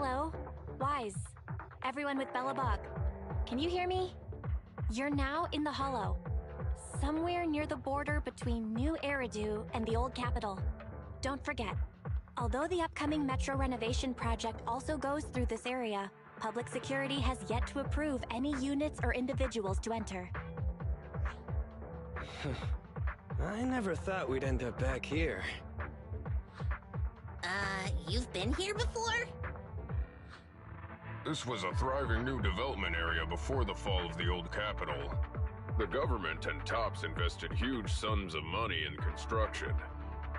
Hello? Wise. Everyone with Bellabog. Can you hear me? You're now in the Hollow. Somewhere near the border between New Eridu and the Old Capital. Don't forget, although the upcoming metro renovation project also goes through this area, public security has yet to approve any units or individuals to enter. I never thought we'd end up back here. You've been here before? This was a thriving new development area before the fall of the old capital. The government and TOPS invested huge sums of money in construction.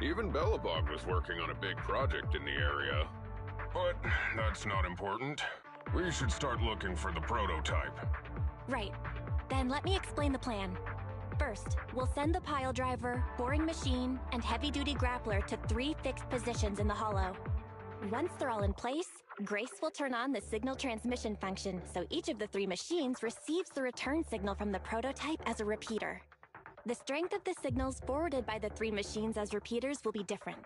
Even Bellabog was working on a big project in the area. But that's not important. We should start looking for the prototype. Right. Then let me explain the plan. First, we'll send the pile driver, boring machine, and heavy-duty grappler to 3 fixed positions in the Hollow. Once they're all in place, Grace will turn on the signal transmission function, so each of the 3 machines receives the return signal from the prototype as a repeater. The strength of the signals forwarded by the 3 machines as repeaters will be different.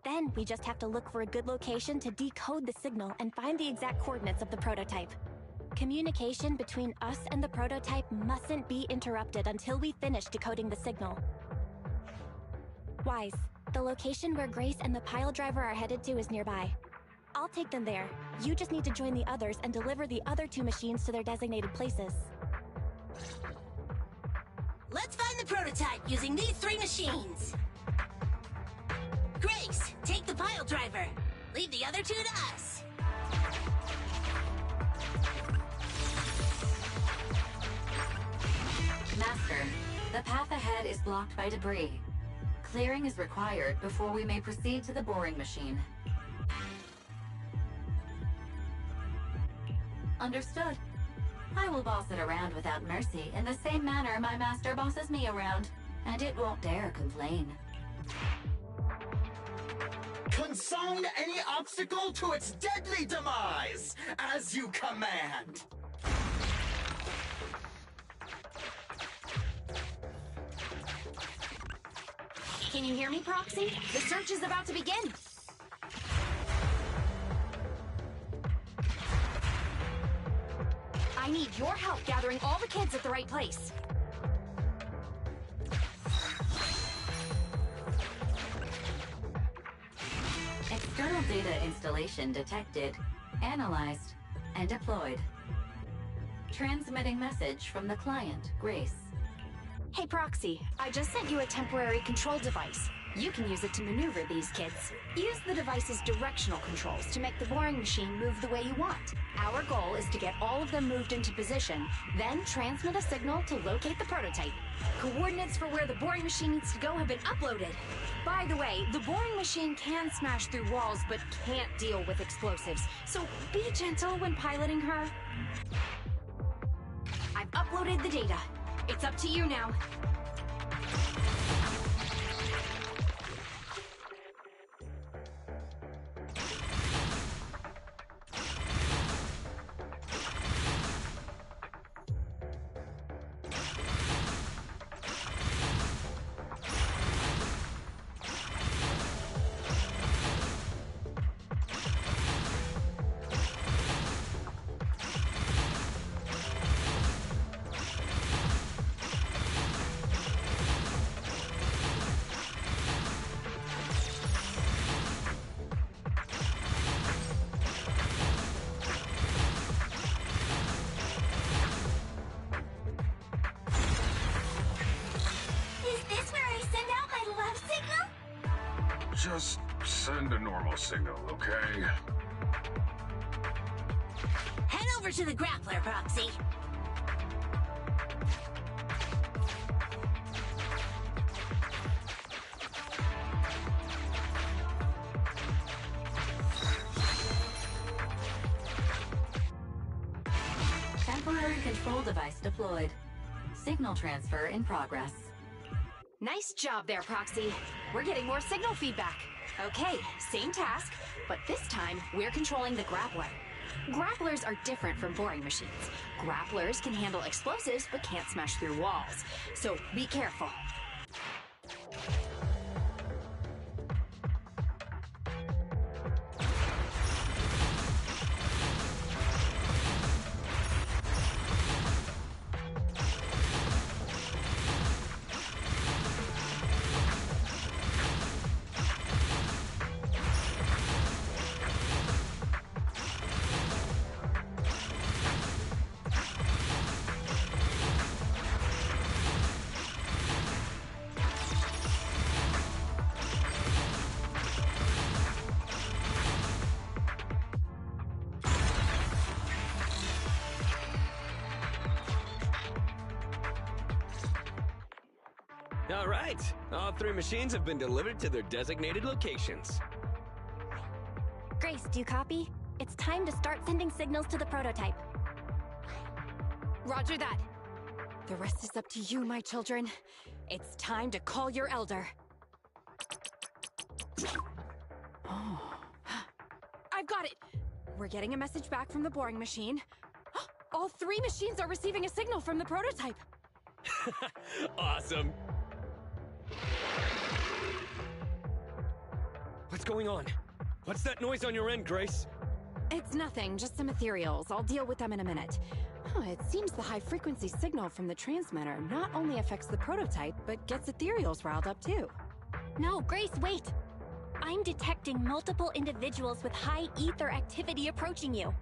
Then we just have to look for a good location to decode the signal and find the exact coordinates of the prototype. Communication between us and the prototype mustn't be interrupted until we finish decoding the signal. Wise, the location where Grace and the pile driver are headed to is nearby. I'll take them there. You just need to join the others and deliver the other 2 machines to their designated places. Let's find the prototype using these 3 machines. Grace, take the pile driver. Leave the other 2 to us. Master, the path ahead is blocked by debris. Clearing is required before we may proceed to the boring machine. Understood. I will boss it around without mercy in the same manner my master bosses me around, and it won't dare complain. Consign any obstacle to its deadly demise, as you command. Can you hear me, Proxy? The search is about to begin! I need your help gathering all the kids at the right place. External data installation detected, analyzed, and deployed. Transmitting message from the client, Grace. Hey, Proxy, I just sent you a temporary control device. You can use it to maneuver these kids. Use the device's directional controls to make the boring machine move the way you want. Our goal is to get all of them moved into position, then transmit a signal to locate the prototype. Coordinates for where the boring machine needs to go have been uploaded. By the way, the boring machine can smash through walls, but can't deal with explosives, so be gentle when piloting her. I've uploaded the data. It's up to you now. Just send a normal signal, okay? Head over to the grappler, Proxy. Temporary control device deployed. Signal transfer in progress. Nice job there, Proxy. We're getting more signal feedback. Okay, same task, but this time we're controlling the grappler. Grapplers are different from boring machines. Grapplers can handle explosives but can't smash through walls. So be careful. All right. All 3 machines have been delivered to their designated locations. Grace, do you copy? It's time to start sending signals to the prototype. Roger that. The rest is up to you, my children. It's time to call your elder. Oh. I've got it! We're getting a message back from the boring machine. All 3 machines are receiving a signal from the prototype. Awesome. What's going on? What's that noise on your end, Grace? It's nothing, just some ethereals. I'll deal with them in a minute. It seems the high-frequency signal from the transmitter not only affects the prototype, but gets ethereals riled up too. No, Grace, wait! I'm detecting multiple individuals with high ether activity approaching you.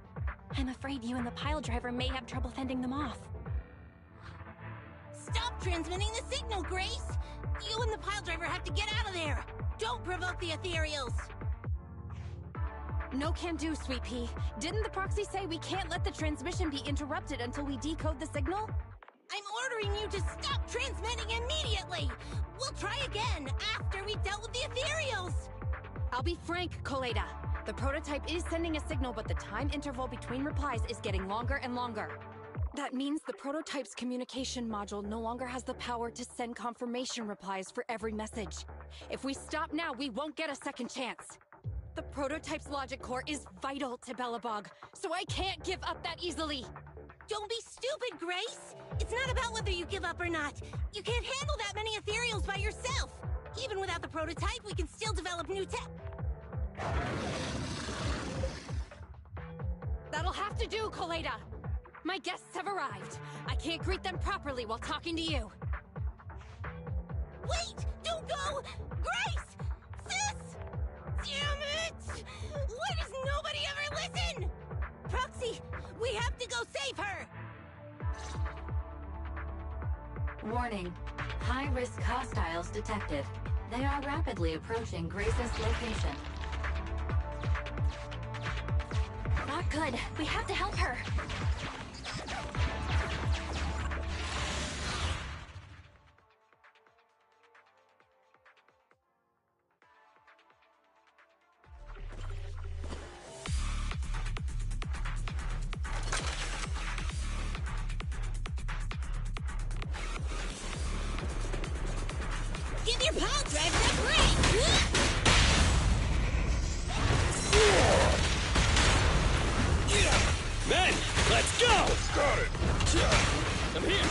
I'm afraid you and the pile driver may have trouble fending them off. Stop transmitting the signal, Grace! You and the pile driver have to get out of there! Don't provoke the ethereals! No can do, Sweet Pea. Didn't the proxy say we can't let the transmission be interrupted until we decode the signal? I'm ordering you to stop transmitting immediately! We'll try again after we dealt with the ethereals! I'll be frank, Coleda. The prototype is sending a signal, but the time interval between replies is getting longer and longer. That means the prototype's communication module no longer has the power to send confirmation replies for every message. If we stop now, we won't get a second chance. The prototype's logic core is vital to Belobog, so I can't give up that easily. Don't be stupid, Grace! It's not about whether you give up or not. You can't handle that many ethereals by yourself. Even without the prototype, we can still develop new tech. That'll have to do, Coleda. My guests have arrived. I can't greet them properly while talking to you. Wait! Don't go! Grace! Sis! Damn it! Why does nobody ever listen? Proxy, we have to go save her! Warning. High-risk hostiles detected. They are rapidly approaching Grace's location. Not good. We have to help her. Give your pile driver a break! Men, let's go! Got it! I'm here!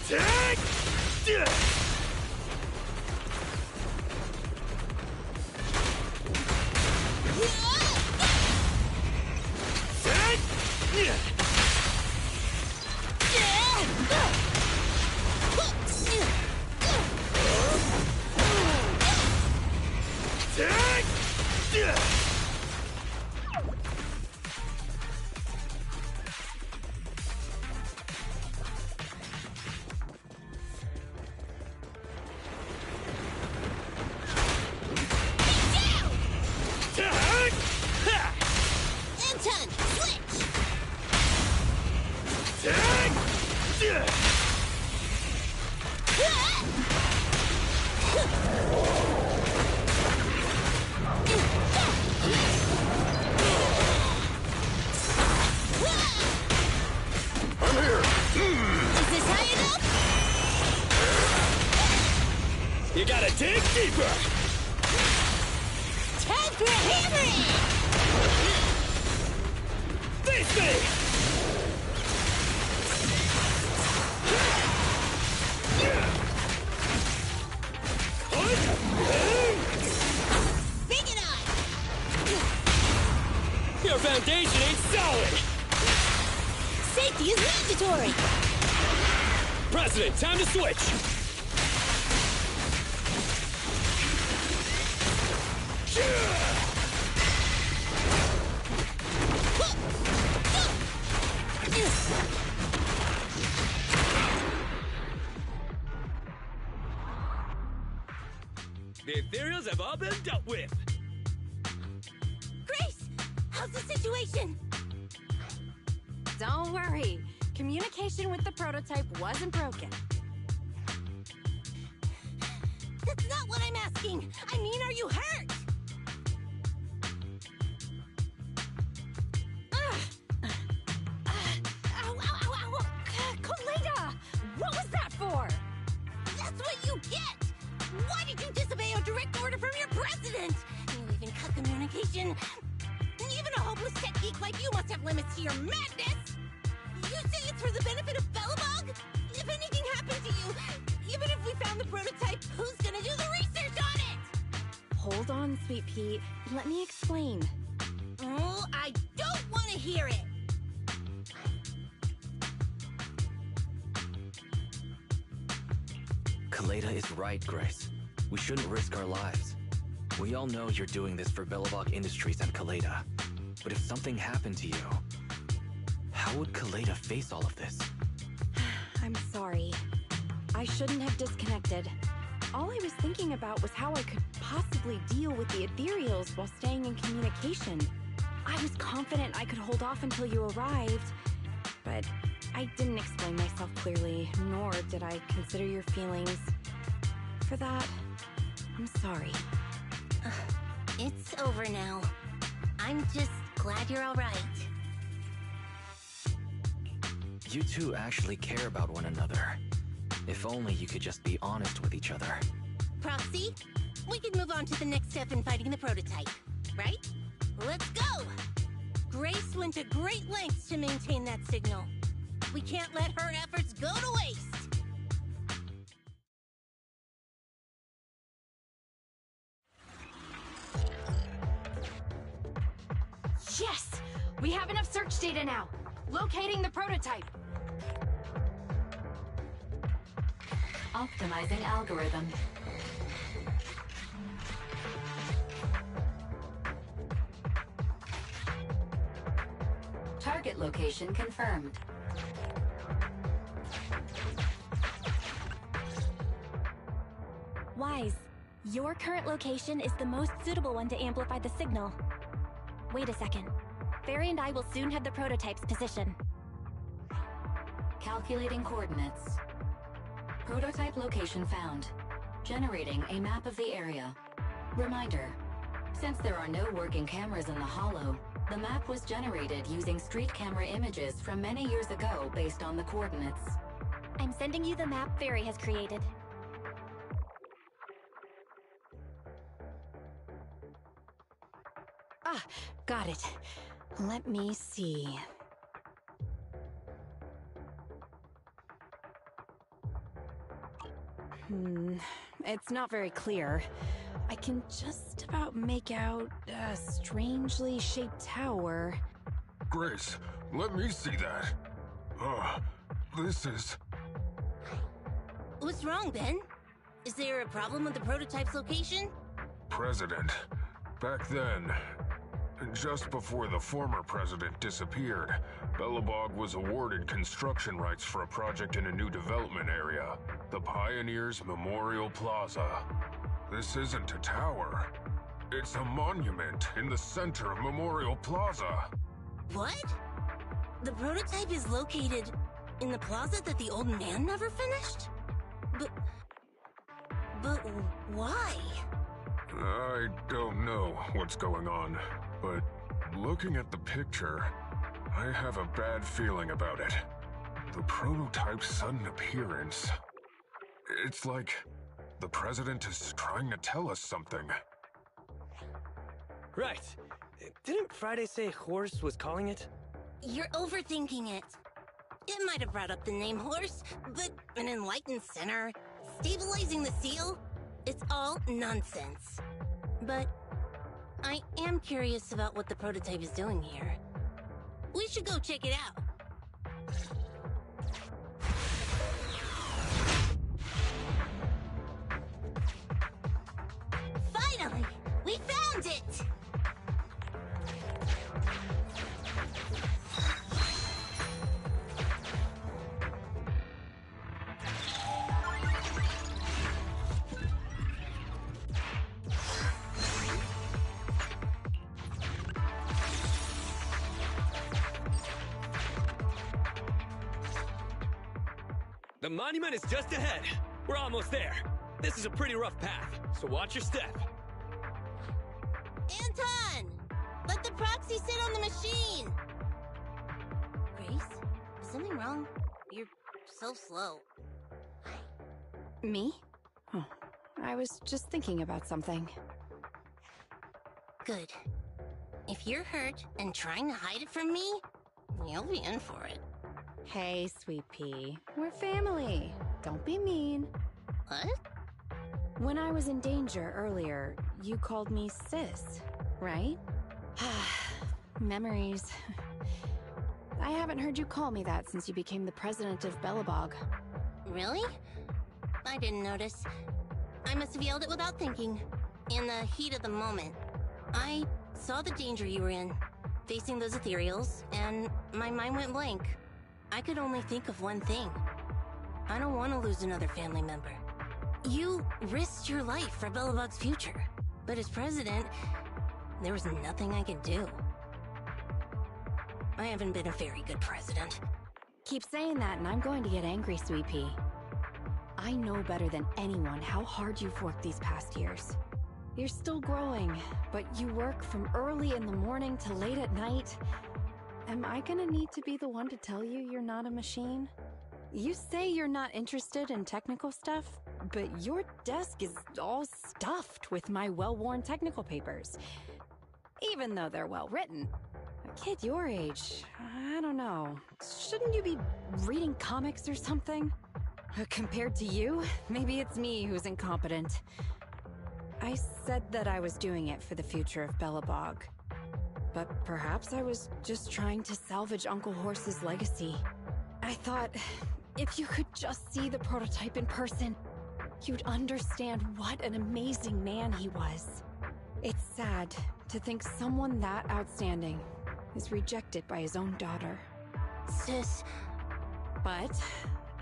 Take! Anton, switch! I'm here! Is this high enough? You gotta dig deeper! Time for a hammering! Face me! Bring it on! Your foundation ain't solid! Safety is mandatory! President, time to switch! The ethereals have all been dealt with! Grace! How's the situation? Don't worry. Communication with the prototype wasn't broken. That's not what I'm asking! I mean, are you hurt? Ow, ow, ow, ow! Koleda! What was that for? That's what you get! Why did you disobey a direct order from your president? You even cut communication. Even a hopeless tech geek like you must have limits to your madness! You say it's for the benefit of Belobog? If anything happened to you, even if we found the prototype, who's gonna do the research on it? Hold on, Sweet Pea. Let me explain. Oh, I don't want to hear it! Kaleda is right, Grace. We shouldn't risk our lives. We all know you're doing this for Belobog Industries and Kaleda. But if something happened to you, how would Kaleda face all of this? I'm sorry. I shouldn't have disconnected. All I was thinking about was how I could possibly deal with the ethereals while staying in communication. I was confident I could hold off until you arrived, but I didn't explain myself clearly, nor did I consider your feelings. For that, I'm sorry. It's over now. I'm just glad you're all right. You two actually care about one another. If only you could just be honest with each other. Proxy, we can move on to the next step in fighting the prototype, right? Let's go! Grace went to great lengths to maintain that signal. We can't let her efforts go to waste! Yes! We have enough search data now! Locating the prototype! Optimizing algorithm. Target location confirmed. Wise, your current location is the most suitable one to amplify the signal. Wait a second. Fairy and I will soon have the prototype's position. Calculating coordinates. Prototype location found. Generating a map of the area. Reminder, since there are no working cameras in the hollow, the map was generated using street camera images from many years ago based on the coordinates. I'm sending you the map Fairy has created. Ah, got it. Let me see. It's not very clear. I can just about make out a strangely shaped tower. Grace, let me see that. This is... What's wrong, Ben? Is there a problem with the prototype's location? President. Back then, just before the former president disappeared, Belobog was awarded construction rights for a project in a new development area, the Pioneers Memorial Plaza. This isn't a tower. It's a monument in the center of Memorial Plaza. What? The prototype is located in the plaza that the old man never finished? But why? I don't know what's going on, but looking at the picture, I have a bad feeling about it. The prototype's sudden appearance. It's like the president is trying to tell us something. Right. Didn't Friday say Horse was calling it? You're overthinking it. It might have brought up the name Horse, but an enlightened center, stabilizing the seal, it's all nonsense. But I am curious about what the prototype is doing here. We should go check it out. Finally! We found it! The monument is just ahead. We're almost there. This is a pretty rough path, so watch your step. Anton! Let the proxy sit on the machine! Grace? Is something wrong? You're so slow. Me? Oh, I was just thinking about something. Good. If you're hurt and trying to hide it from me, you'll be in for it. Hey, Sweet Pea. We're family. Don't be mean. What? When I was in danger earlier, you called me sis, right? Memories. I haven't heard you call me that since you became the president of Belobog. Really? I didn't notice. I must have yelled it without thinking. In the heat of the moment. I saw the danger you were in, facing those ethereals, and my mind went blank. I could only think of one thing. I don't want to lose another family member. You risked your life for Belobog's future, but as president, there was nothing I could do. I haven't been a very good president. Keep saying that and I'm going to get angry, Sweet Pea. I know better than anyone how hard you've worked these past years. You're still growing, but you work from early in the morning to late at night. Am I gonna need to be the one to tell you you're not a machine? You say you're not interested in technical stuff, but your desk is all stuffed with my well-worn technical papers. Even though they're well-written. A kid your age, I don't know. Shouldn't you be reading comics or something? Compared to you, maybe it's me who's incompetent. I said that I was doing it for the future of Belobog. But perhaps I was just trying to salvage Uncle Horse's legacy. I thought, if you could just see the prototype in person, you'd understand what an amazing man he was. It's sad to think someone that outstanding is rejected by his own daughter. Sis. But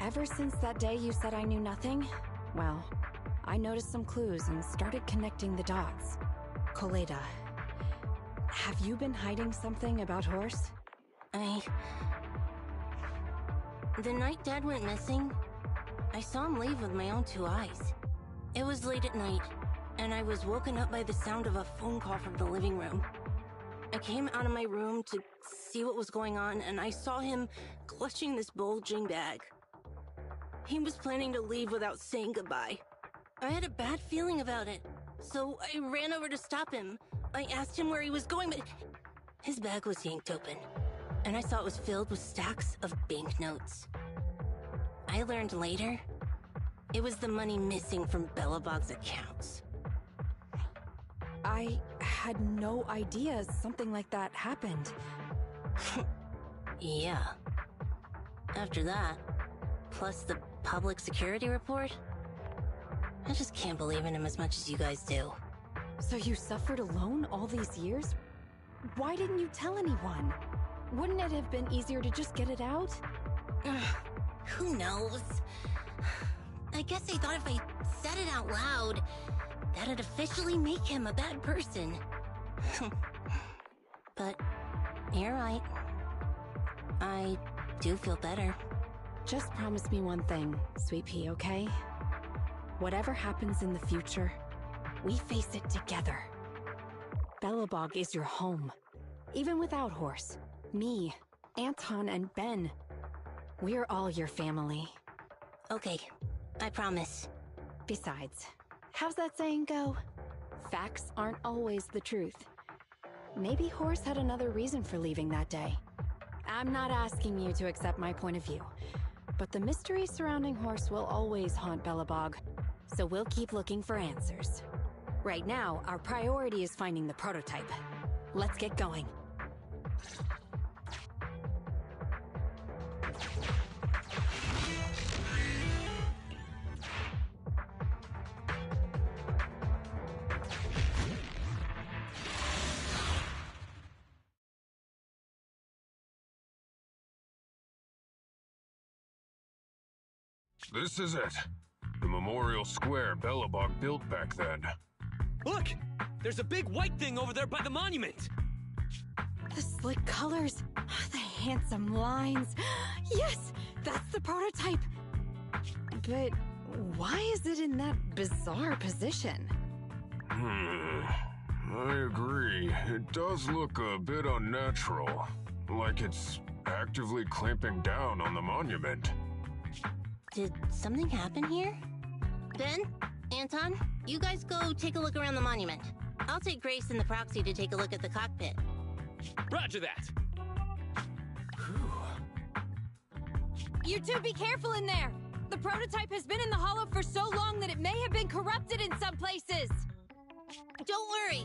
ever since that day you said I knew nothing, well, I noticed some clues and started connecting the dots. Koleda, have you been hiding something about Horse? The night Dad went missing, I saw him leave with my own 2 eyes. It was late at night, and I was woken up by the sound of a phone call from the living room. I came out of my room to see what was going on, and I saw him clutching this bulging bag. He was planning to leave without saying goodbye. I had a bad feeling about it, so I ran over to stop him. I asked him where he was going, but his bag was yanked open, and I saw it was filled with stacks of banknotes. I learned later, it was the money missing from Belobog's accounts. I had no idea something like that happened. Yeah. After that, plus the public security report, I just can't believe in him as much as you guys do. So you suffered alone all these years? Why didn't you tell anyone? Wouldn't it have been easier to just get it out? Who knows? I guess I thought if I said it out loud, that'd officially make him a bad person. But you're right. I do feel better. Just promise me one thing, Sweet Pea, okay? Whatever happens in the future, we face it together. Belobog is your home. Even without Horse, me, Anton, and Ben. We're all your family. Okay, I promise. Besides, how's that saying go? Facts aren't always the truth. Maybe Horse had another reason for leaving that day. I'm not asking you to accept my point of view, but the mystery surrounding Horse will always haunt Belobog, so we'll keep looking for answers. Right now, our priority is finding the prototype. Let's get going. This is it. The memorial square Belobog built back then. Look! There's a big white thing over there by the monument! The slick colors, the handsome lines. Yes, that's the prototype. But why is it in that bizarre position? I agree. It does look a bit unnatural. Like it's actively clamping down on the monument. Did something happen here? Ben? Anton? You guys go take a look around the monument. I'll take Grace and the proxy to take a look at the cockpit. Roger that. You two be careful in there! The prototype has been in the hollow for so long that it may have been corrupted in some places! Don't worry.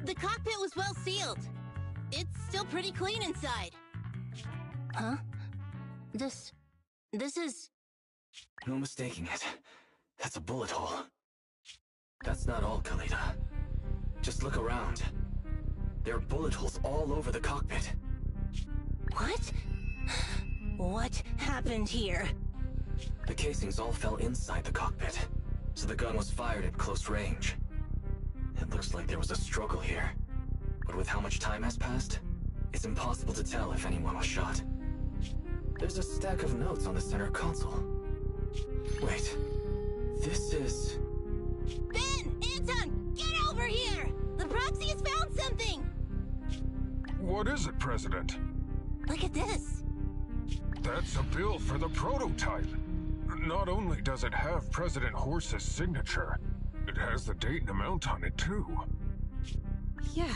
The cockpit was well sealed. It's still pretty clean inside. Huh? This is... No mistaking it. That's a bullet hole. That's not all, Khalida. Just look around. There are bullet holes all over the cockpit. What? What happened here? The casings all fell inside the cockpit, so the gun was fired at close range. It looks like there was a struggle here, but with how much time has passed, it's impossible to tell if anyone was shot. There's a stack of notes on the center console. Wait, this is... Ben! Anton! Get over here! The proxy has found something! What is it, President? Look at this! That's a bill for the prototype. Not only does it have President Horse's signature, it has the date and amount on it, too. Yeah,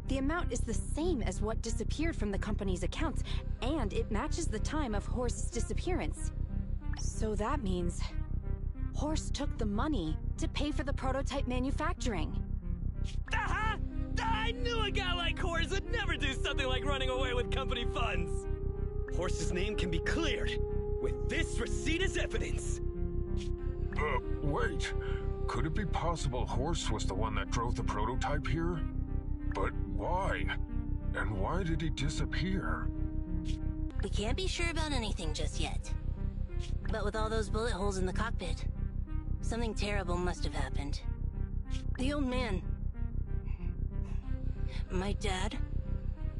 the amount is the same as what disappeared from the company's accounts, and it matches the time of Horse's disappearance. So that means Horse took the money to pay for the prototype manufacturing. Aha! I knew a guy like Horse would never do something like running away with company funds. Horse's name can be cleared with this receipt as evidence. Wait. Could it be possible Horse was the one that drove the prototype here? But why? And why did he disappear? We can't be sure about anything just yet. But with all those bullet holes in the cockpit, something terrible must have happened. The old man... my dad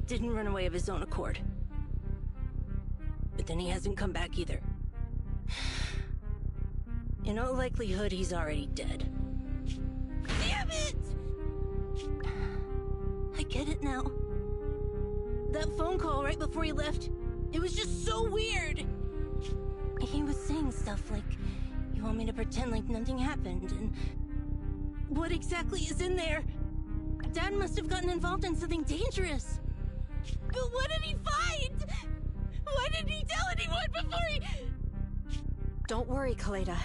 didn't run away of his own accord. But then he hasn't come back either. In all likelihood, he's already dead. Damn it! I get it now. That phone call right before he left, it was just so weird. He was saying stuff like, you want me to pretend like nothing happened, and... what exactly is in there? Dad must have gotten involved in something dangerous. But what did he find? Why didn't he tell anyone before he... Don't worry, Khalida.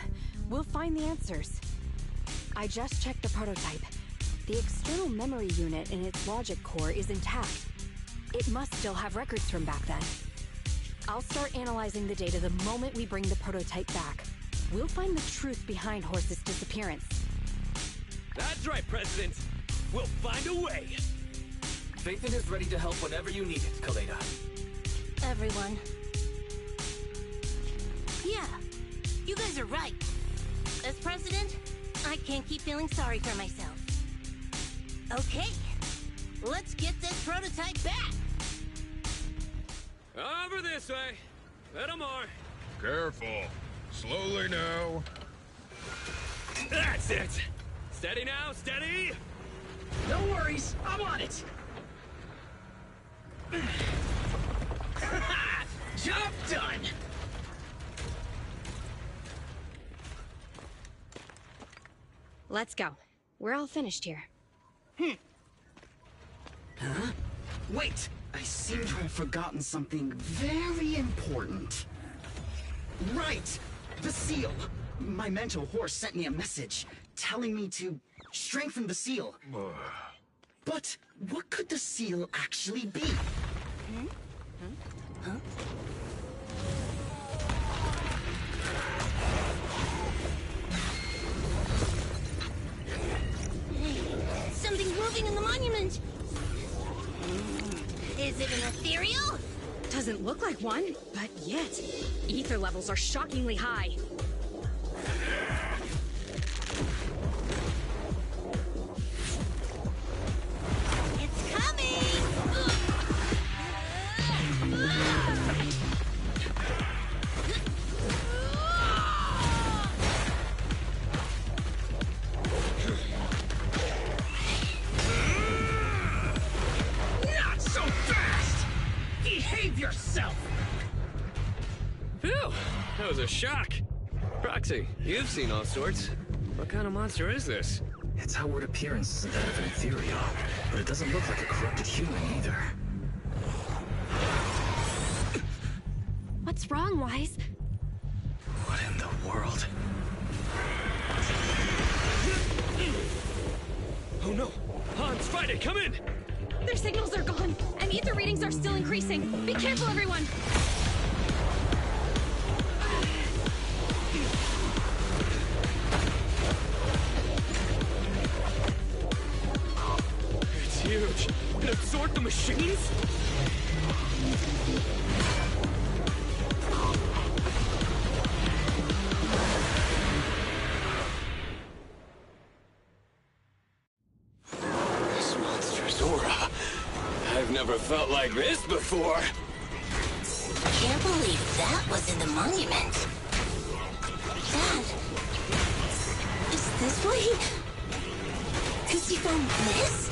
We'll find the answers. I just checked the prototype. The external memory unit in its logic core is intact. It must still have records from back then. I'll start analyzing the data the moment we bring the prototype back. We'll find the truth behind Horse's disappearance. That's right, President. We'll find a way. Phaethon is ready to help whenever you need it, Khalida. Everyone. Yeah, you guys are right. As president, I can't keep feeling sorry for myself. Okay, let's get this prototype back. Over this way. Little more. Careful. Slowly now. That's it. Steady now, steady. No worries, I'm on it. Job done. Let's go. We're all finished here. Huh? Wait! I seem to have forgotten something very important. Right! The seal! My mentor Horse sent me a message, telling me to strengthen the seal. But what could the seal actually be? Huh? Hey, something's moving in the monument! Is it an ethereal? Doesn't look like one, but yet, ether levels are shockingly high. It's coming! Save yourself! Phew! That was a shock. Roxy, you've seen all sorts. What kind of monster is this? Its outward appearance isn't that of an ethereal, but it doesn't look like a corrupted human either. What's wrong, Wise? What in the world? Oh no! Hans, Friday, come in! Their signals are gone, and ether readings are still increasing. Be careful, everyone! It's huge. It absorbed the machines? This monster's aura. I've never felt like this before. Can't believe that was in the monument. Dad, is this why Cause you found this?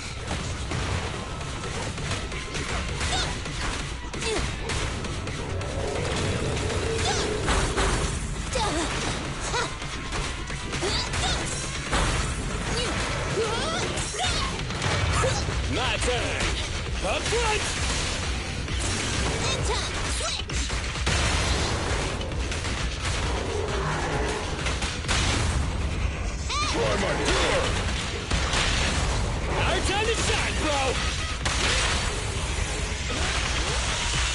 My turn! Up front! Attack! Switch! Try my door! Our time to shine, bro!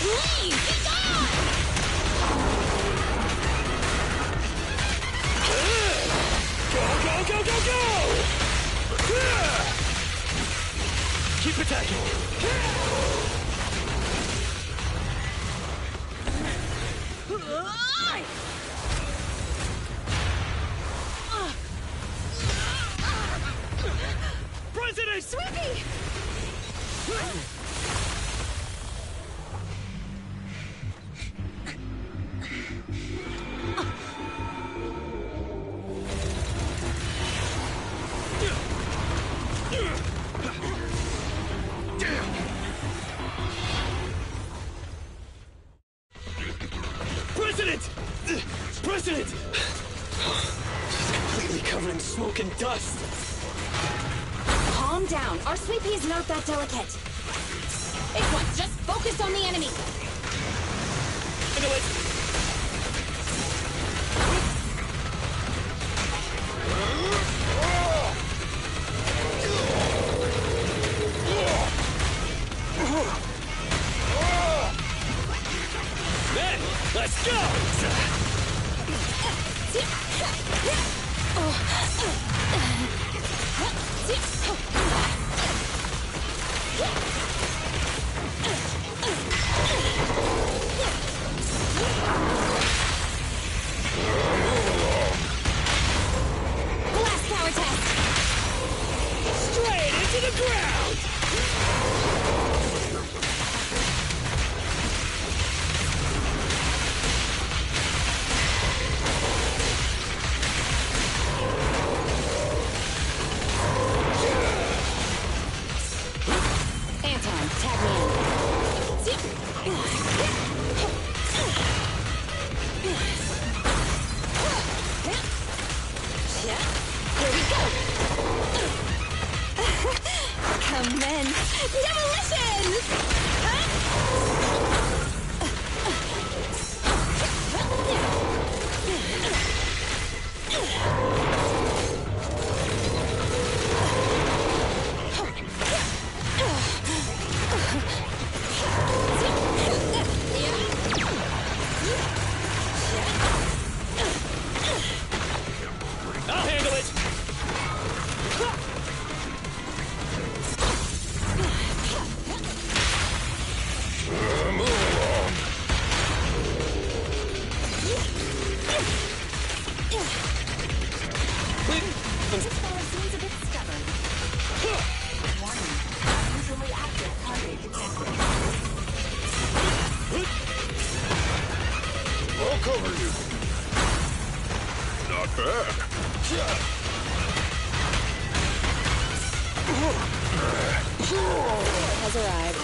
Leave! Be gone! Go, go, go, go, go! Keep attacking! President! Sweepy! President! President! She's completely covered in smoke and dust. Calm down. Our sweep is not that delicate. X1, just focus on the enemy. Handle it! Men, let's go! Blast power test. Straight into the ground! Anton, tag me in. Here we go. Come in. Demolition! I'll handle it! Move along. This fellow seems a bit stubborn. Warning. Unusually active target detected. I'll cover you. Not bad. Has arrived.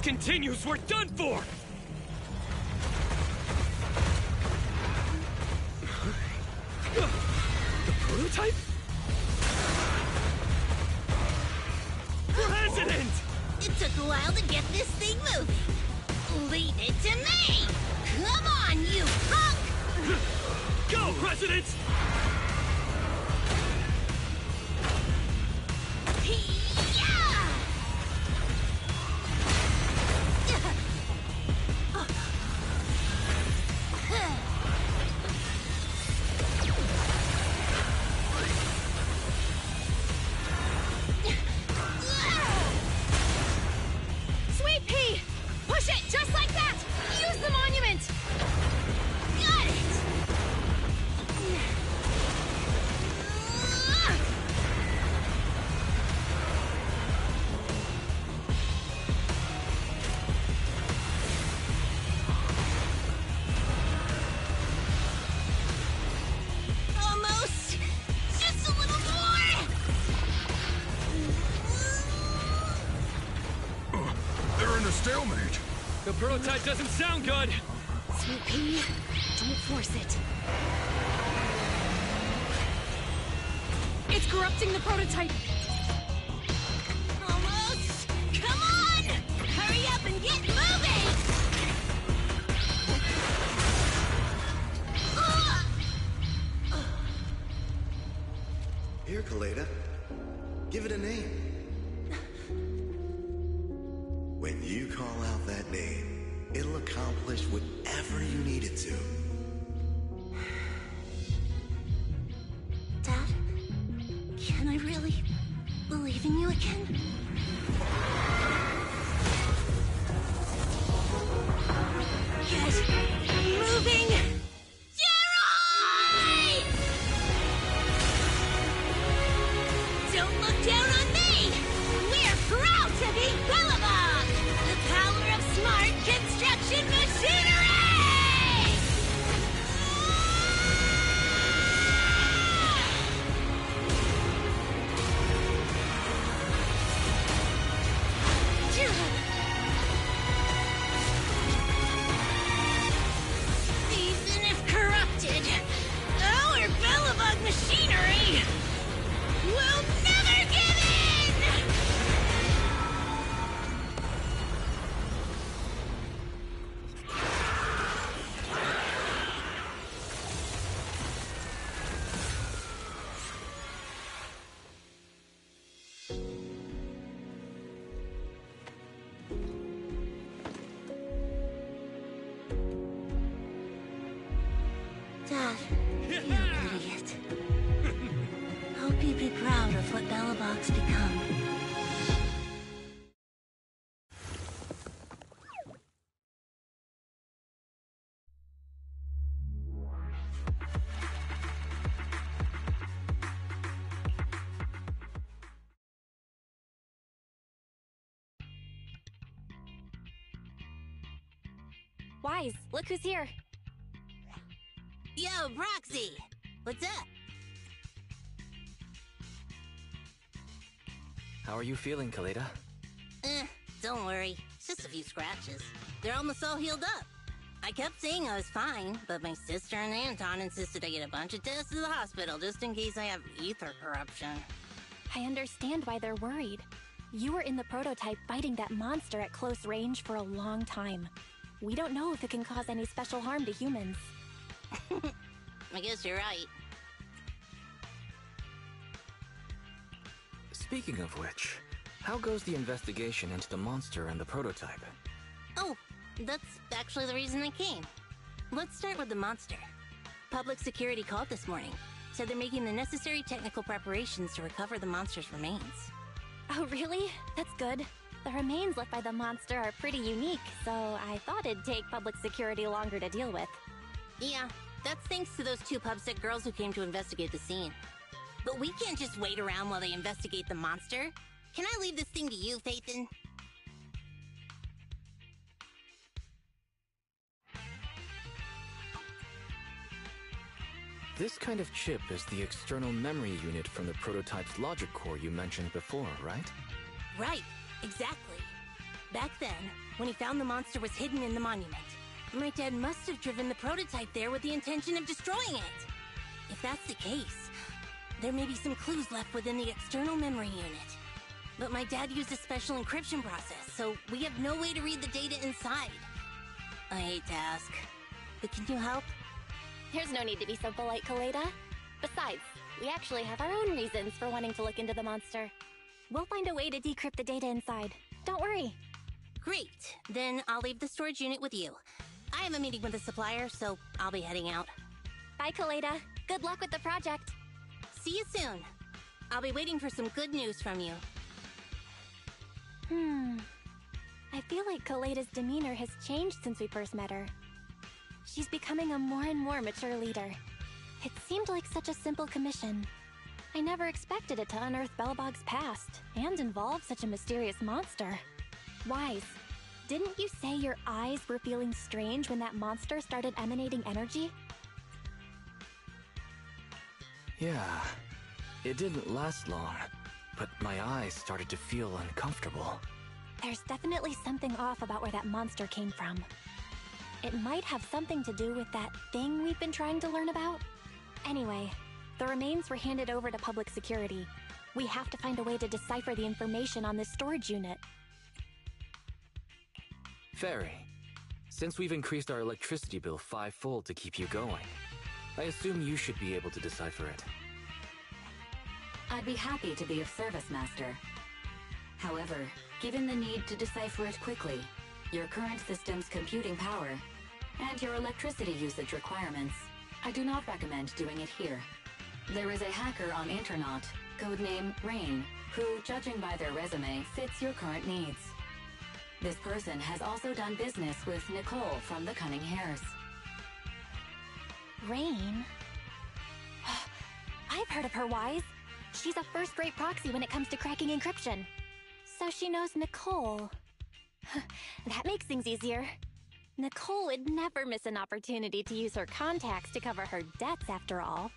continues, we're done for! The prototype? President! It took a while to get this thing moving. Leave it to me! Come on, you punk! Go, President! Sweet pea! Push it just like that! Use the monument! Got it! Almost! Just a little more! They're in a stalemate. The prototype doesn't sound good! Sweet pea, don't force it. It's corrupting the prototype! Almost! Come on! Hurry up and get moving! Here, Kaleda. Give it a name. When you call out that name, it'll accomplish whatever you need it to. Dad, can I really believe in you again? Get moving! Gerald! Don't look down on me! We're proud to be Bellabog! The power of smart construction machinery! Even if corrupted, our Bellabog machinery will never give in! Dad, you idiot. Hope you'd be proud of what Bellabog's become. Wise, look who's here. Yo, Proxy! What's up? How are you feeling, Kaleda? Don't worry. It's just a few scratches. They're almost all healed up. I kept saying I was fine, but my sister and Anton insisted I get a bunch of tests to the hospital just in case I have ether corruption. I understand why they're worried. You were in the prototype fighting that monster at close range for a long time. We don't know if it can cause any special harm to humans. I guess you're right. Speaking of which, how goes the investigation into the monster and the prototype? Oh, that's actually the reason I came. Let's start with the monster. Public security called this morning. Said they're making the necessary technical preparations to recover the monster's remains. Oh, really? That's good. The remains left by the monster are pretty unique, so I thought it'd take public security longer to deal with. Yeah, that's thanks to those two pubsec girls who came to investigate the scene. But we can't just wait around while they investigate the monster. Can I leave this thing to you, Phaethon? This kind of chip is the external memory unit from the prototype's logic core you mentioned before, right? Right, exactly. Back then, when he found the monster was hidden in the monument, my dad must have driven the prototype there with the intention of destroying it. If that's the case, there may be some clues left within the external memory unit. But my dad used a special encryption process, so we have no way to read the data inside. I hate to ask, but can you help? There's no need to be so polite, Kaleda. Besides, we actually have our own reasons for wanting to look into the monster. We'll find a way to decrypt the data inside. Don't worry. Great. Then I'll leave the storage unit with you. I have a meeting with the supplier, so I'll be heading out. Bye, Kaleda. Good luck with the project. See you soon. I'll be waiting for some good news from you. I feel like Kaleda's demeanor has changed since we first met her. She's becoming a more and more mature leader. It seemed like such a simple commission. I never expected it to unearth Belobog's past and involve such a mysterious monster. Wise, didn't you say your eyes were feeling strange when that monster started emanating energy? Yeah, it didn't last long, but my eyes started to feel uncomfortable. There's definitely something off about where that monster came from. It might have something to do with that thing we've been trying to learn about. Anyway, the remains were handed over to public security. We have to find a way to decipher the information on this storage unit. Fairy, since we've increased our electricity bill 5-fold to keep you going, I assume you should be able to decipher it. I'd be happy to be of service, Master. However, given the need to decipher it quickly, your current system's computing power, and your electricity usage requirements, I do not recommend doing it here. There is a hacker on Internaut, codename Rain, who, judging by their resume, fits your current needs. This person has also done business with Nicole from the Cunning Hares. Rain? I've heard of her, Wise. She's a first-rate proxy when it comes to cracking encryption. So she knows Nicole. That makes things easier. Nicole would never miss an opportunity to use her contacts to cover her debts, after all.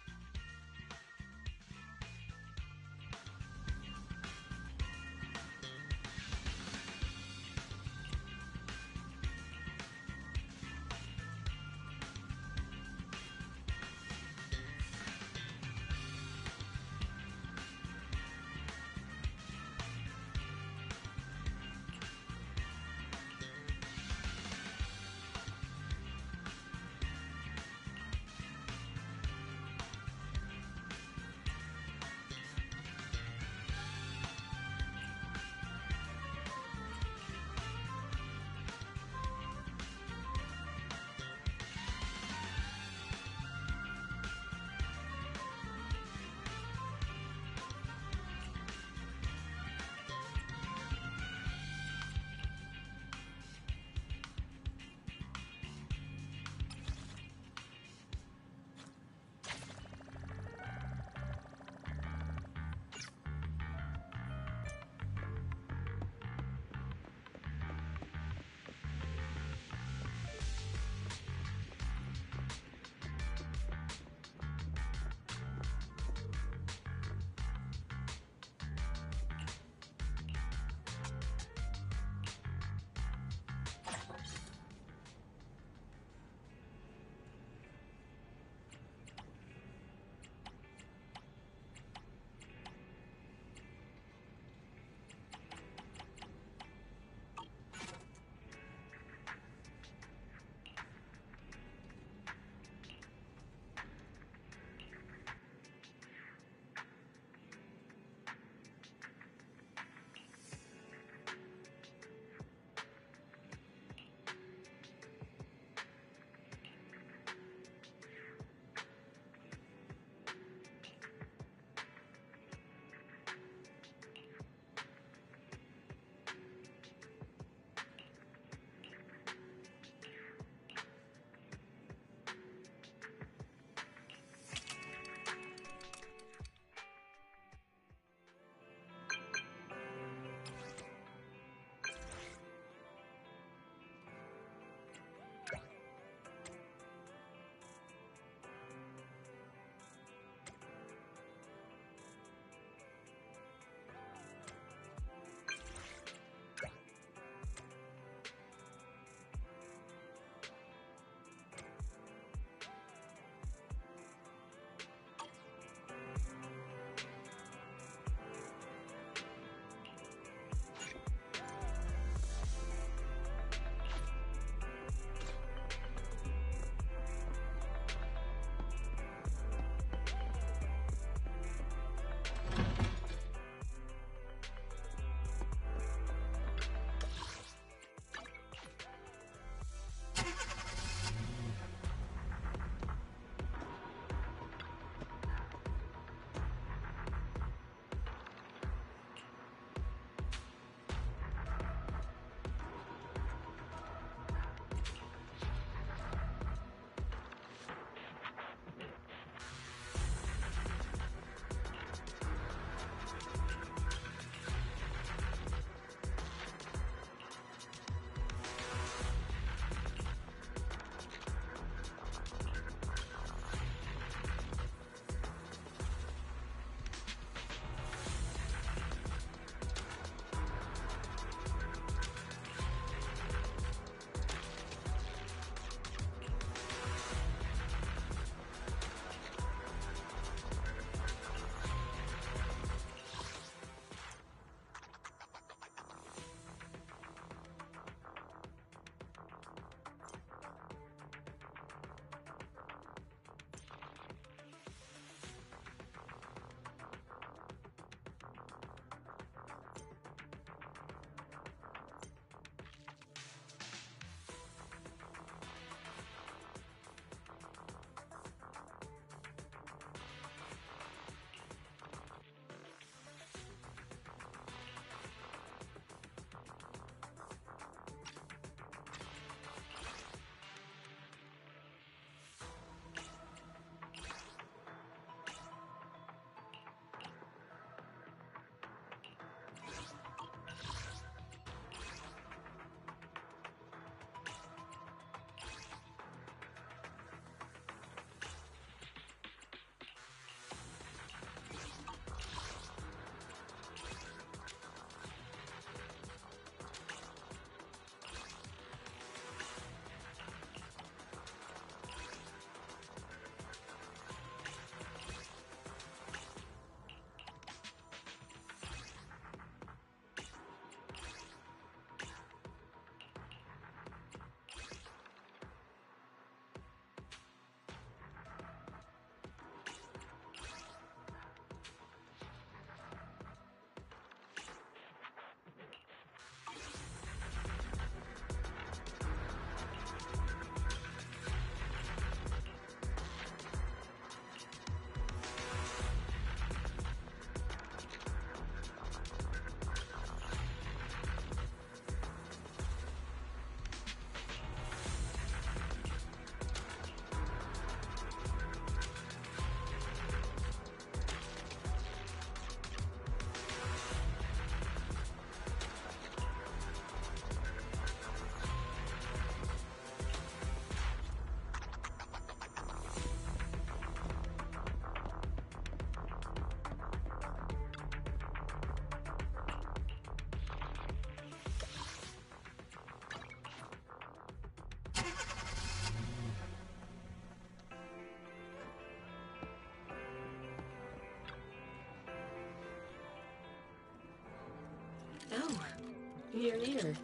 Your leader.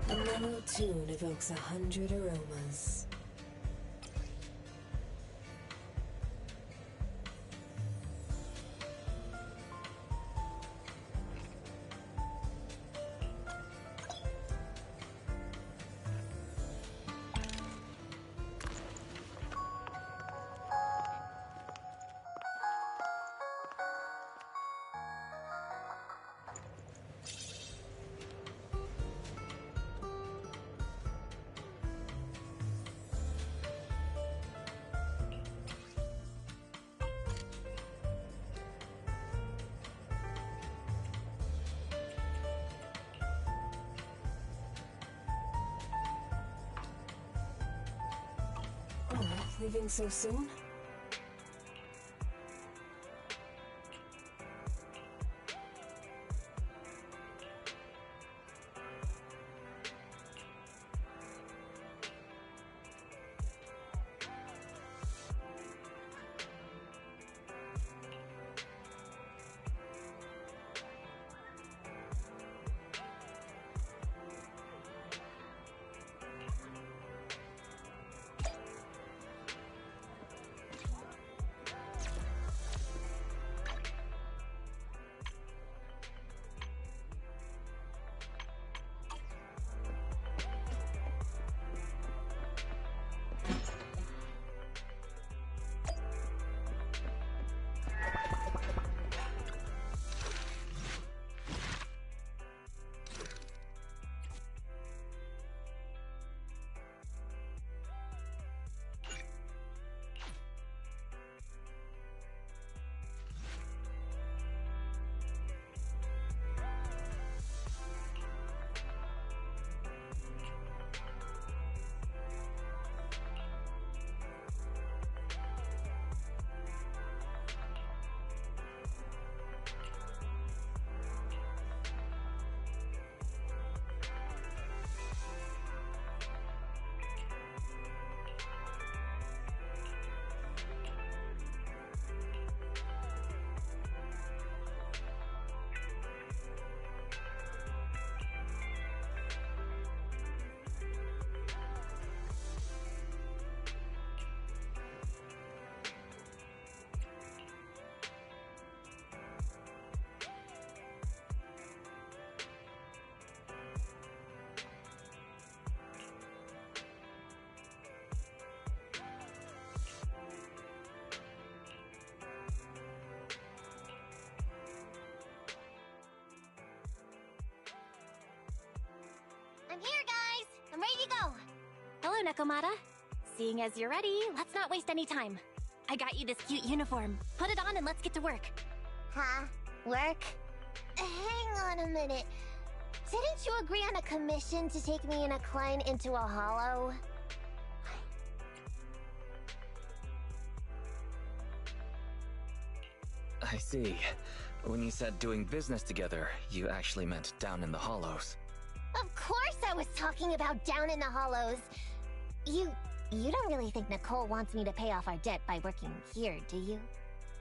A mellow tune evokes 100 aromas. Oh, leaving so soon? I'm here, guys! I'm ready to go! Hello, Nekomata. Seeing as you're ready, let's not waste any time. I got you this cute uniform. Put it on and let's get to work. Huh? Work? Hang on a minute. Didn't you agree on a commission to take me and a client into a hollow? I see. When you said doing business together, you actually meant down in the hollows. Of course I was talking about down in the hollows. You don't really think Nicole wants me to pay off our debt by working here, do you?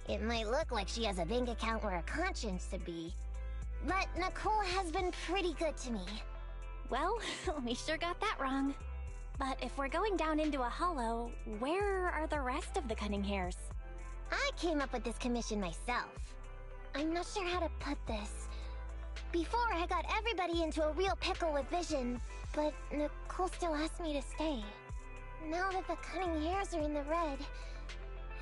It might look like she has a bank account where her conscience should be. But Nicole has been pretty good to me. Well, we sure got that wrong. But if we're going down into a hollow, where are the rest of the cunning hairs? I came up with this commission myself. I'm not sure how to put this. Before, I got everybody into a real pickle with Vision, but Nicole still asked me to stay. Now that the cunning hairs are in the red,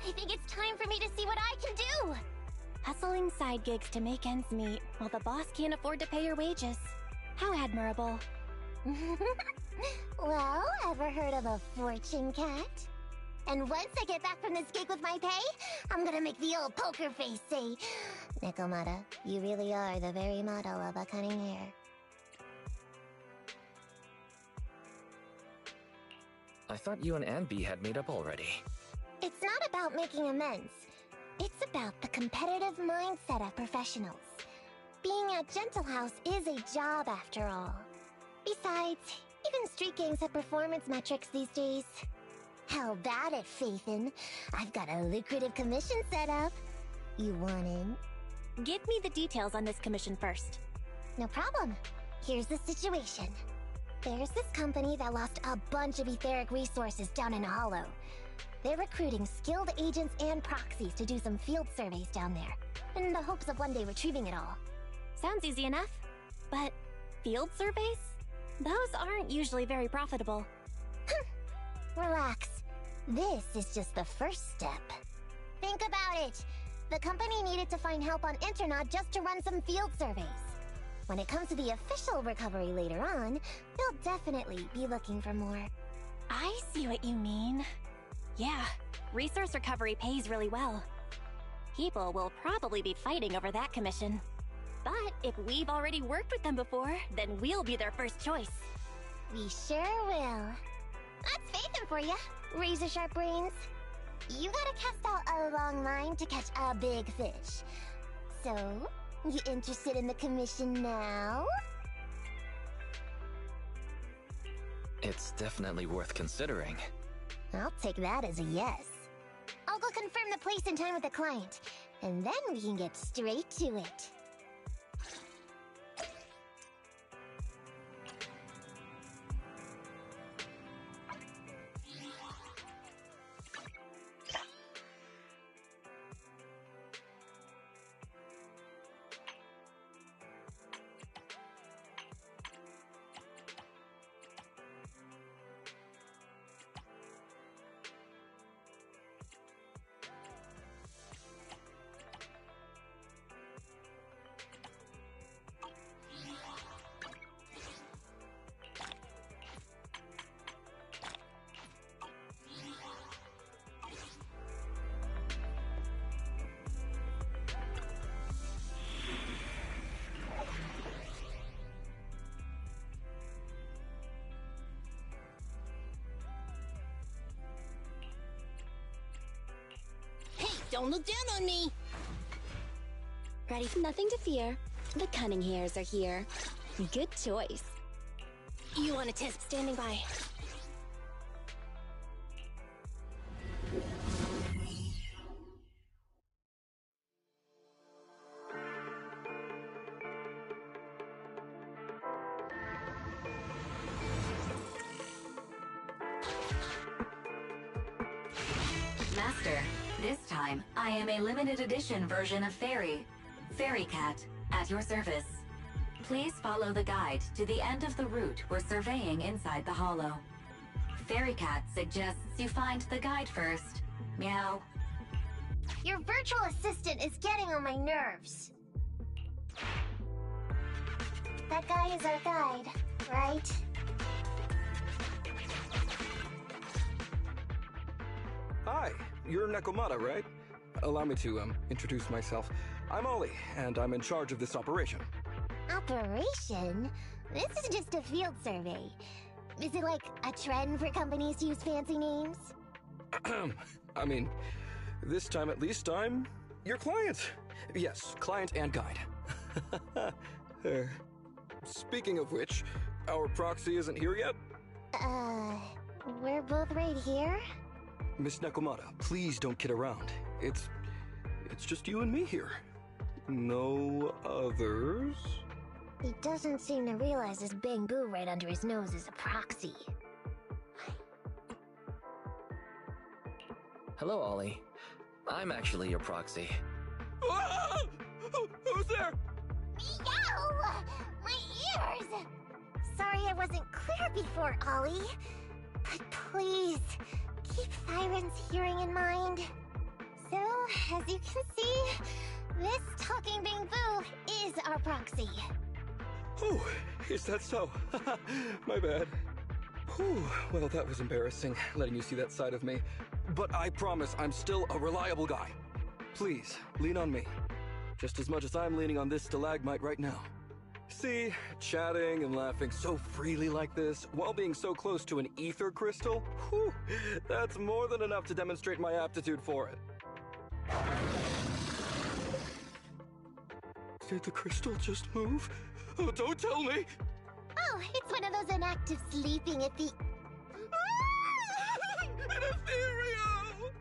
I think it's time for me to see what I can do! Hustling side gigs to make ends meet while the boss can't afford to pay your wages. How admirable. Well, ever heard of a fortune cat? And once I get back from this gig with my pay, I'm gonna make the old poker face say, Nekomata, you really are the very model of a cunning hair. I thought you and Anby had made up already. It's not about making amends. It's about the competitive mindset of professionals. Being at Gentle House is a job after all. Besides, even street gangs have performance metrics these days. How about it, Faithin? I've got a lucrative commission set up. You want in? Give me the details on this commission first. No problem. Here's the situation. There's this company that lost a bunch of etheric resources down in Hollow. They're recruiting skilled agents and proxies to do some field surveys down there, in the hopes of one day retrieving it all. Sounds easy enough. But field surveys? Those aren't usually very profitable. Relax. This is just the first step. Think about it. The company needed to find help on Internaut just to run some field surveys. When it comes to the official recovery later on, they'll definitely be looking for more. I see what you mean. Yeah, resource recovery pays really well. People will probably be fighting over that commission. But if we've already worked with them before, then we'll be their first choice. We sure will. That's Faithin for ya, razor-sharp brains. You gotta cast out a long line to catch a big fish. So, you interested in the commission now? It's definitely worth considering. I'll take that as a yes. I'll go confirm the place and time with the client, and then we can get straight to it. Don't look down on me! Ready? Nothing to fear. The cunning hairs are here. Good choice. You want a test? Standing by. Master, this time, I am a limited edition version of Fairy Cat, at your service. Please follow the guide to the end of the route we're surveying inside the hollow. Fairy Cat suggests you find the guide first. Meow. Your virtual assistant is getting on my nerves. That guy is our guide, right? Hi, you're Nekomata, right? Allow me to, introduce myself. I'm Ollie, and I'm in charge of this operation. Operation? This is just a field survey. Is it like a trend for companies to use fancy names? I mean, this time at least I'm your client. Yes, client and guide. Speaking of which, our proxy isn't here yet? We're both right here? Miss Nekomata, please don't kid around. It's just you and me here. No others? He doesn't seem to realize this bamboo right under his nose is a proxy. Hello, Ollie. I'm actually your proxy. Ah! Who's there? Meow! My ears! Sorry I wasn't clear before, Ollie. But please, keep Thyron's hearing in mind. So, as you can see, This talking bamboo is our proxy. Oh, is that so? My bad. Whew, well, that was embarrassing, letting you see that side of me. But I promise I'm still a reliable guy. Please, lean on me. Just as much as I'm leaning on this stalagmite right now. See, chatting and laughing so freely like this, while being so close to an ether crystal, whew, that's more than enough to demonstrate my aptitude for it. Did the crystal just move? Oh, don't tell me! Oh, it's one of those inactive sleeping at the... An ethereal!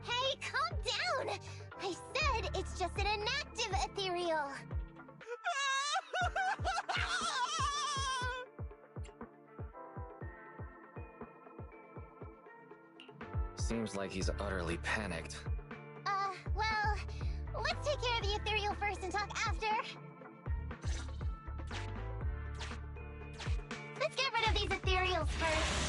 Hey, calm down! I said it's just an inactive ethereal. Seems like he's utterly panicked. Well, let's take care of the ethereal first and talk after. Let's get rid of these ethereals first.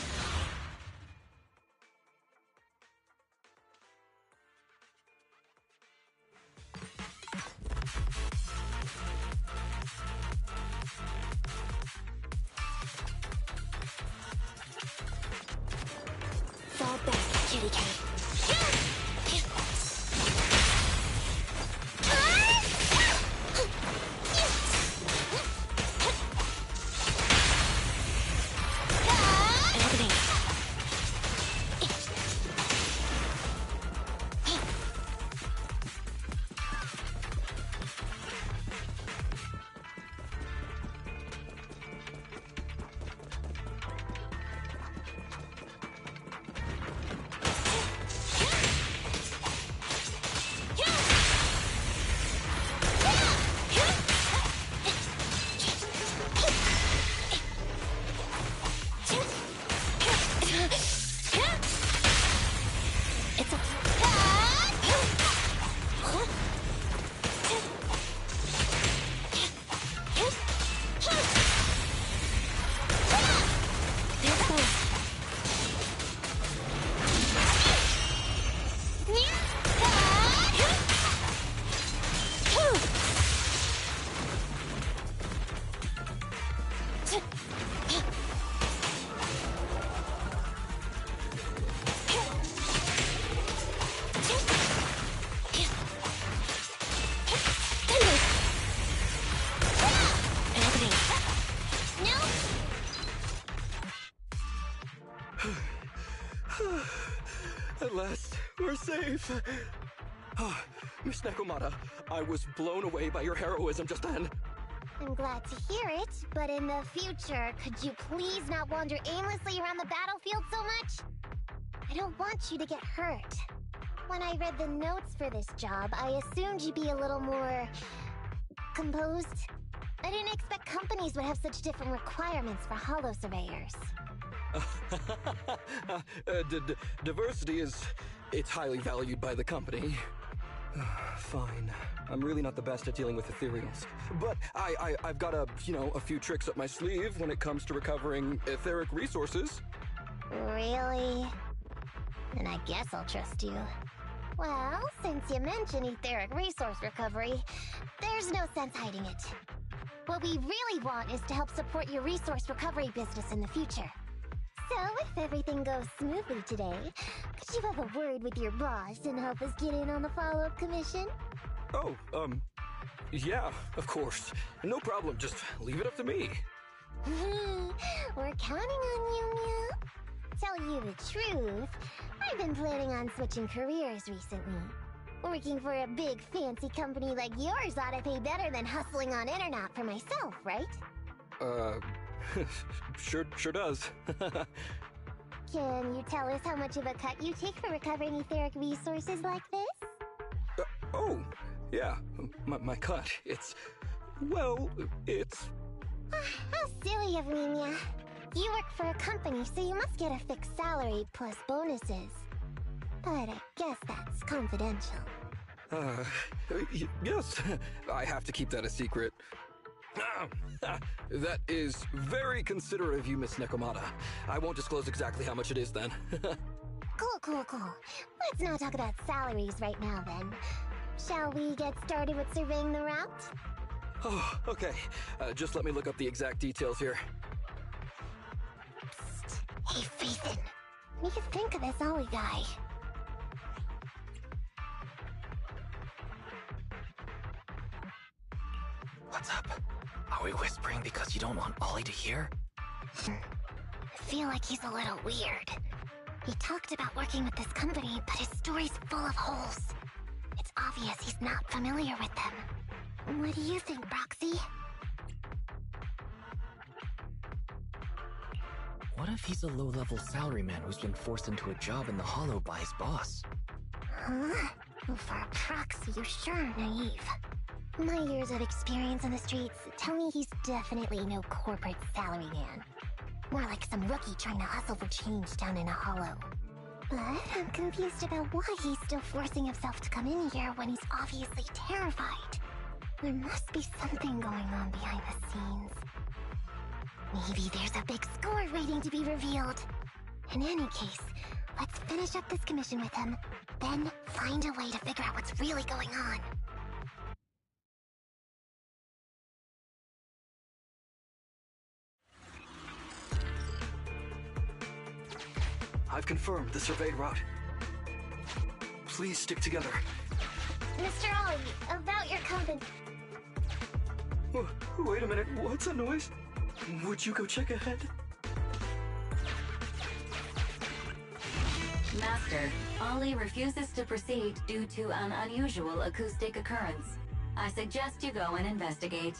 Fall back, kitty cat. At last, we're safe. Miss Nekomata, I was blown away by your heroism just then. I'm glad to hear it, but in the future, could you please not wander aimlessly around the battlefield so much? I don't want you to get hurt. When I read the notes for this job, I assumed you'd be a little more... composed. I didn't expect companies would have such different requirements for holo surveyors. Diversity it's highly valued by the company. Fine. I'm really not the best at dealing with ethereals. But I've got a few tricks up my sleeve when it comes to recovering etheric resources. Really? Then I guess I'll trust you. Well, since you mentioned etheric resource recovery, there's no sense hiding it. What we really want is to help support your resource recovery business in the future. So, if everything goes smoothly today, could you have a word with your boss and help us get in on the follow-up commission? Oh, yeah, of course. No problem, just leave it up to me. We're counting on you, Mia. Tell you the truth, I've been planning on switching careers recently. Working for a big fancy company like yours ought to pay better than hustling on internet for myself, right? Sure does. Can you tell us how much of a cut you take for recovering etheric resources like this? Oh, yeah, my cut, it's... How silly of me, Mia. You work for a company, so you must get a fixed salary plus bonuses. But I guess that's confidential. Yes, I have to keep that a secret. That is very considerate of you, Miss Nekomata. I won't disclose exactly how much it is then. Cool. Let's not talk about salaries right now then. Shall we get started with surveying the route? Oh, okay. Just let me look up the exact details here. Psst. Hey, Ethan. What do you think of this Ollie guy? What's up? Are we whispering because you don't want Ollie to hear? I feel like he's a little weird. He talked about working with this company, but his story's full of holes. It's obvious he's not familiar with them. What do you think, Broxy? What if he's a low-level salaryman who's been forced into a job in the Hollow by his boss? Huh? Well, for a proxy, you're sure naive. My years of experience on the streets tell me he's definitely no corporate salaryman. More like some rookie trying to hustle for change down in a hollow. But I'm confused about why he's still forcing himself to come in here when he's obviously terrified. There must be something going on behind the scenes. Maybe there's a big score waiting to be revealed. In any case, let's finish up this commission with him, then find a way to figure out what's really going on. I've confirmed the surveyed route. Please stick together. Mr. Ollie, about your company. Wait a minute, what's that noise? Would you go check ahead? Master, Ollie refuses to proceed due to an unusual acoustic occurrence. I suggest you go and investigate.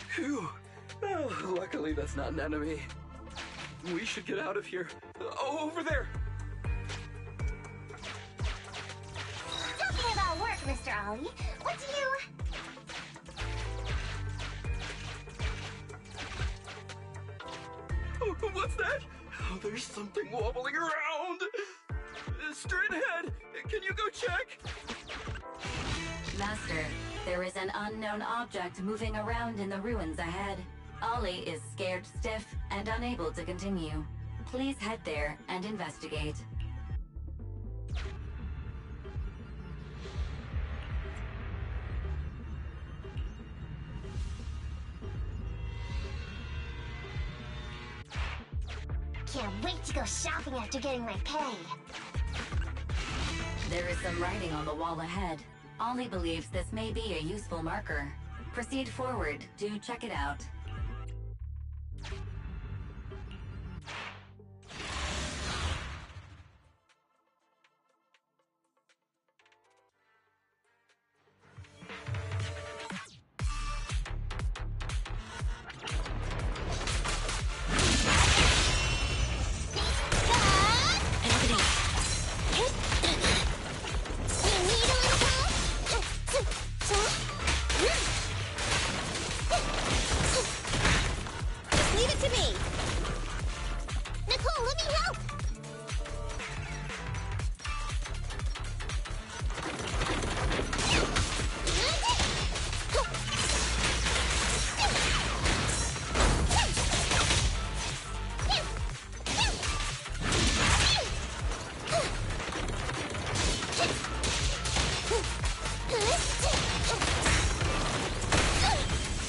Phew. Oh, luckily that's not an enemy. We should get out of here. Over there! Talking about work, Mr. Ollie, what do you... Oh, what's that? Oh, there's something wobbling around! Straight ahead! Can you go check? Master, there is an unknown object moving around in the ruins ahead. Ollie is scared stiff and unable to continue. Please head there and investigate. Can't wait to go shopping after getting my pay. There is some writing on the wall ahead. Ollie believes this may be a useful marker. Proceed forward to check it out. Leave it to me! Nicole, let me help!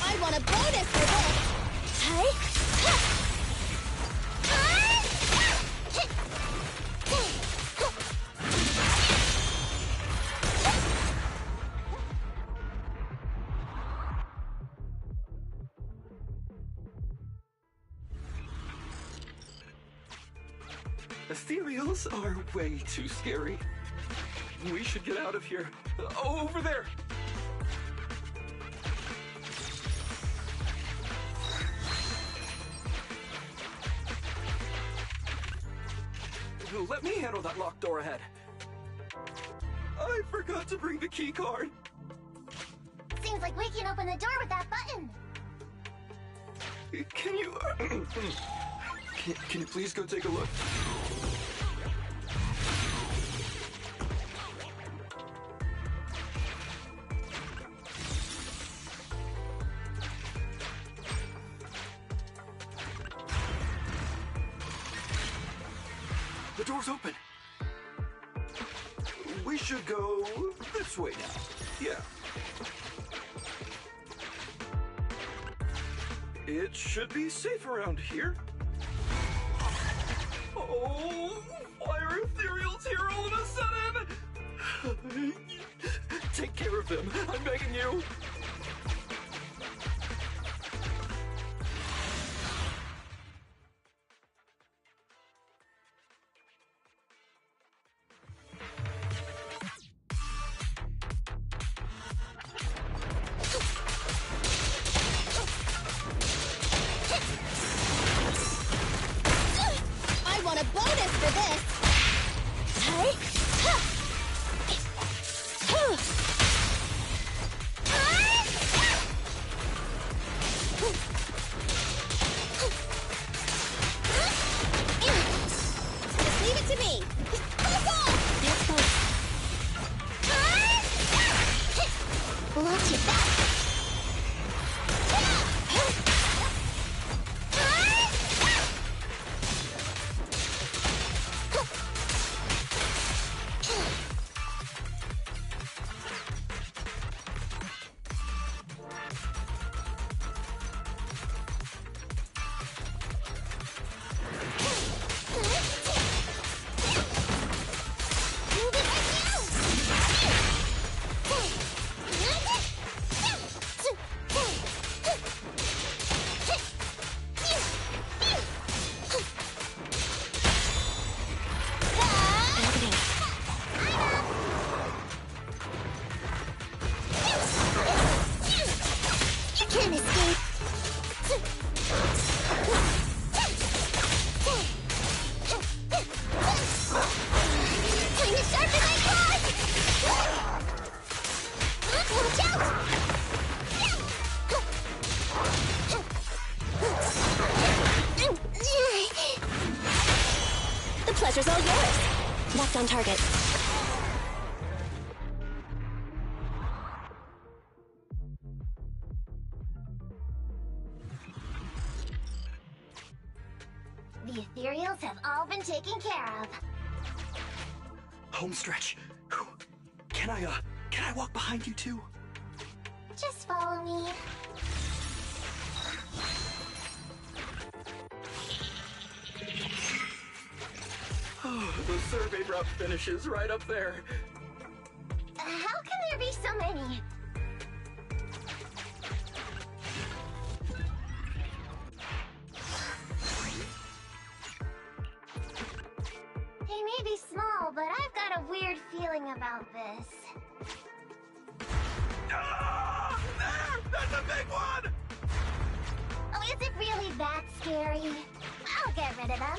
I want a bonus for this! Hey? Ethereals are way too scary. We should get out of here. Over there! Let me handle that locked door ahead. I forgot to bring the key card. Seems like we can open the door with that button. Can you... can you please go take a look? door's open. We should go this way now. Yeah. It should be safe around here. Oh, why are ethereals here all of a sudden? Take care of them, I'm begging you. I want a bonus for this! Just leave it to me! Watch your back! Can't escape. Time to sharpen my claws! Watch out! The pleasure's all yours. Locked on target. The ethereals have all been taken care of. Home stretch. Can I walk behind you too? Just follow me. Oh, the survey route finishes right up there. How can there be so many? They may be small, but I've got a weird feeling about this. Ah! There! That's a big one! Oh, is it really that scary? I'll get rid of them.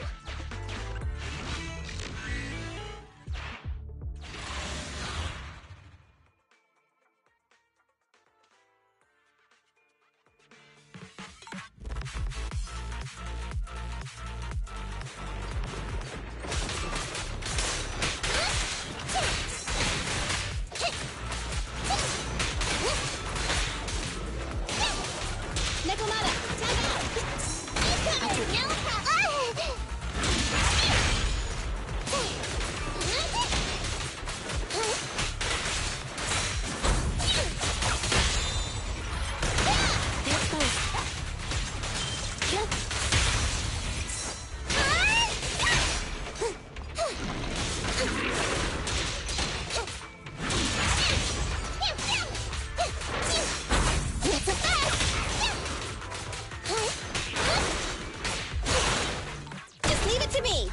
Nekomata, time out! Incoming! No Just leave it to me!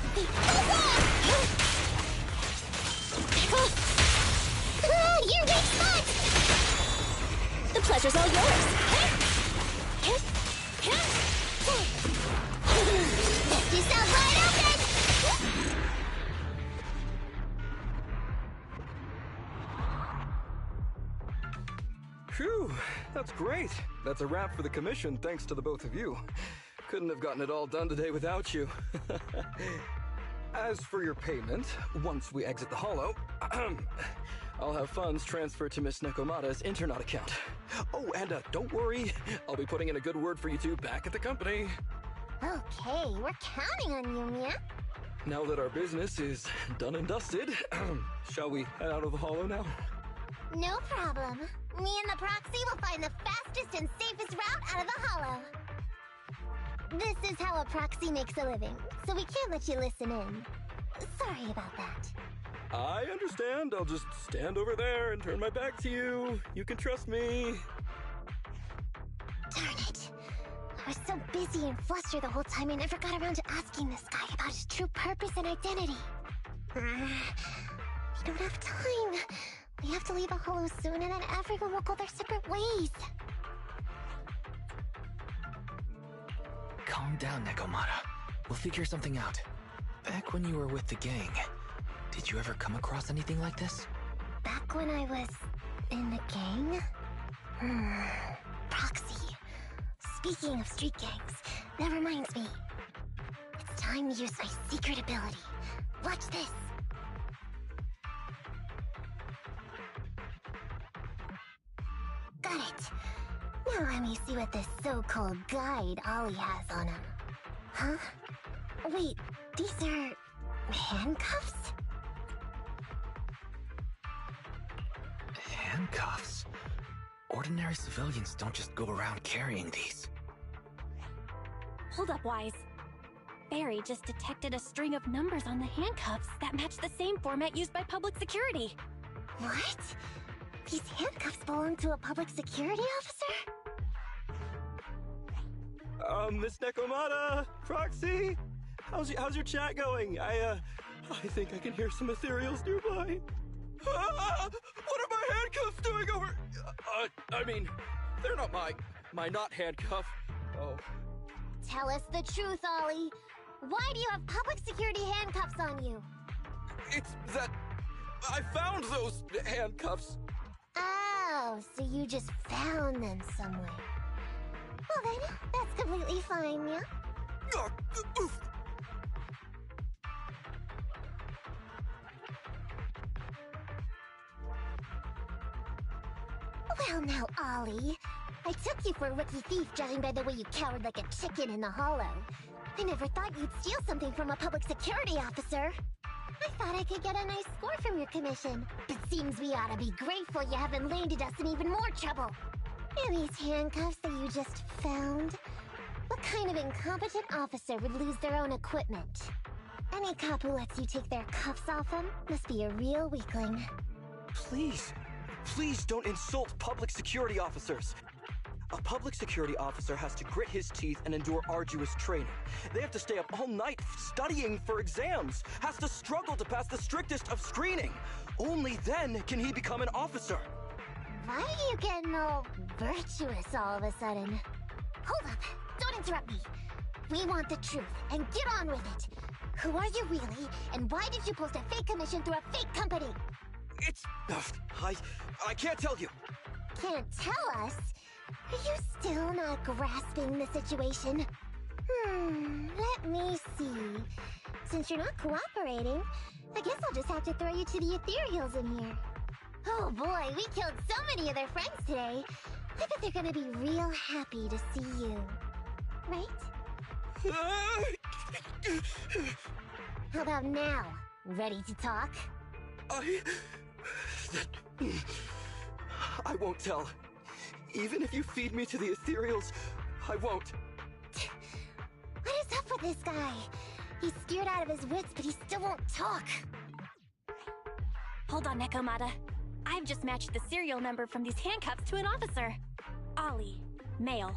Your weak spot! The pleasure's all yours. Left yourself wide open! Phew, that's great. That's a wrap for the commission, thanks to the both of you. Couldn't have gotten it all done today without you. As for your payment, once we exit the hollow, I'll have funds transferred to Miss Nekomata's Internet account. Oh, and don't worry, I'll be putting in a good word for you two back at the company. Okay, we're counting on you, Mia. Now that our business is done and dusted, shall we head out of the hollow now? No problem. Me and the proxy will find the fastest and safest route out of the hollow. This is how a proxy makes a living, so we can't let you listen in. Sorry about that. I understand. I'll just stand over there and turn my back to you. You can trust me. Darn it. I was so busy and flustered the whole time I never got around to asking this guy about his true purpose and identity. We don't have time. We have to leave the hollow soon and then everyone will go their separate ways. Calm down, Nekomata. We'll figure something out. Back when you were with the gang, did you ever come across anything like this? Back when I was in the gang? Proxy. Speaking of street gangs, that reminds me. It's time to use my secret ability. Watch this. Got it. Now let me see what this so-called guide Ollie has on him. Huh? Wait, these are handcuffs? Handcuffs? Ordinary civilians don't just go around carrying these. Hold up, Wise. Barry just detected a string of numbers on the handcuffs that match the same format used by public security. What? These handcuffs belong to a public security officer? Miss Nekomata, Proxy, how's your chat going? I think I can hear some ethereals nearby. What are my handcuffs doing over? I mean, they're not my not handcuff. Oh. Tell us the truth, Ollie. Why do you have public security handcuffs on you? It's that I found those handcuffs. Oh, so you just found them somewhere. Well then, that's completely fine, yeah? Well now, Ollie. I took you for a rookie thief judging by the way you cowered like a chicken in the hollow. I never thought you'd steal something from a public security officer. I thought I could get a nice score from your commission, but seems we ought to be grateful you haven't landed us in even more trouble. And these handcuffs that you just found? What kind of incompetent officer would lose their own equipment? Any cop who lets you take their cuffs off them must be a real weakling. Please don't insult public security officers. A public security officer has to grit his teeth and endure arduous training. They have to stay up all night studying for exams, has to struggle to pass the strictest of screening. Only then can he become an officer. Why are you getting all virtuous all of a sudden? Hold up, don't interrupt me. We want the truth, and get on with it. Who are you really, and why did you post a fake commission through a fake company? It's... I can't tell you. Can't tell us? Are you still not grasping the situation? Let me see. Since you're not cooperating, I guess I'll just have to throw you to the ethereals in here. Oh boy, we killed so many of their friends today. I bet they're gonna be real happy to see you. Right? How about now? Ready to talk? I won't tell. Even if you feed me to the ethereals, I won't. What is up with this guy? He's scared out of his wits, but he still won't talk. Hold on, Nekomata. I've just matched the serial number from these handcuffs to an officer. Ollie, male,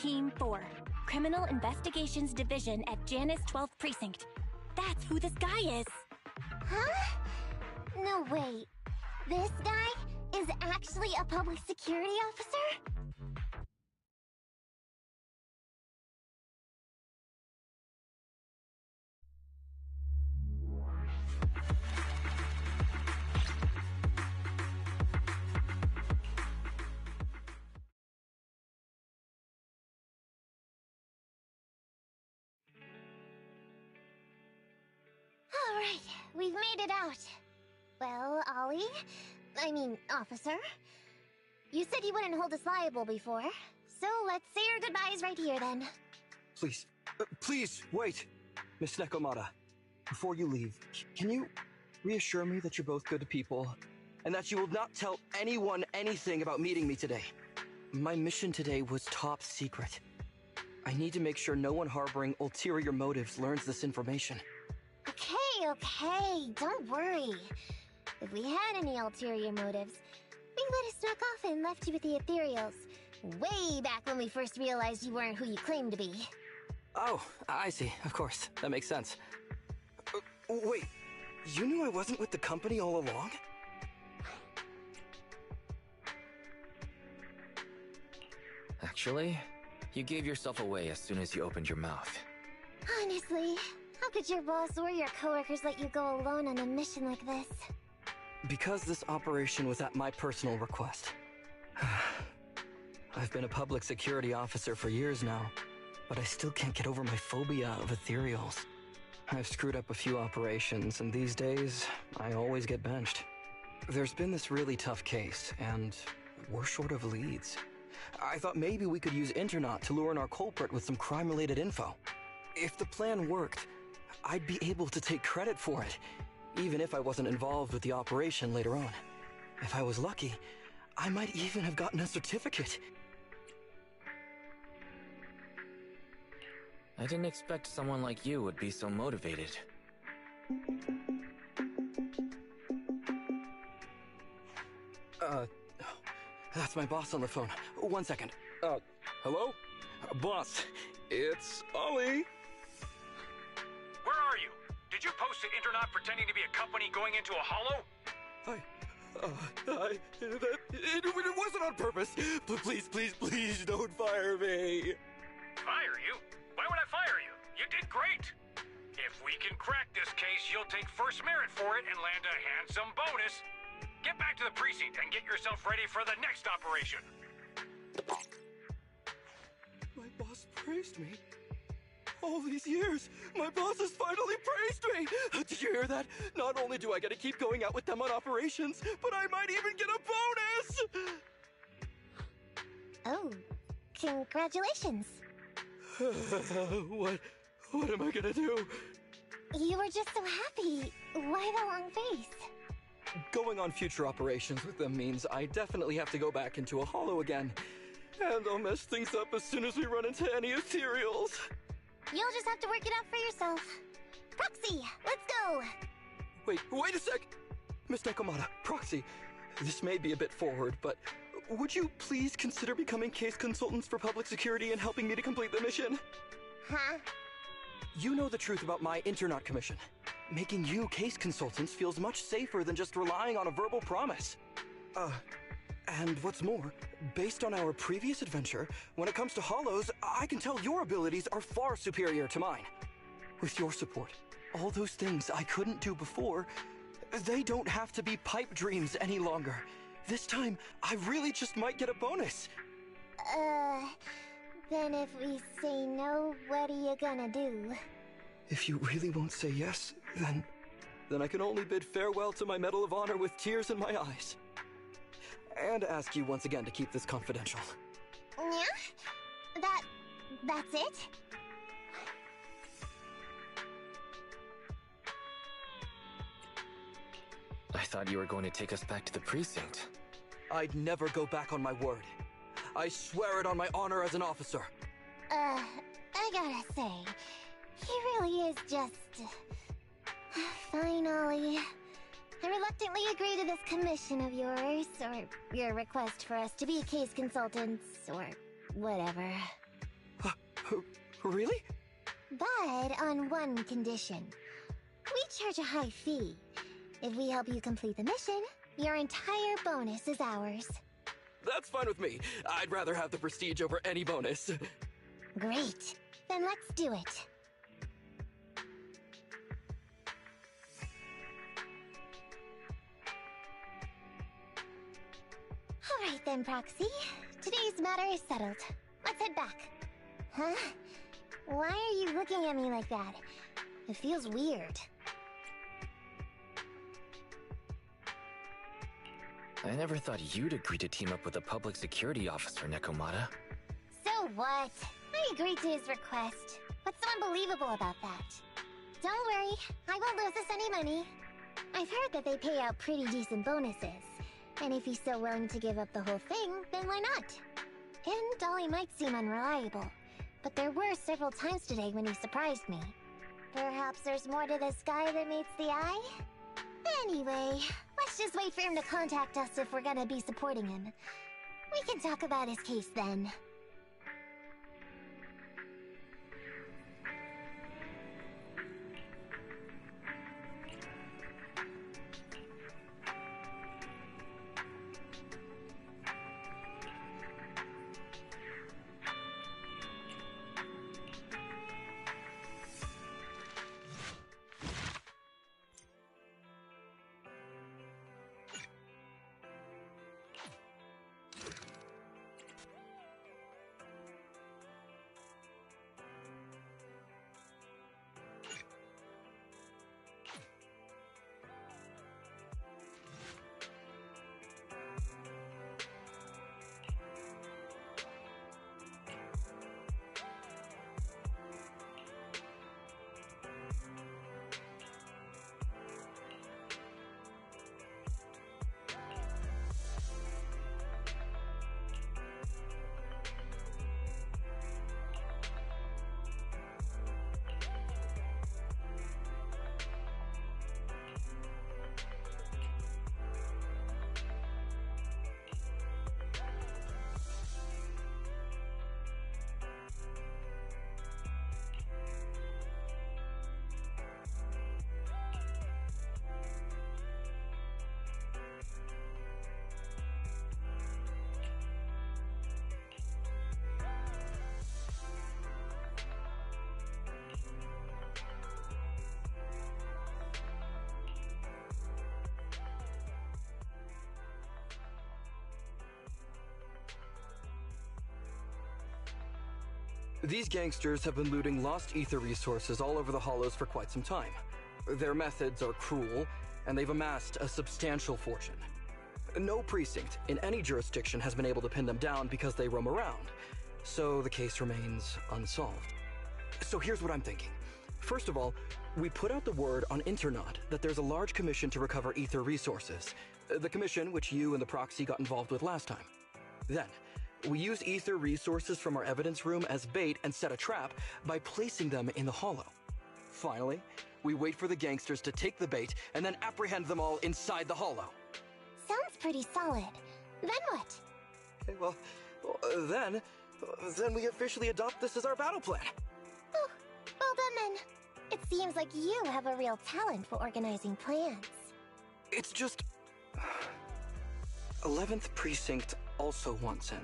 Team 4, Criminal Investigations Division at Janus 12th Precinct. That's who this guy is. Huh? No, wait. This guy is actually a public security officer? All right, we've made it out. Well, Ollie, officer, you said you wouldn't hold us liable before, so let's say our goodbyes right here then. Please, wait, Miss Nekomata. before you leave, can you reassure me that you're both good people, and that you will not tell anyone anything about meeting me today? My mission today was top secret. I need to make sure no one harboring ulterior motives learns this information. Okay, don't worry. If we had any ulterior motives, we would have snuck off and left you with the Ethereals. Way back when we first realized you weren't who you claimed to be. Oh, I see. Of course. That makes sense. Wait, you knew I wasn't with the company all along? Actually, you gave yourself away as soon as you opened your mouth. Honestly, how could your boss or your coworkers let you go alone on a mission like this? Because this operation was at my personal request. I've been a public security officer for years now, but I still can't get over my phobia of ethereals. I've screwed up a few operations, and these days, I always get benched. There's been this really tough case, and we're short of leads. I thought maybe we could use Internaut to lure in our culprit with some crime-related info. If the plan worked, I'd be able to take credit for it, even if I wasn't involved with the operation later on. If I was lucky, I might even have gotten a certificate. I didn't expect someone like you would be so motivated. That's my boss on the phone. 1 second. Hello? Boss, it's Ollie. Where are you? Did you post to Internaut pretending to be a company going into a hollow? It wasn't on purpose. Please don't fire me. Fire you? Why would I fire you? You did great. If we can crack this case, you'll take first merit for it and land a handsome bonus. Get back to the precinct and get yourself ready for the next operation. My boss praised me. All these years, my boss has finally praised me! Did you hear that? Not only do I get to keep going out with them on operations, but I might even get a bonus! Oh, congratulations. What am I gonna do? You were just so happy. Why the long face? Going on future operations with them means I definitely have to go back into a hollow again. And I'll mess things up as soon as we run into any ethereals. You'll just have to work it out for yourself. Proxy, let's go! Wait a sec! Miss Nekomata, Proxy, this may be a bit forward, but would you please consider becoming case consultants for public security and helping me to complete the mission? Huh? You know the truth about my Internaut commission. Making you case consultants feels much safer than just relying on a verbal promise. And what's more, based on our previous adventure, when it comes to hollows, I can tell your abilities are far superior to mine. With your support, all those things I couldn't do before, they don't have to be pipe dreams any longer. This time, I really just might get a bonus. Then if we say no, what are you gonna do? If you really won't say yes, then I can only bid farewell to my Medal of Honor with tears in my eyes. And ask you once again to keep this confidential. Yeah? That's it? I thought you were going to take us back to the precinct. I'd never go back on my word. I swear it on my honor as an officer. I gotta say, he really is just... Fine, Ollie. I reluctantly agree to this commission of yours, or your request for us to be case consultants, or whatever. Really? But on one condition. We charge a high fee. If we help you complete the mission, your entire bonus is ours. That's fine with me. I'd rather have the prestige over any bonus. Great. Then let's do it. Alright then, Proxy. Today's matter is settled. Let's head back. Huh? Why are you looking at me like that? It feels weird. I never thought you'd agree to team up with a public security officer, Nekomata. So what? I agreed to his request. What's so unbelievable about that? Don't worry, I won't lose us any money. I've heard that they pay out pretty decent bonuses. And if he's so willing to give up the whole thing, then why not? And Dolly might seem unreliable, but there were several times today when he surprised me. Perhaps there's more to this guy than meets the eye? Anyway, let's just wait for him to contact us if we're gonna be supporting him. We can talk about his case then. These gangsters have been looting lost ether resources all over the Hollows for quite some time. Their methods are cruel, and they've amassed a substantial fortune. No precinct in any jurisdiction has been able to pin them down because they roam around, so the case remains unsolved. So here's what I'm thinking. First of all, we put out the word on Internaut that there's a large commission to recover ether resources. The commission which you and the proxy got involved with last time. Then, we use ether resources from our evidence room as bait and set a trap by placing them in the Hollow. Finally, we wait for the gangsters to take the bait and then apprehend them all inside the Hollow. Sounds pretty solid. Then what? Okay, well, then we officially adopt this as our battle plan. Oh, well done then. It seems like you have a real talent for organizing plans. It's just... 11th Precinct also wants in.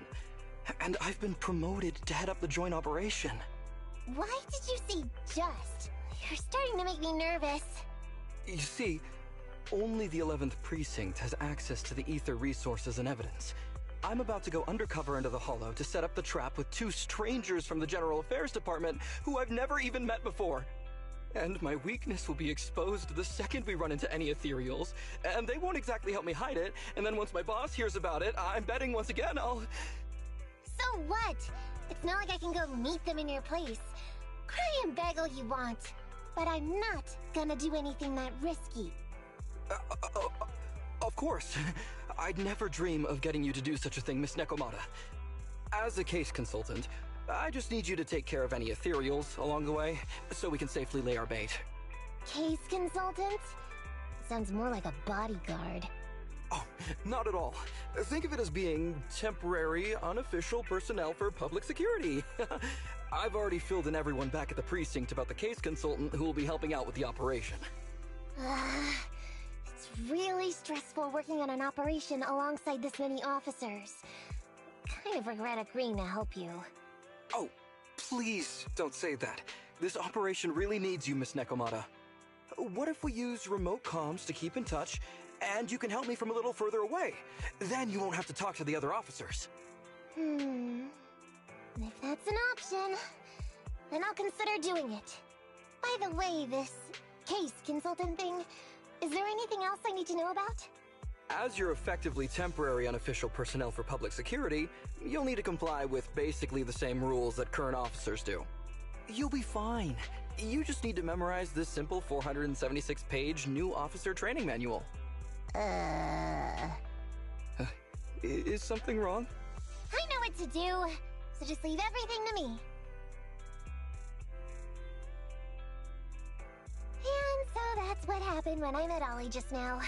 And I've been promoted to head up the joint operation. Why did you say just? You're starting to make me nervous. You see, only the 11th Precinct has access to the ether resources and evidence. I'm about to go undercover into the Hollow to set up the trap with two strangers from the General Affairs Department who I've never even met before. And my weakness will be exposed the second we run into any ethereals, and they won't exactly help me hide it, and then once my boss hears about it, I'm betting once again I'll... So what? It's not like I can go meet them in your place. Cry and beg all you want, but I'm not gonna do anything that risky. Of course. I'd never dream of getting you to do such a thing, Miss Nekomata. As a case consultant, I just need you to take care of any ethereals along the way, so we can safely lay our bait. Case consultant? Sounds more like a bodyguard. Oh, not at all. Think of it as being temporary, unofficial personnel for public security. I've already filled in everyone back at the precinct about the case consultant who will be helping out with the operation. It's really stressful working on an operation alongside this many officers. Kind of regret agreeing to help you. Oh, please don't say that. This operation really needs you, Miss Nekomata. What if we use remote comms to keep in touch, and you can help me from a little further away? Then you won't have to talk to the other officers. If that's an option, then I'll consider doing it. By the way, this case consultant thing, is there anything else I need to know about? As you're effectively temporary unofficial personnel for public security, you'll need to comply with basically the same rules that current officers do. You'll be fine. You just need to memorize this simple 476-page new officer training manual. Is something wrong? I know what to do, so just leave everything to me. And so that's what happened when I met Ollie just now.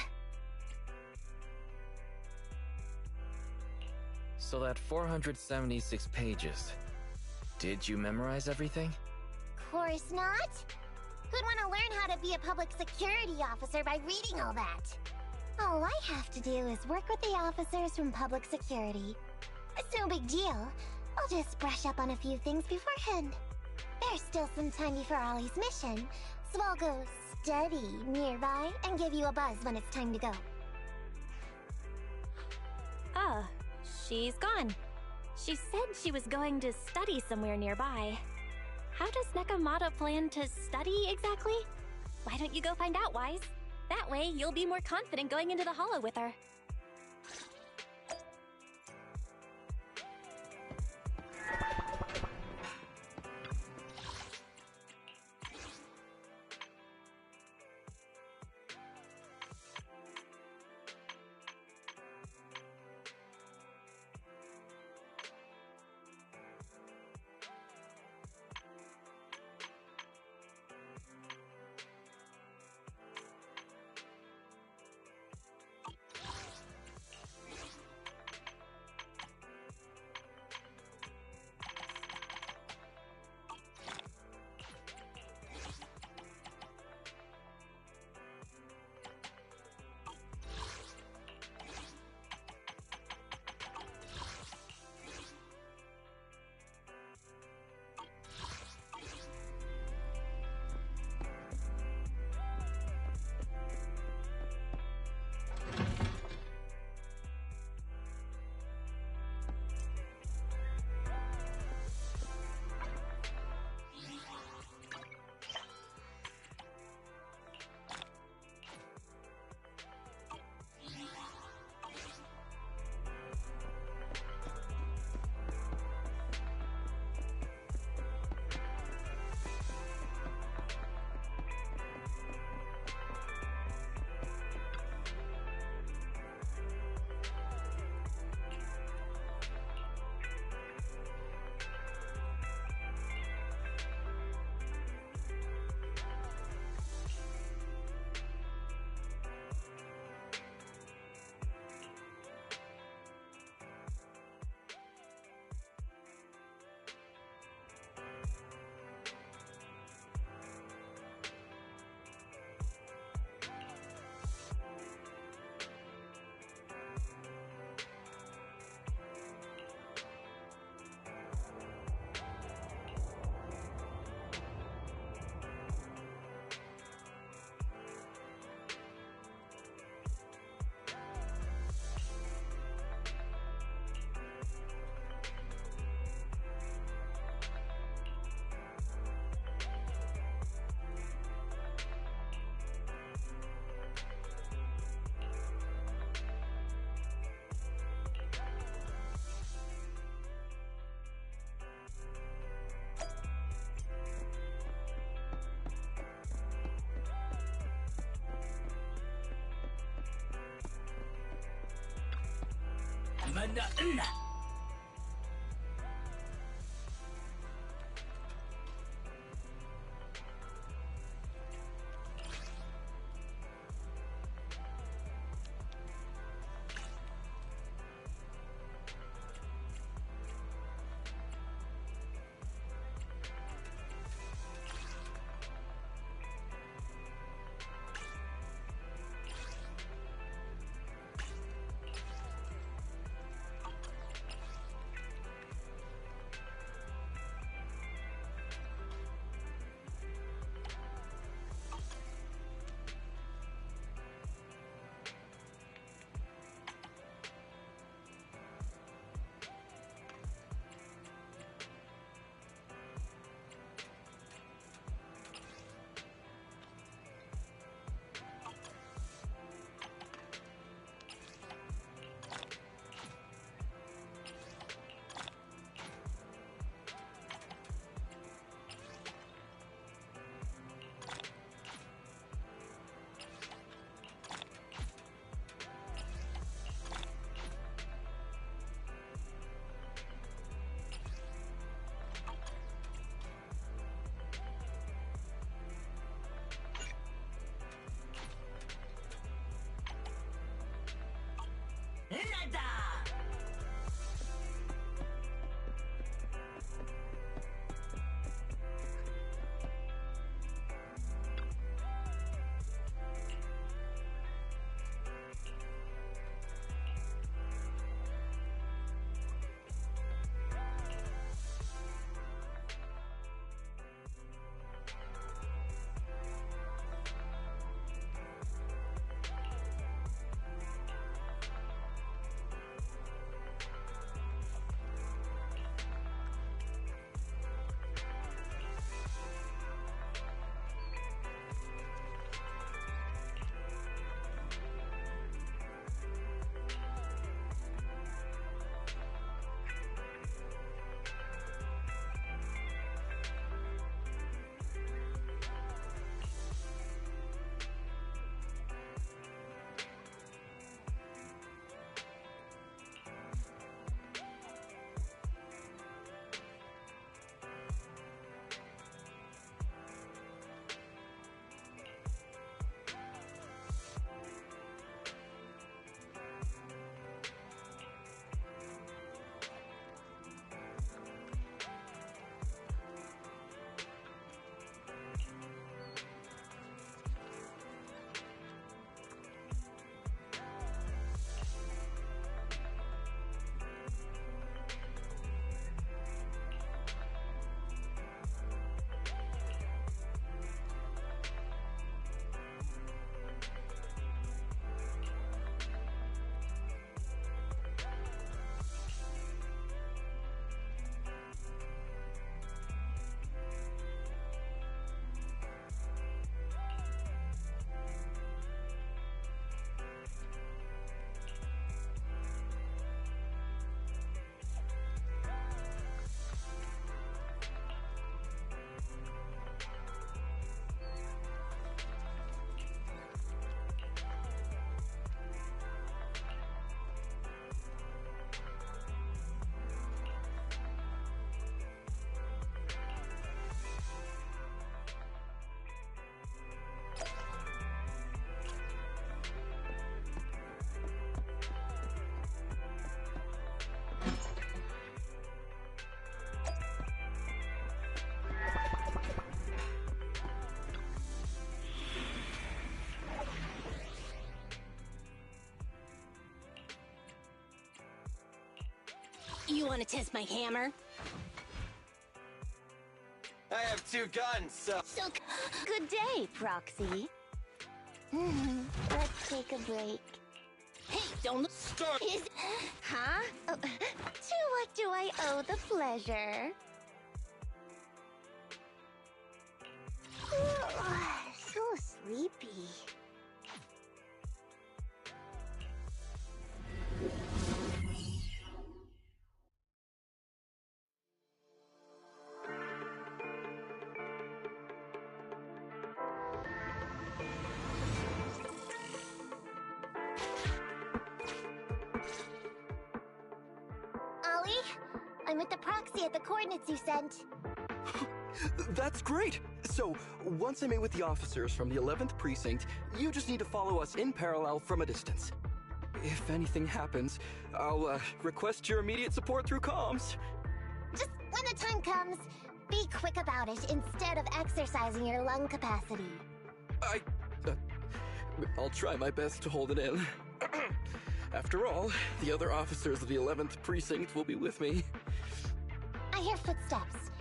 So that 476 pages. Did you memorize everything? Course not. Who'd want to learn how to be a public security officer by reading all that? All I have to do is work with the officers from public security. It's no big deal. I'll just brush up on a few things beforehand. There's still some time before Ollie's mission, so I'll go study nearby and give you a buzz when it's time to go. Ah, she's gone. She said she was going to study somewhere nearby. How does Nekomata plan to study exactly? Why don't you go find out, Wise? That way, you'll be more confident going into the Hollow with her. want to test my hammer? I have 2 guns, so... Good day, Proxy. Let's take a break. Hey, don't start! Huh? Oh, to what do I owe the pleasure? So sleepy. Ollie, I'm with the proxy at the coordinates you sent. That's great! So, once I meet with the officers from the 11th Precinct, you just need to follow us in parallel from a distance. If anything happens, I'll request your immediate support through comms. Just when the time comes, be quick about it instead of exercising your lung capacity. I'll try my best to hold it in. After all, the other officers of the 11th Precinct will be with me. I hear footsteps.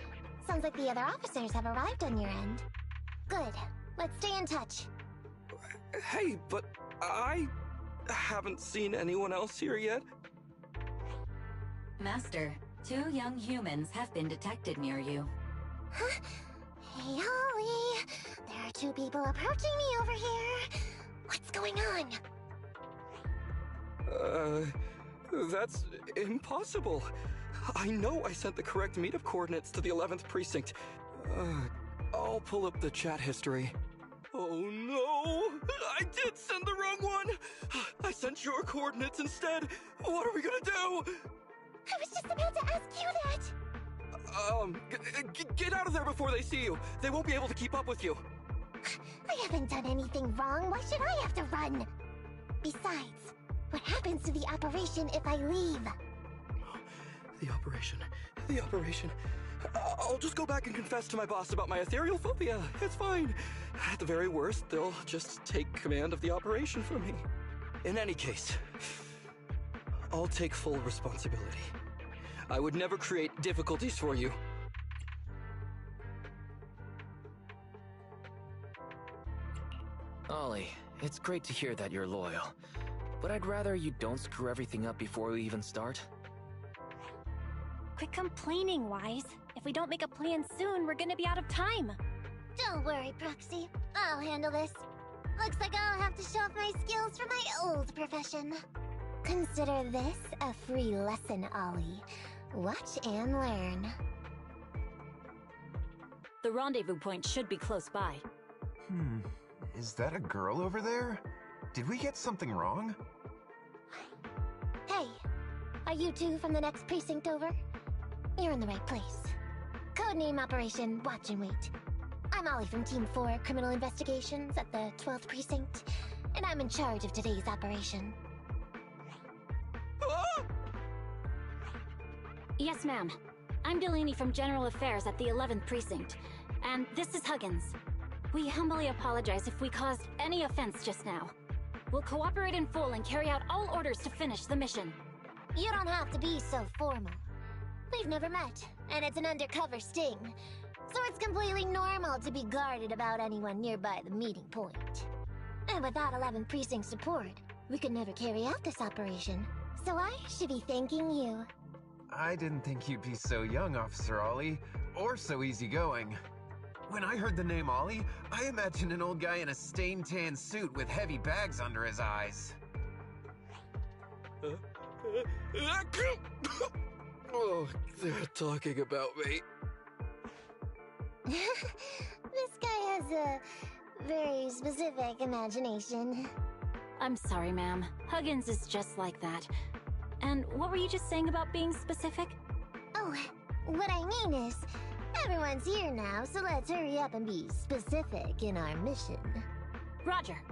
Sounds like the other officers have arrived on your end. Good. Let's stay in touch. Hey, but I haven't seen anyone else here yet. Master, 2 young humans have been detected near you. Huh? Hey, Ollie. There are 2 people approaching me over here. What's going on? That's impossible. I know I sent the correct meetup coordinates to the 11th Precinct. I'll pull up the chat history. Oh no! I did send the wrong one! I sent your coordinates instead! What are we gonna do? I was just about to ask you that! Get out of there before they see you! They won't be able to keep up with you! I haven't done anything wrong. Why should I have to run? Besides, what happens to the operation if I leave? The operation. I'll just go back and confess to my boss about my ethereal phobia. It's fine. At the very worst, they'll just take command of the operation from me. In any case, I'll take full responsibility. I would never create difficulties for you. Ollie, it's great to hear that you're loyal. But I'd rather you don't screw everything up before we even start. Quit complaining, Wise. If we don't make a plan soon, we're gonna be out of time. Don't worry, Proxy. I'll handle this. Looks like I'll have to show off my skills from my old profession. Consider this a free lesson, Ollie. Watch and learn. The rendezvous point should be close by. Is that a girl over there? Did we get something wrong? Hey, are you 2 from the next precinct over? You're in the right place. Codename Operation Watch and Wait. I'm Ollie from Team 4 Criminal Investigations at the 12th Precinct, and I'm in charge of today's operation. Yes, ma'am. I'm Delaney from General Affairs at the 11th Precinct, and this is Huggins. We humbly apologize if we caused any offense just now. We'll cooperate in full and carry out all orders to finish the mission. You don't have to be so formal. We've never met, and it's an undercover sting, so it's completely normal to be guarded about anyone nearby the meeting point. And without 11th Precinct support, we could never carry out this operation, so I should be thanking you. I didn't think you'd be so young, Officer Ollie, or so easygoing. When I heard the name Ollie, I imagined an old guy in a stained tan suit with heavy bags under his eyes. Oh, they're talking about me. This guy has a very specific imagination. I'm sorry, ma'am. Huggins is just like that. And what were you just saying about being specific? Oh, what I mean is, everyone's here now, so let's hurry up and be specific in our mission. Roger.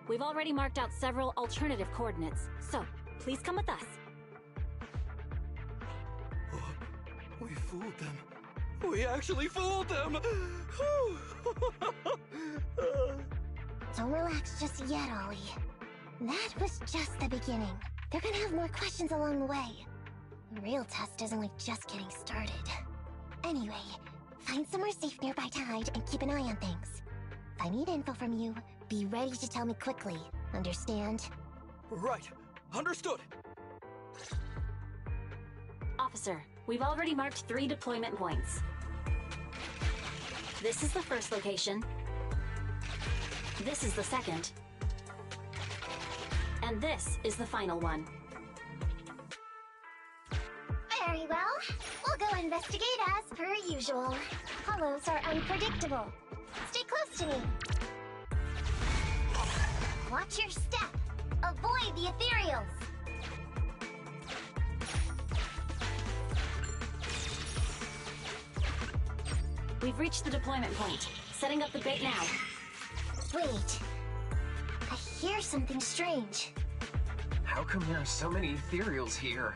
We've already marked out several alternative coordinates, so please come with us. We fooled them. We actually fooled them! Don't relax just yet, Ollie. That was just the beginning. They're gonna have more questions along the way. The real test is only just getting started. Anyway, find somewhere safe nearby to hide and keep an eye on things. If I need info from you, be ready to tell me quickly. Understand? Right. Understood. Officer, we've already marked 3 deployment points. This is the first location. This is the second. And this is the final one. Very well. We'll go investigate as per usual. Hollows are unpredictable. Stay close to me. Watch your step. Avoid the ethereals. We've reached the deployment point. Setting up the bait now. Wait. I hear something strange. How come there are so many ethereals here?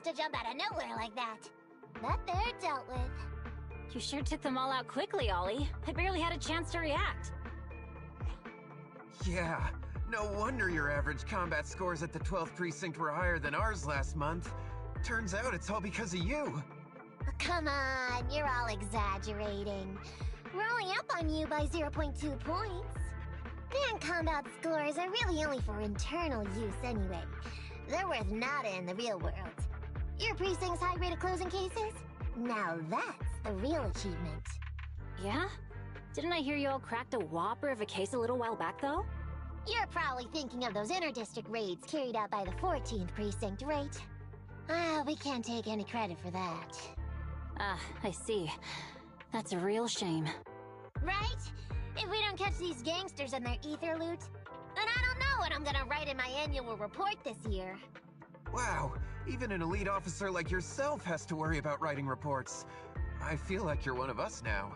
To jump out of nowhere like that. That they're dealt with. You sure took them all out quickly, Ollie. I barely had a chance to react. Yeah, no wonder your average combat scores at the 12th precinct were higher than ours last month. Turns out it's all because of you. Oh, come on, you're all exaggerating. We're only up on you by 0.2 points. And combat scores are really only for internal use anyway. They're worth nada in the real world. Your precinct's high rate of closing cases? Now that's the real achievement. Yeah? Didn't I hear you all cracked a whopper of a case a little while back, though? You're probably thinking of those inter-district raids carried out by the 14th precinct, right? We can't take any credit for that. I see. That's a real shame. Right? If we don't catch these gangsters and their ether loot, then I don't know what I'm gonna write in my annual report this year. Wow, even an elite officer like yourself has to worry about writing reports. I feel like you're one of us now.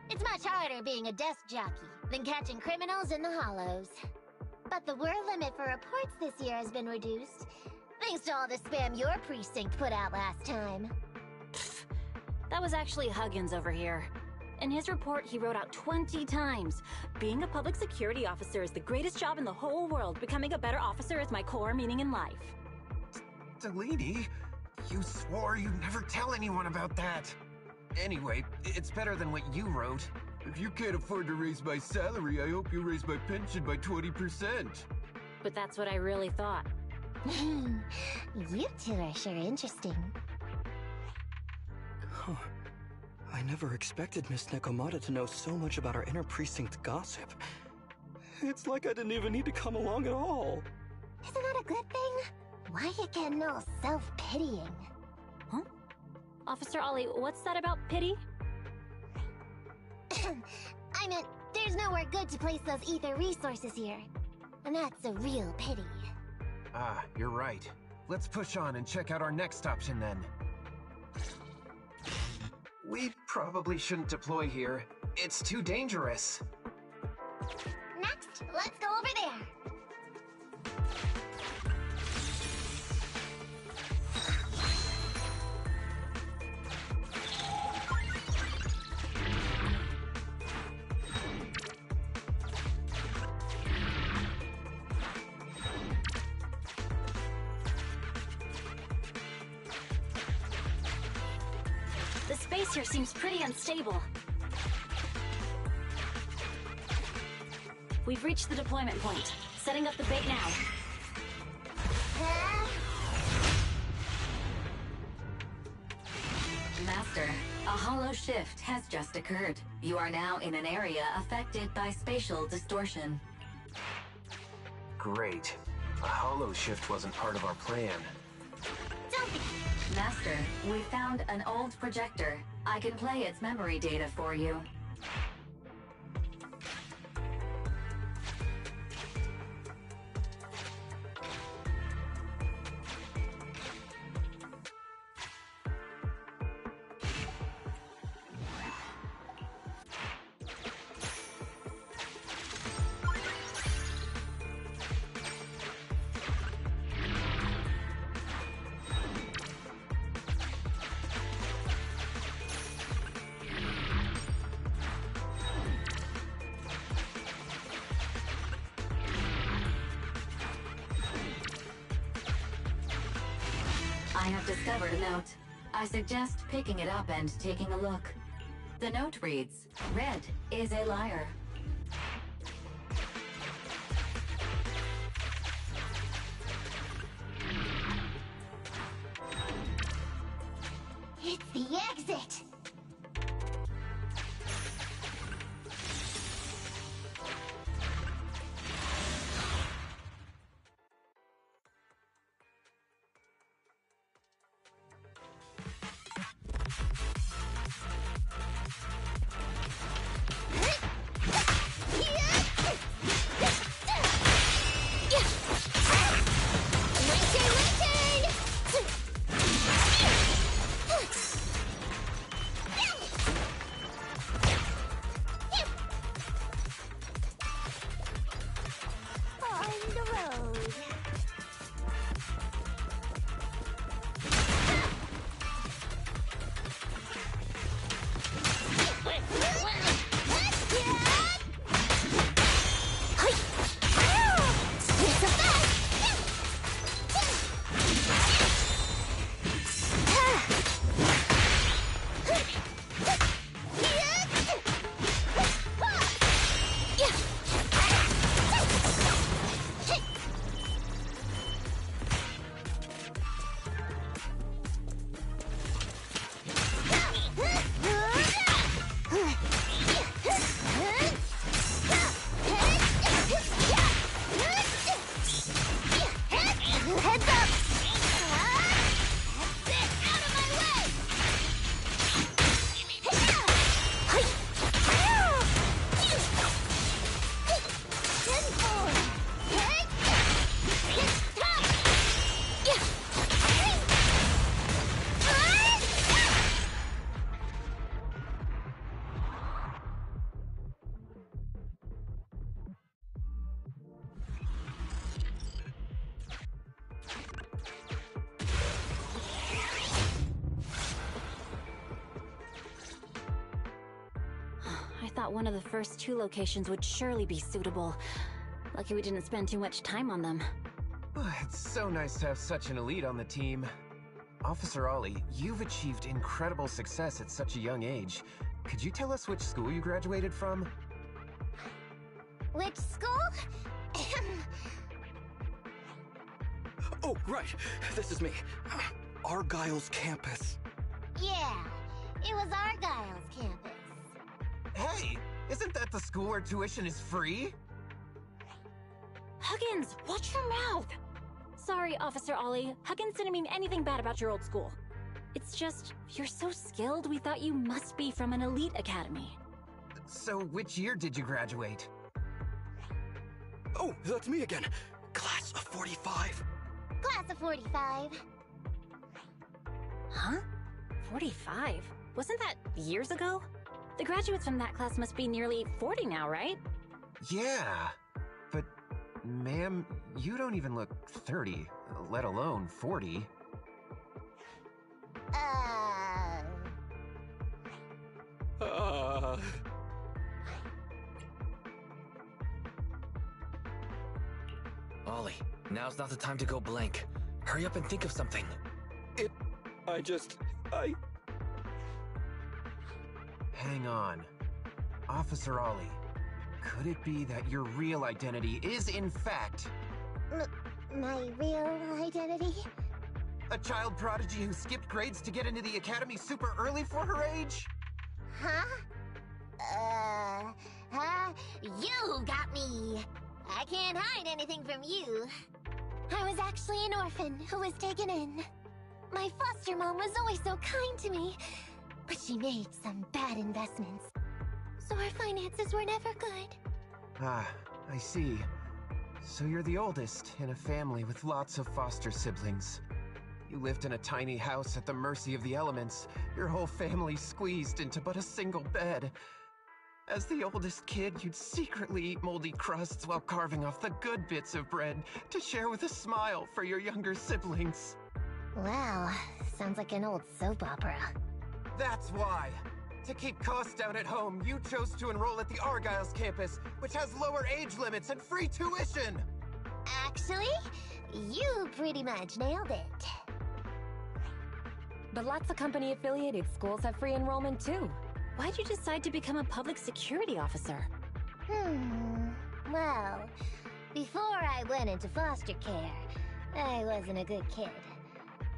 It's much harder being a desk jockey than catching criminals in the hollows. But the word limit for reports this year has been reduced, thanks to all the spam your precinct put out last time. Pfft, that was actually Huggins over here. In his report, he wrote out 20 times. Being a public security officer is the greatest job in the whole world. Becoming a better officer is my core meaning in life. Delini, you swore you'd never tell anyone about that. Anyway, it's better than what you wrote. If you can't afford to raise my salary, I hope you raise my pension by 20%. But that's what I really thought. You two are sure interesting. Huh. I never expected Miss Nekomata to know so much about our inner precinct gossip. It's like I didn't even need to come along at all. Isn't that a good thing? Why you getting all self-pitying? Huh? Officer Ollie, what's that about pity? I meant, there's nowhere good to place those ether resources here. And that's a real pity. Ah, you're right. Let's push on and check out our next option then. We probably shouldn't deploy here. It's too dangerous. Next, let's go over there. The space here seems pretty unstable. We've reached the deployment point. Setting up the bait now. Master, a hollow shift has just occurred. You are now in an area affected by spatial distortion. Great. A hollow shift wasn't part of our plan. Master, we found an old projector. I can play its memory data for you. I have discovered a note. I suggest picking it up and taking a look. The note reads, "Red is a liar." It's the exit! Thought one of the first two locations would surely be suitable. Lucky we didn't spend too much time on them. It's so nice to have such an elite on the team. Officer Ollie, you've achieved incredible success at such a young age. could you tell us which school you graduated from? Which school? Oh, right. This is me. Argyle's campus. Yeah, it was Argyle's campus. Hey, isn't that the school where tuition is free? Huggins, watch your mouth! Sorry, Officer Ollie. Huggins didn't mean anything bad about your old school. It's just, you're so skilled, we thought you must be from an elite academy. So, which year did you graduate? Oh, that's me again. Class of 45. Class of 45. Huh? 45? Wasn't that years ago? The graduates from that class must be nearly 40 now, right? Yeah, but ma'am, you don't even look 30, let alone 40. Ollie, now's not the time to go blank. Hurry up and think of something. Hang on. Officer Ollie, could it be that your real identity is in fact... My real identity? a child prodigy who skipped grades to get into the academy super early for her age? Huh? You got me! I can't hide anything from you. I was actually an orphan who was taken in. My foster mom was always so kind to me, but she made some bad investments. So our finances were never good. Ah, I see. So you're the oldest in a family with lots of foster siblings. You lived in a tiny house at the mercy of the elements, your whole family squeezed into but a single bed. As the oldest kid, you'd secretly eat moldy crusts while carving off the good bits of bread to share with a smile for your younger siblings. Wow, sounds like an old soap opera. That's why! To keep costs down at home, you chose to enroll at the Argyle's campus, which has lower age limits and free tuition! Actually, you pretty much nailed it. But lots of company-affiliated schools have free enrollment too. Why'd you decide to become a public security officer? Well, before I went into foster care, I wasn't a good kid.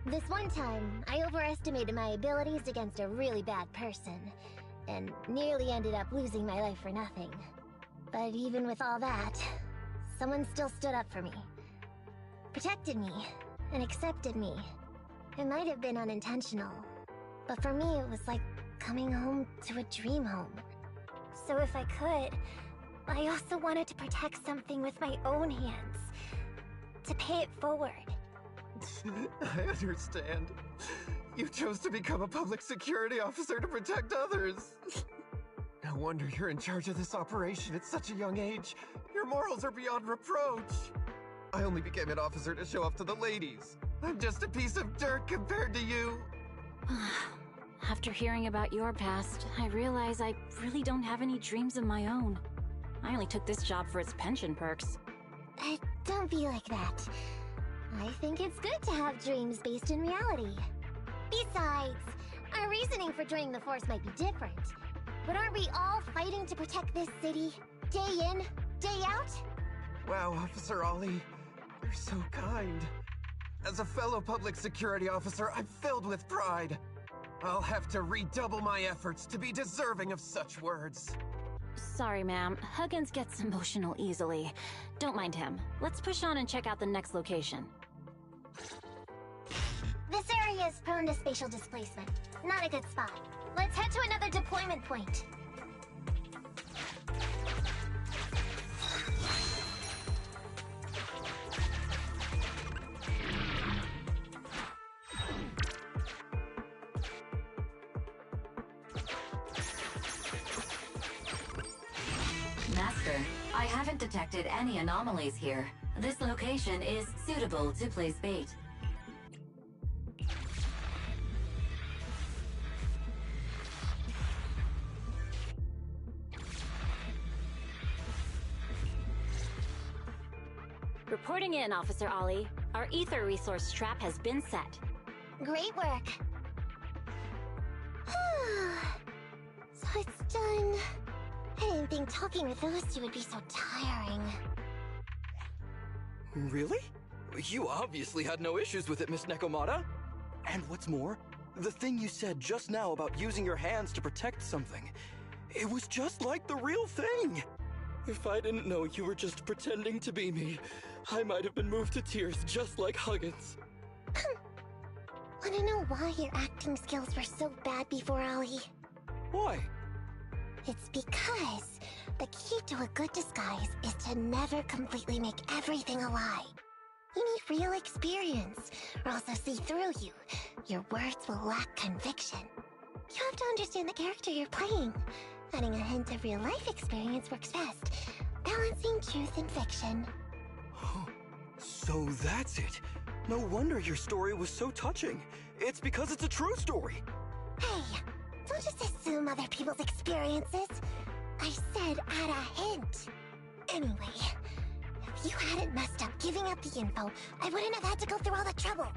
This one time, I overestimated my abilities against a really bad person, and nearly ended up losing my life for nothing. But even with all that, someone still stood up for me, protected me, and accepted me. It might have been unintentional, but for me it was like coming home to a dream home. So if I could, I also wanted to protect something with my own hands, to pay it forward. I understand. You chose to become a public security officer to protect others. No wonder you're in charge of this operation at such a young age. Your morals are beyond reproach. I only became an officer to show off to the ladies. I'm just a piece of dirt compared to you. After hearing about your past, I realize I really don't have any dreams of my own. I only took this job for its pension perks. Don't be like that. I think it's good to have dreams based in reality. Besides, our reasoning for joining the Force might be different. But aren't we all fighting to protect this city, day in, day out? Wow, Officer Ollie, you're so kind. As a fellow public security officer, I'm filled with pride. I'll have to redouble my efforts to be deserving of such words. Sorry, ma'am. Huggins gets emotional easily. Don't mind him. Let's push on and check out the next location. This area is prone to spatial displacement. Not a good spot. Let's head to another deployment point. Master, I haven't detected any anomalies here. This location is suitable to place bait. Reporting in, Officer Ollie. Our ether resource trap has been set. Great work. So done. I didn't think talking with those two would be so tiring. Really? You obviously had no issues with it, Miss Nekomata. And what's more, the thing you said just now about using your hands to protect something, it was just like the real thing. If I didn't know you were just pretending to be me, I might have been moved to tears just like Huggins. Wanna know why your acting skills were so bad before, Ollie? Why? It's because the key to a good disguise is to never completely make everything a lie. You need real experience, or else they'll see through you. Your words will lack conviction. You have to understand the character you're playing. Adding a hint of real-life experience works best, balancing truth and fiction. So that's it. No wonder your story was so touching. It's because it's a true story. Hey, don't just assume other people's experiences. I said add a hint. Anyway, if you hadn't messed up giving up the info, I wouldn't have had to go through all the trouble.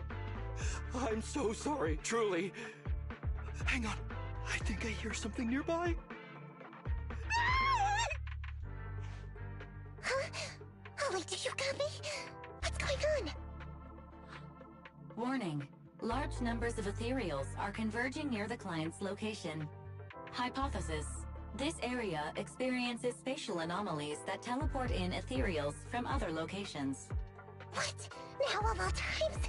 I'm so sorry, truly. Hang on, I think I hear something nearby. Huh? Ollie, do you copy? What's going on? Warning. Large numbers of ethereals are converging near the client's location. Hypothesis. This area experiences spatial anomalies that teleport in ethereals from other locations. What? Now of all times?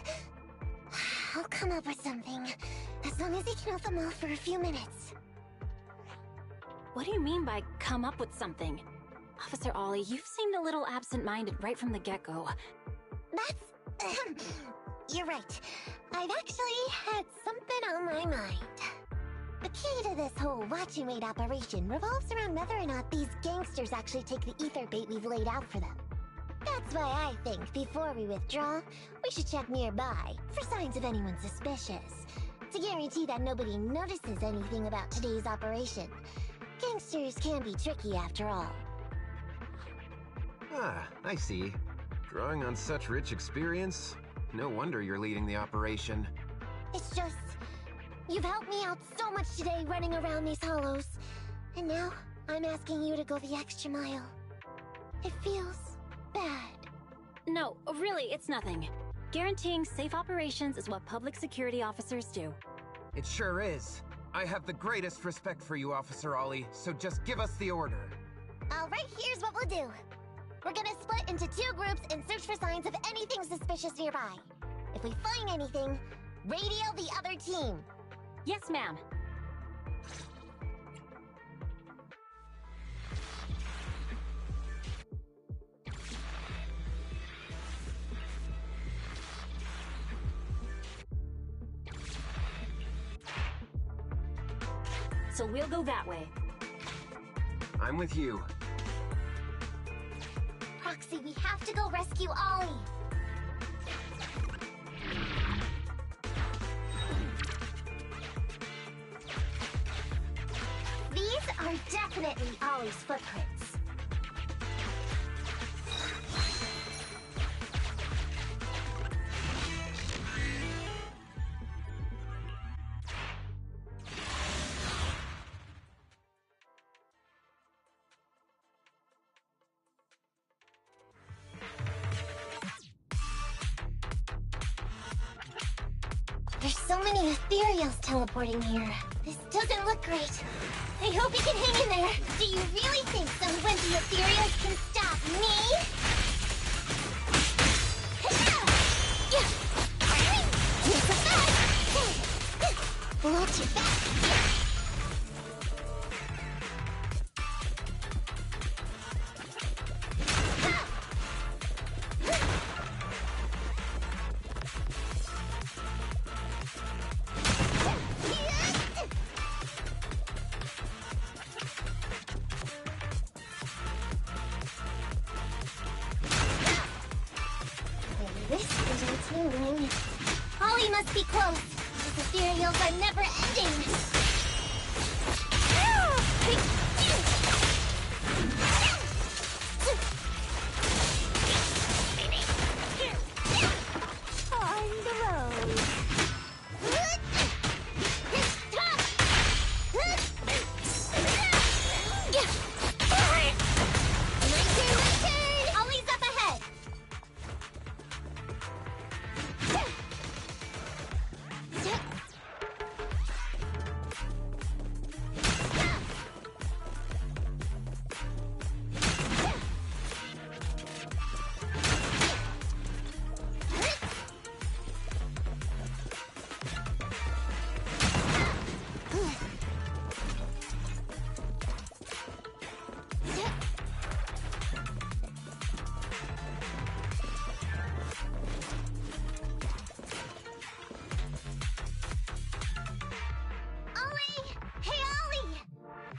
I'll come up with something. As long as he can hold them off for a few minutes. What do you mean by come up with something? Officer Ollie, you've seemed a little absent-minded right from the get-go. That's... You're right. I've actually had something on my mind. The key to this whole watch and wait operation revolves around whether or not these gangsters actually take the ether bait we've laid out for them. That's why I think before we withdraw, we should check nearby for signs of anyone suspicious, to guarantee that nobody notices anything about today's operation. Gangsters can be tricky after all. Ah, I see. Drawing on such rich experience, no wonder you're leading the operation. It's just, you've helped me out so much today running around these hollows. And now, I'm asking you to go the extra mile. It feels bad. No, really, it's nothing. Guaranteeing safe operations is what public security officers do. It sure is. I have the greatest respect for you, Officer Ollie, so just give us the order. Alright, here's what we'll do. We're gonna split into 2 groups and search for signs of anything suspicious nearby. If we find anything, radio the other team. Yes, ma'am. So we'll go that way. I'm with you. Proxy, we have to go rescue Ollie. These are definitely Ollie's footprints. There's so many ethereals teleporting here. This doesn't look great. I hope you can hang in there. Do you really think some wimpy ethereals can stop me? Not so fast. A little too fast. This is tingling. Ollie must be close. These ethereals are never ending. On the road. Stop!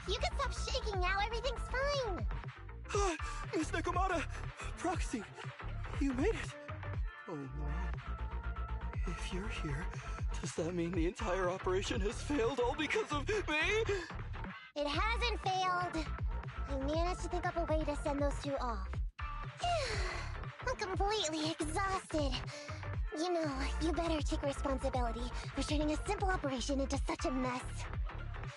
You can stop shaking now, everything's fine! Miss Nekomata! Proxy! You made it! Oh no. If you're here, does that mean the entire operation has failed all because of me? It hasn't failed. I managed to think up a way to send those two off. I'm completely exhausted. You know, you better take responsibility for turning a simple operation into such a mess.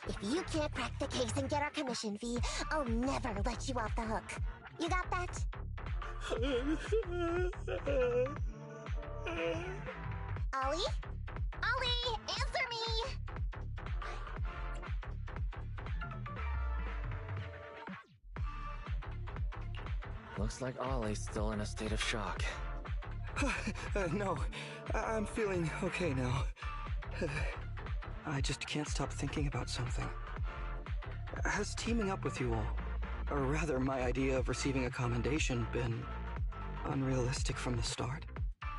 If you can't crack the case and get our commission fee, I'll never let you off the hook. You got that? Ollie? Ollie, answer me! Looks like Ollie's still in a state of shock. No, I'm feeling okay now. I just can't stop thinking about something. Has teaming up with you all, or rather my idea of receiving a commendation, been unrealistic from the start?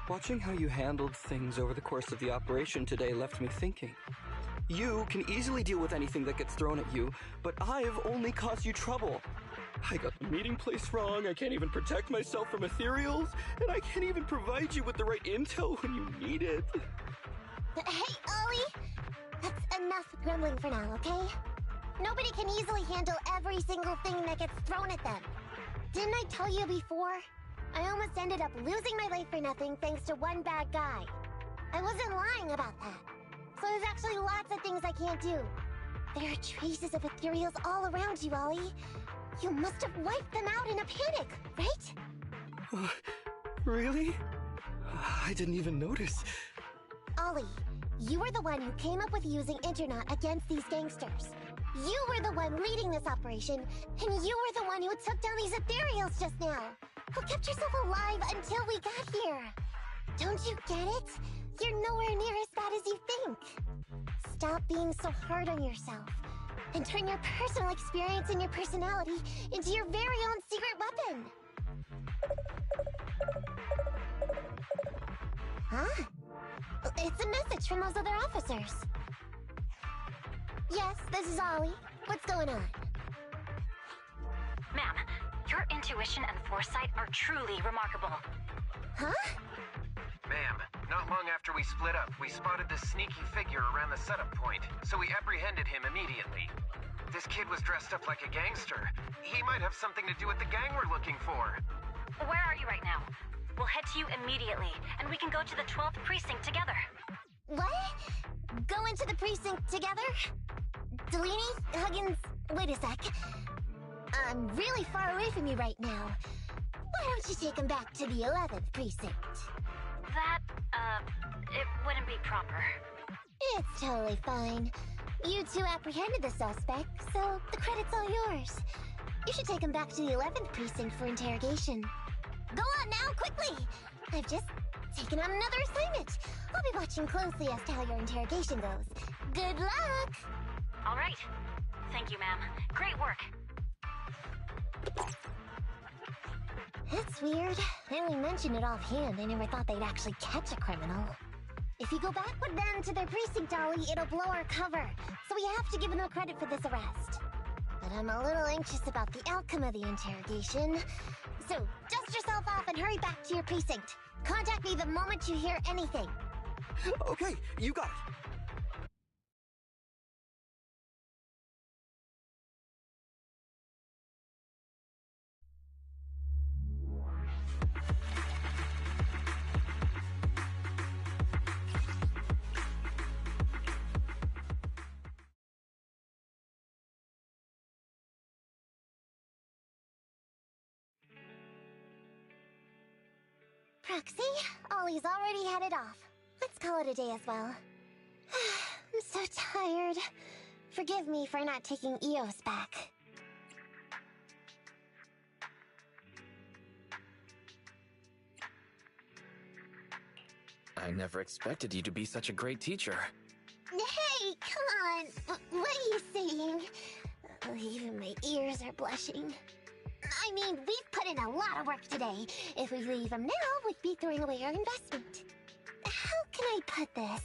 Watching how you handled things over the course of the operation today left me thinking. You can easily deal with anything that gets thrown at you, but I've only caused you trouble. I got the meeting place wrong, I can't even protect myself from ethereals, and I can't even provide you with the right intel when you need it. Hey, Ollie! That's enough grumbling for now, okay? Nobody can easily handle every single thing that gets thrown at them. Didn't I tell you before? I almost ended up losing my life for nothing thanks to one bad guy. I wasn't lying about that. So there's actually lots of things I can't do. There are traces of ethereals all around you, Ollie. You must have wiped them out in a panic, right? Really? I didn't even notice. Ollie, you were the one who came up with using Internet against these gangsters. You were the one leading this operation, and you were the one who took down these ethereals just now. Who kept yourself alive until we got here. Don't you get it? You're nowhere near as bad as you think. Stop being so hard on yourself, and turn your personal experience and your personality into your very own secret weapon. Huh? It's a message from those other officers. Yes, this is Ollie. What's going on? Ma'am, your intuition and foresight are truly remarkable. Huh? Ma'am, not long after we split up, we spotted this sneaky figure around the setup point, so we apprehended him immediately. This kid was dressed up like a gangster. He might have something to do with the gang we're looking for. Where are you right now? We'll head to you immediately, and we can go to the 12th precinct together. What? Go into the precinct together? Delaney? Huggins? Wait a sec. I'm really far away from you right now. Why don't you take him back to the 11th precinct? That, it wouldn't be proper. It's totally fine. You two apprehended the suspect, so the credit's all yours. You should take him back to the 11th precinct for interrogation. Go on now, quickly! I've just taken on another assignment. I'll be watching closely as to how your interrogation goes. Good luck! All right. Thank you, ma'am. Great work. That's weird. I only mentioned it offhand. I never thought they'd actually catch a criminal. If you go back with them to their precinct, Ollie, it'll blow our cover. So we have to give them credit for this arrest. But I'm a little anxious about the outcome of the interrogation. So dust yourself off and hurry back to your precinct. Contact me the moment you hear anything. Okay, you got it. Proxy, Ollie's already headed off. Let's call it a day as well. I'm so tired. Forgive me for not taking EOS back. I never expected you to be such a great teacher. Hey, come on! What are you saying? Even my ears are blushing. I mean, we've put in a lot of work today. If we leave them now, we'd be throwing away our investment. How can I put this?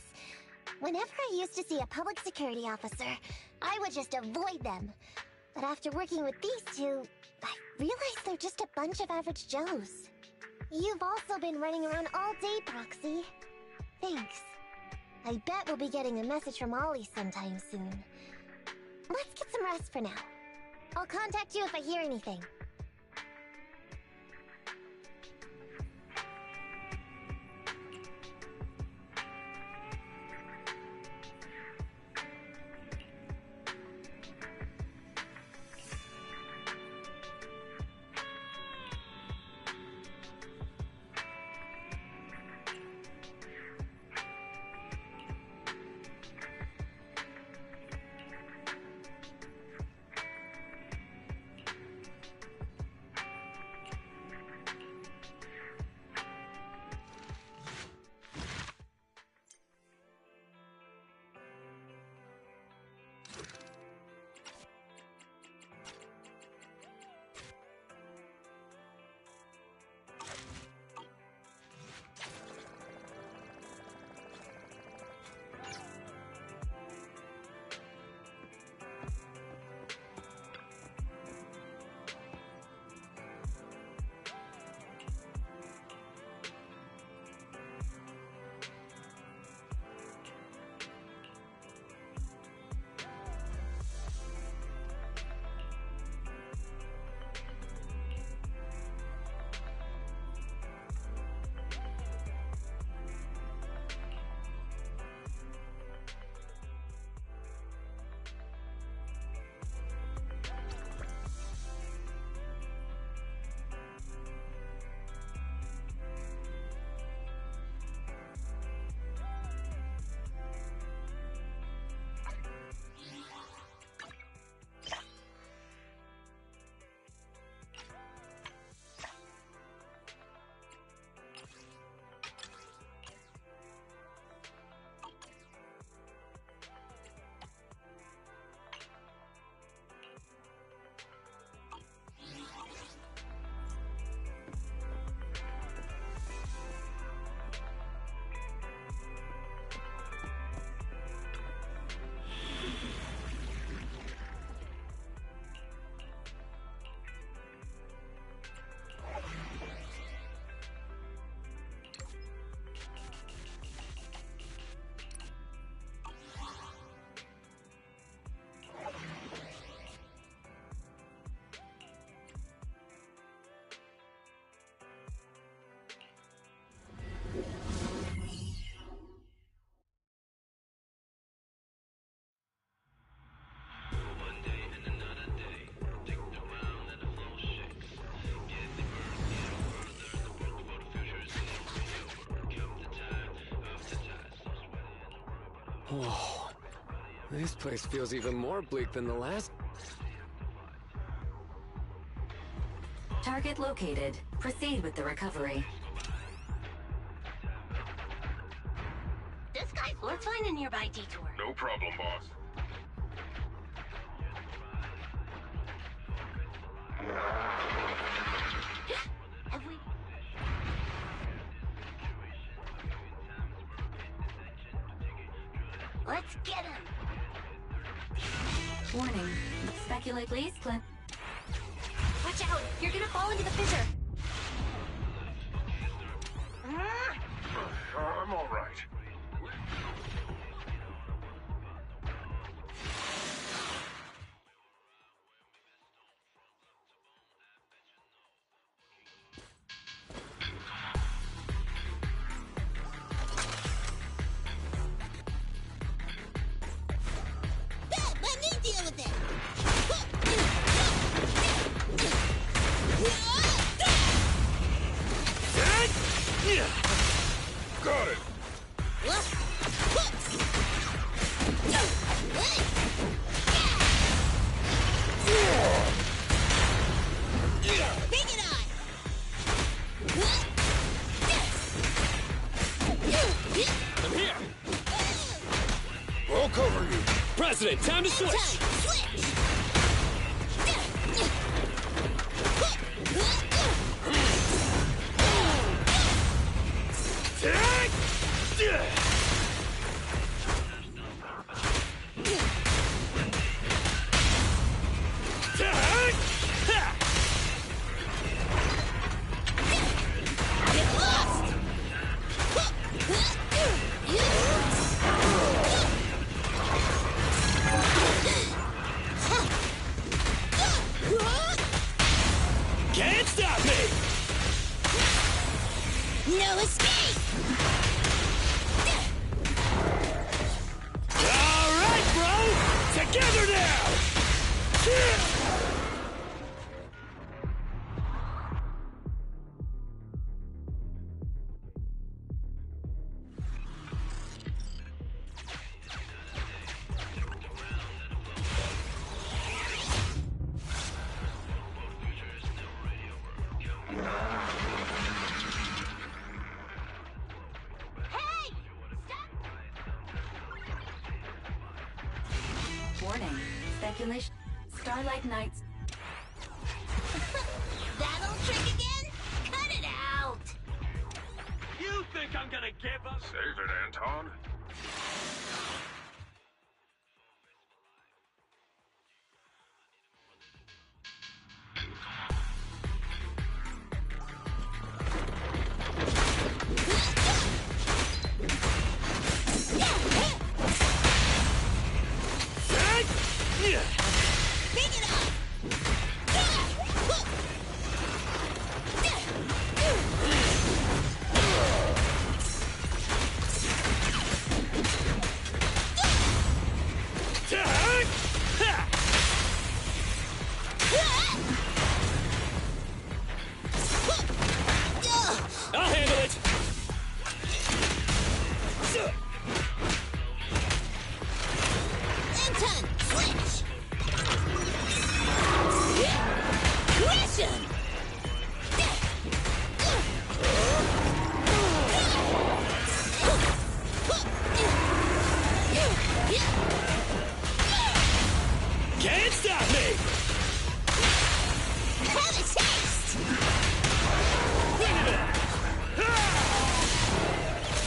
Whenever I used to see a public security officer, I would just avoid them. But after working with these two, I realized they're just a bunch of average Joes. You've also been running around all day, Proxy. Thanks. I bet we'll be getting a message from Ollie sometime soon. Let's get some rest for now. I'll contact you if I hear anything. Whoa. This place feels even more bleak than the last. Target located. Proceed with the recovery. This guy's let's find a nearby detour. No problem, boss. Have we... Let's get him! Warning. Speculate, please, Clint. Watch out! You're gonna fall into the fissure! I'm all right. Let me deal with it! Got it! Bring it on! I'm here! We'll cover you! President, time to switch! Warning. Speculation. Starlight Nights. That old trick again? Cut it out! You think I'm gonna give up? Save it, Anton. Pick it up! I'll handle it! Anton, switch! Crush him! Can't stop me! Have a taste! Bring it on!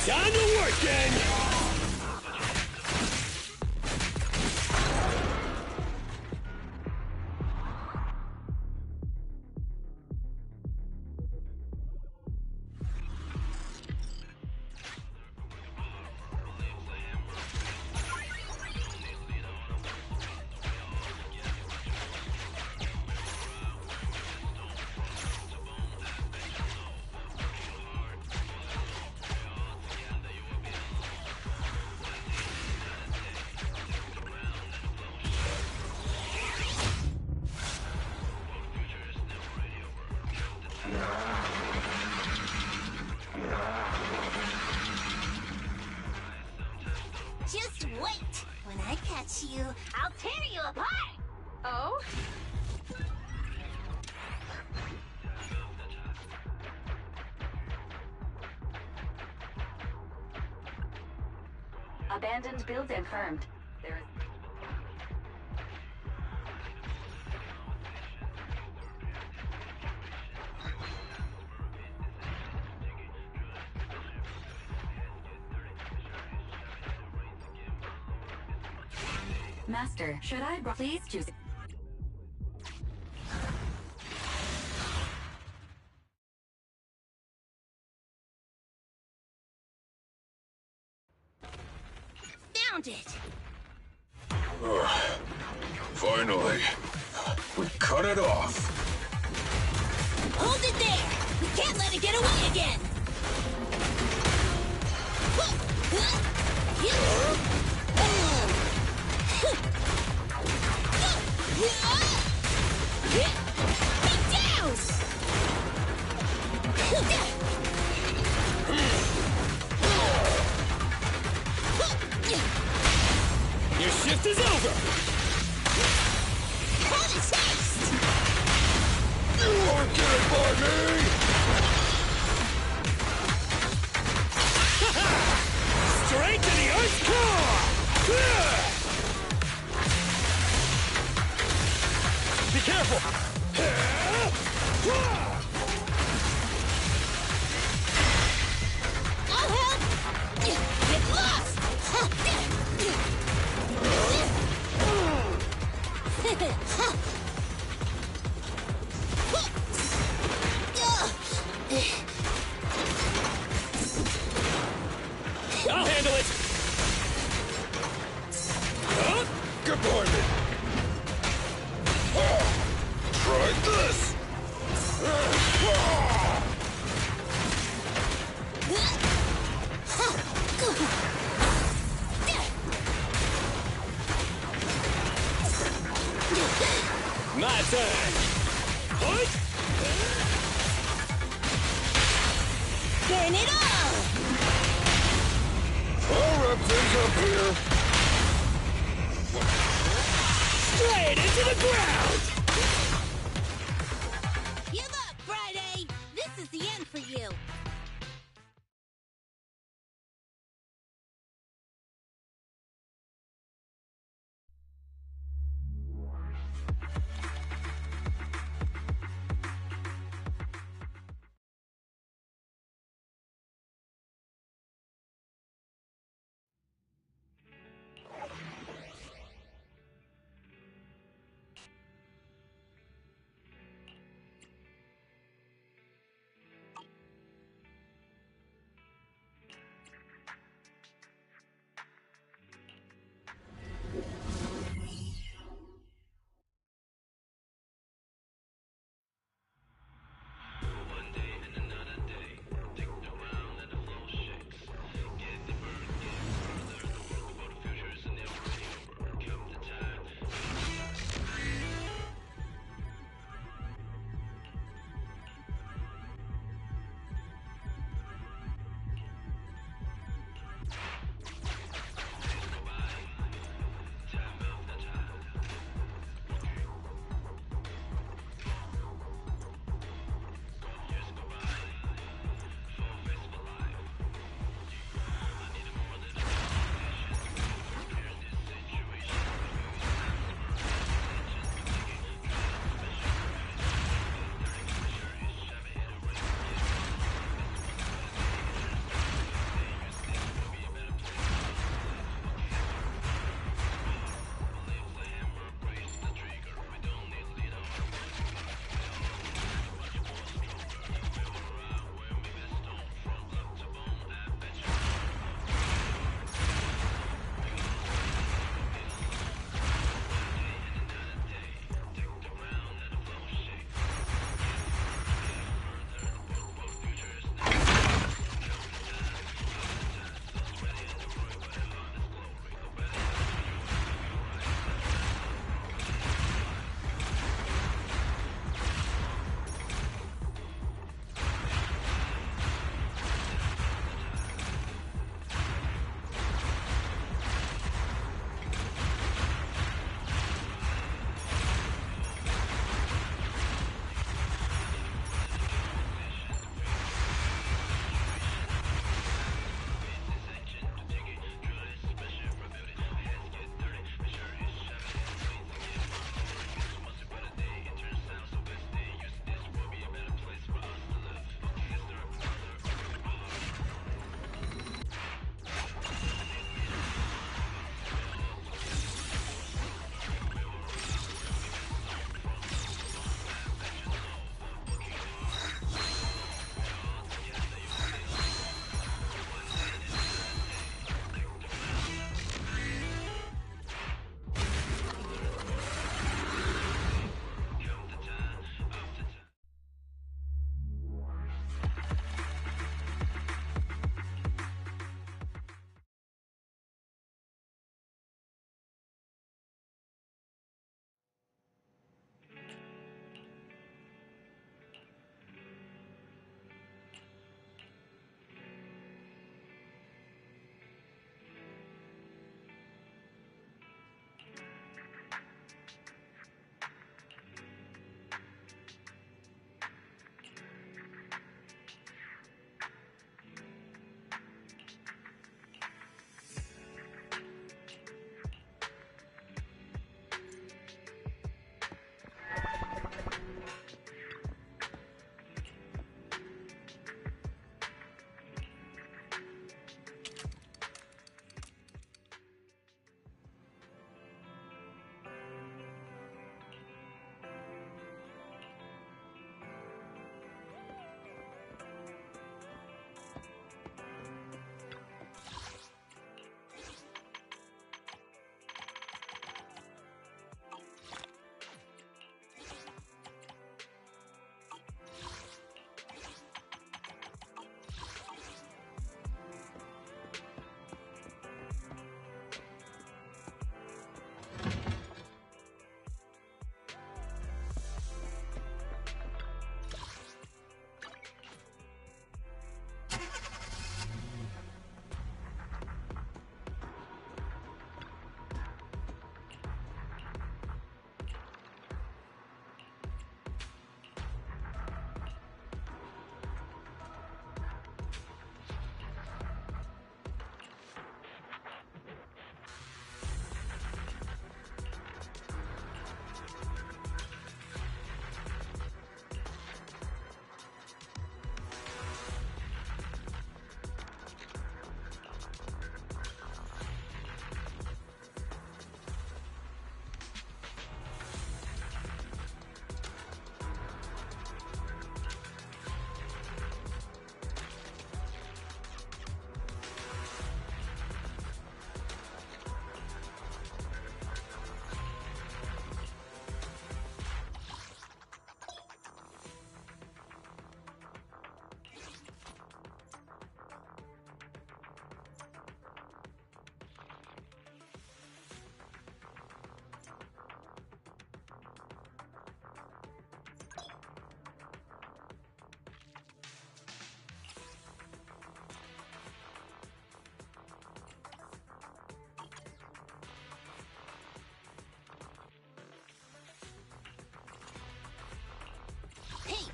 Time to work, gang! Just wait! When I catch you, I'll tear you apart! Oh? Abandoned build confirmed. There is... Master, should I please choose? Found it! Finally. We cut it off. Hold it there! We can't let it get away again! Get down! Your shift is over! Have a taste! You won't get it by me! Straight to the Earth's core! Be careful! I'll help! Get lost! I'll handle it! Good boy, me. Try this! My turn! What? Burn it all! I'll wrap things up here. Straight into the ground! Give up, Friday! This is the end for you!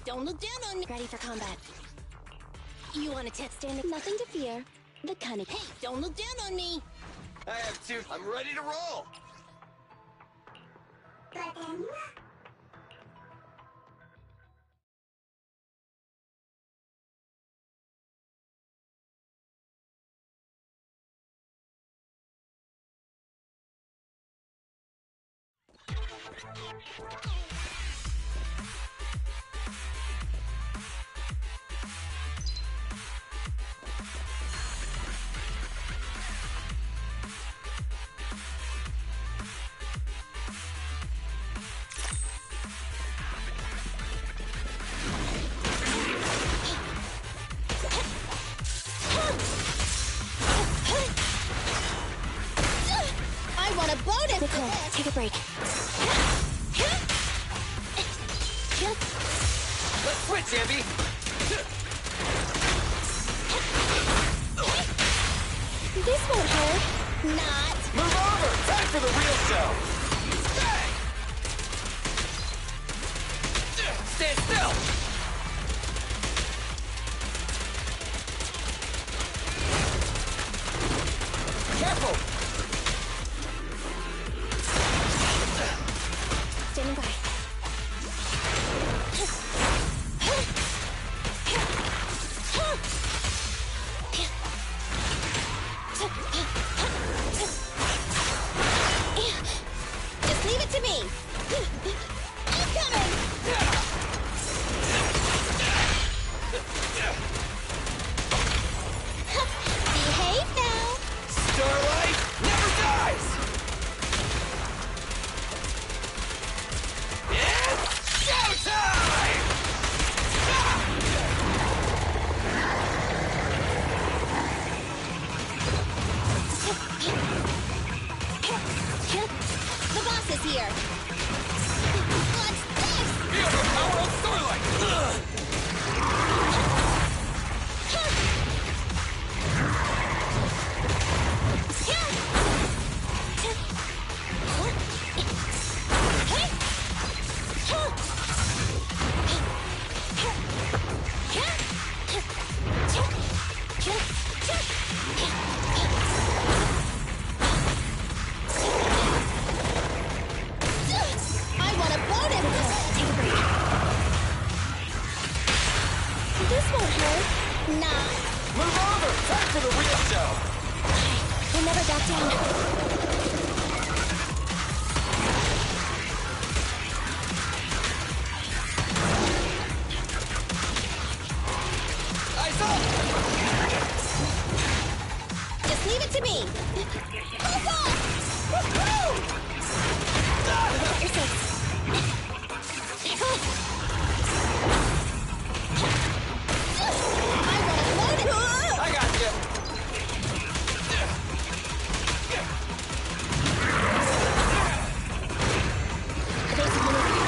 don't look down on me. Ready for combat. You want to test standing? Nothing to fear. The cunning. Hey, don't look down on me. I have two. I'm ready to roll. I want a bonus. Nicole, take a break. Let's switch, Ambi. This won't hurt. Not. Move over. Time for the real show. Stand still. Careful. Standing by. Just leave it to me. I'm coming. Behave now. Starlight never dies. It's showtime! The boss is here. What's this? Feel the power of Starlight! I want a bonus. Take a break. This won't hurt. Not. Move over! Time for the real show! We'll never back down. Eyes up! Just leave it to me. Move on. Woohoo! You're safe. I got you! Basic maneuver.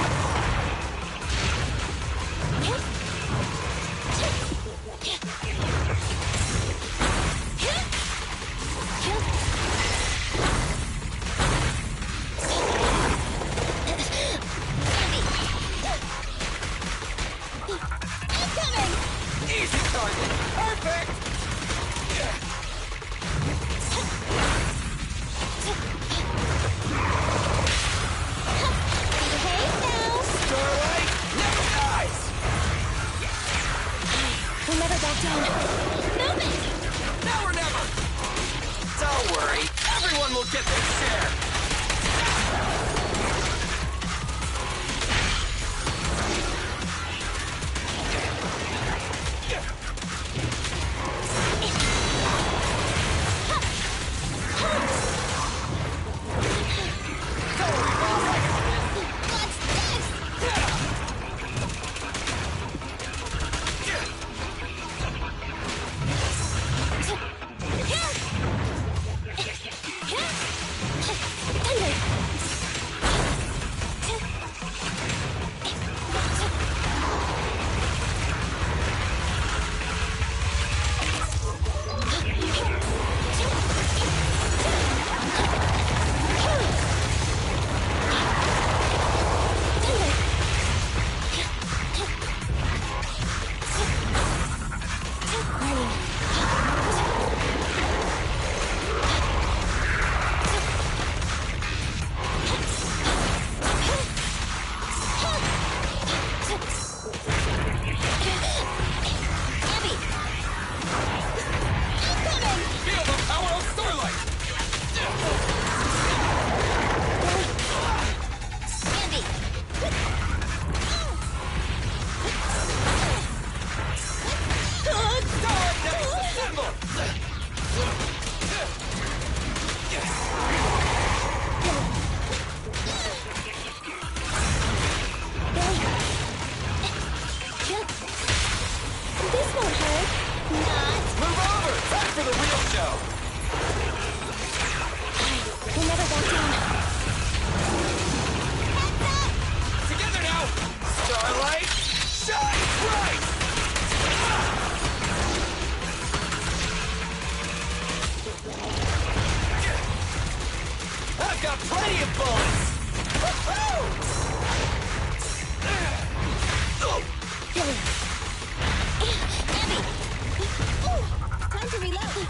got plenty of bullets! Abby! Time to reload!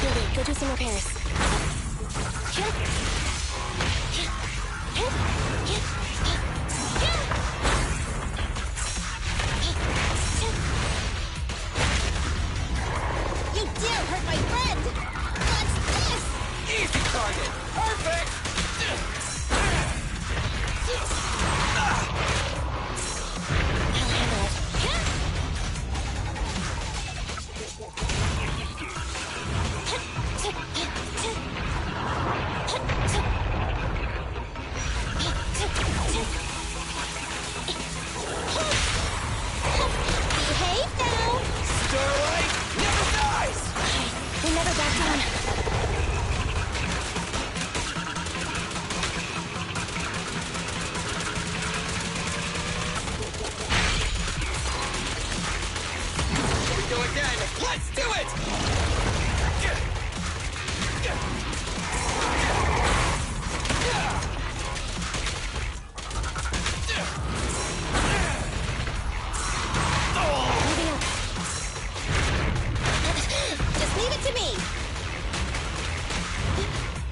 Billy, go do some repairs. You dare hurt my friend! What's this? Easy target! Perfect! Behave now! Starlight never dies! We never back down. Here we go again! Let's do it! Just leave it to me!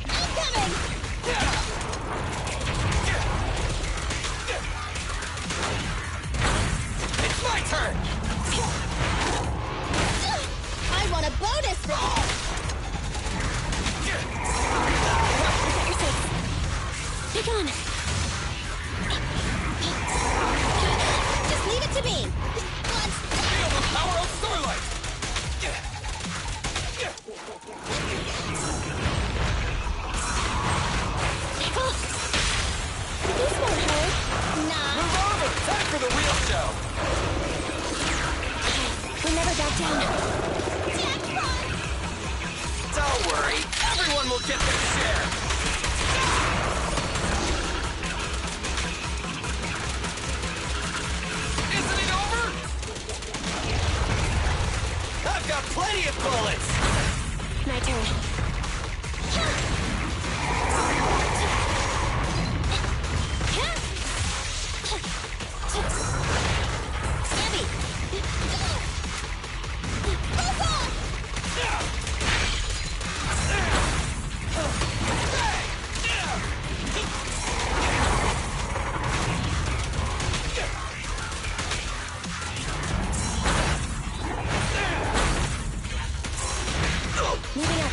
I'm coming! It's my turn! I want a bonus for this! Pick on. Just leave it to me! Feel the power of Starlight! Pickle. This won't hurt. Nah. Move over! Time for the real show! We never back down. Don't worry, everyone will get their share! Isn't it over? I've got plenty of bullets! My turn. Abby! Moving up.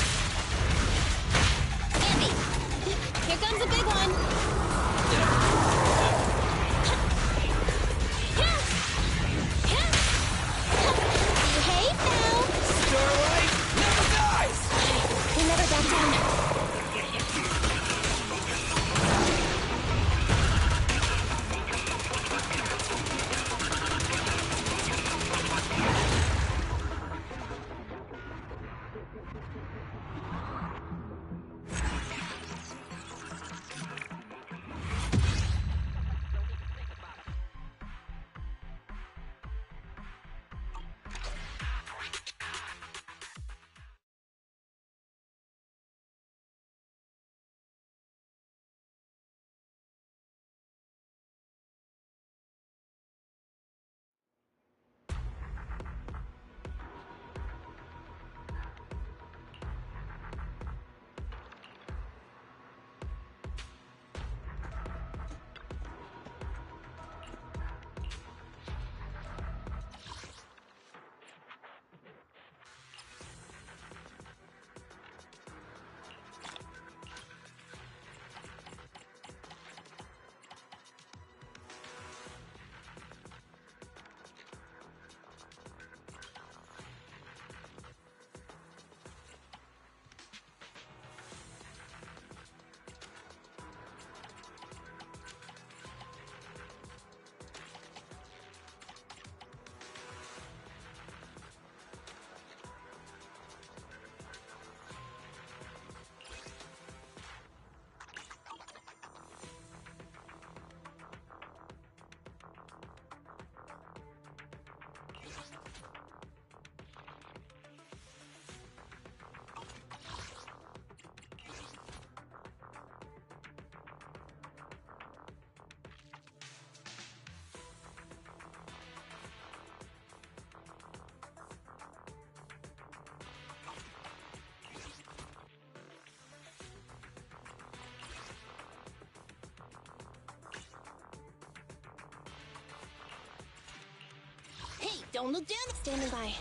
don't look down. Standing by.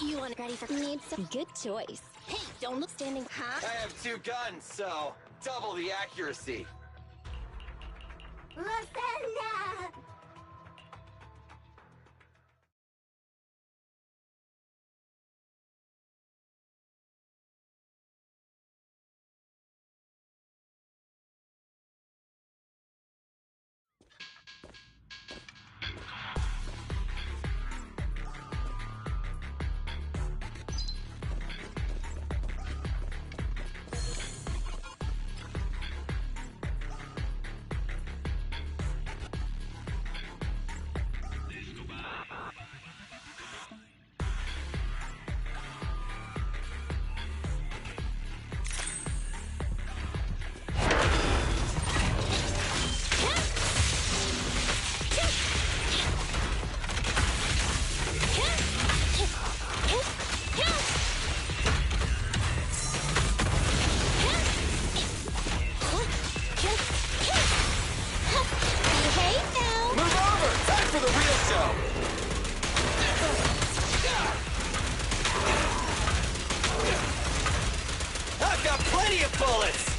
You want ready for needs some good choice. Hey, don't look standing. I have 2 guns, so double the accuracy. Lasagna! I've got plenty of bullets!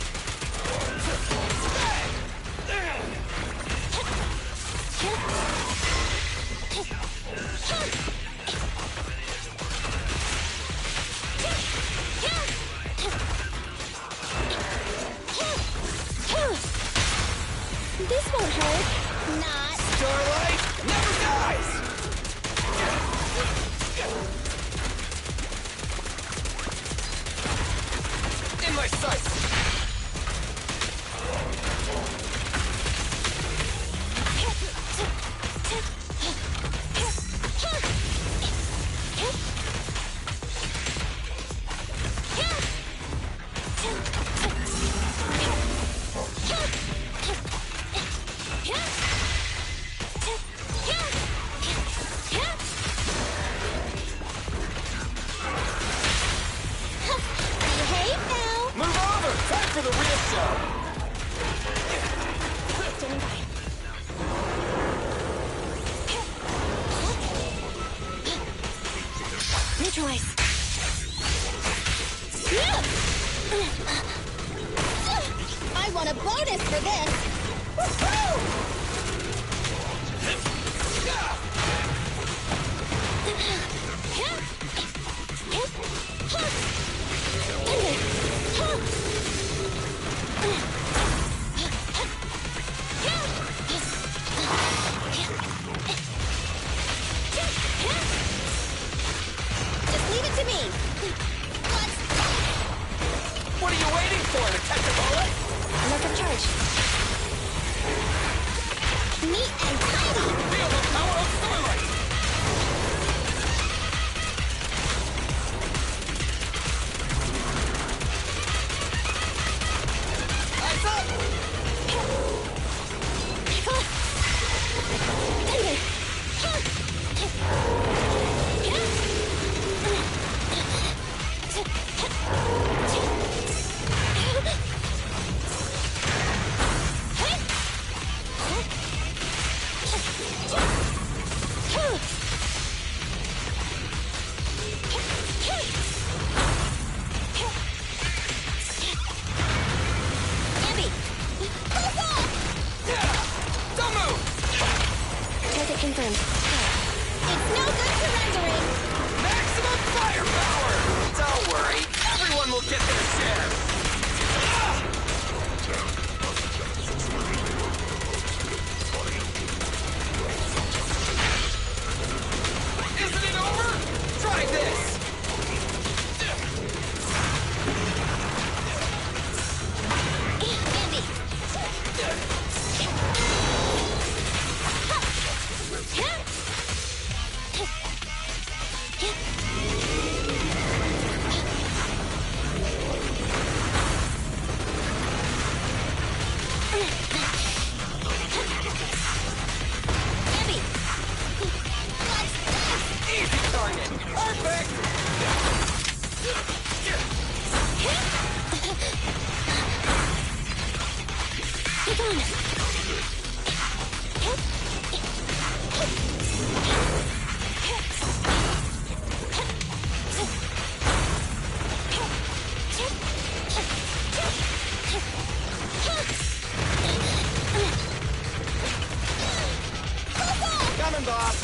This won't hurt. Not. Starlight never dies! In my sights! For the real show! Standing by. Neutralize. I want a bonus for this! Woohoo! Just leave it to me. What are you waiting for, to catch a bullet? Look of charge. Neat and tidy. Feel the power of Starlight! Eyes up! Confirmed. It's no good surrendering! Maximum firepower! Don't worry, everyone will get their share! Isn't it over? Try this! Andy! Easy target! Perfect! Get on! handoff!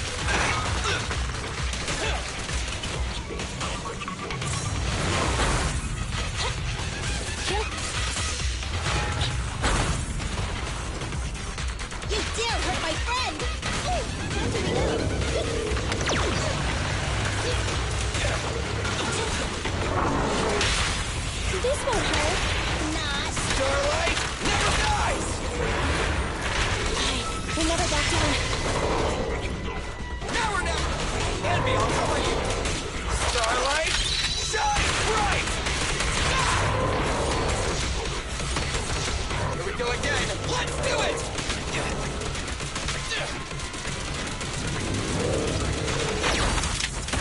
You dare hurt my friend! This won't hurt. Not. Starlight never dies! We'll never back down. Now or never! Hand me, I'll cover you! Starlight, shine bright! Here we go again! Let's do it!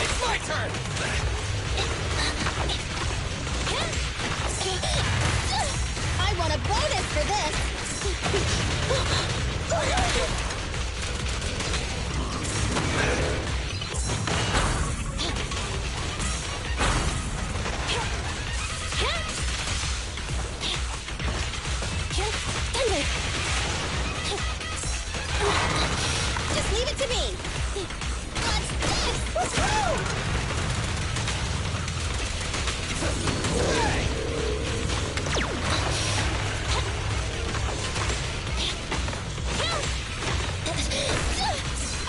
It's my turn! I want a bonus for this! Just leave it to me! What's this? Woohoo!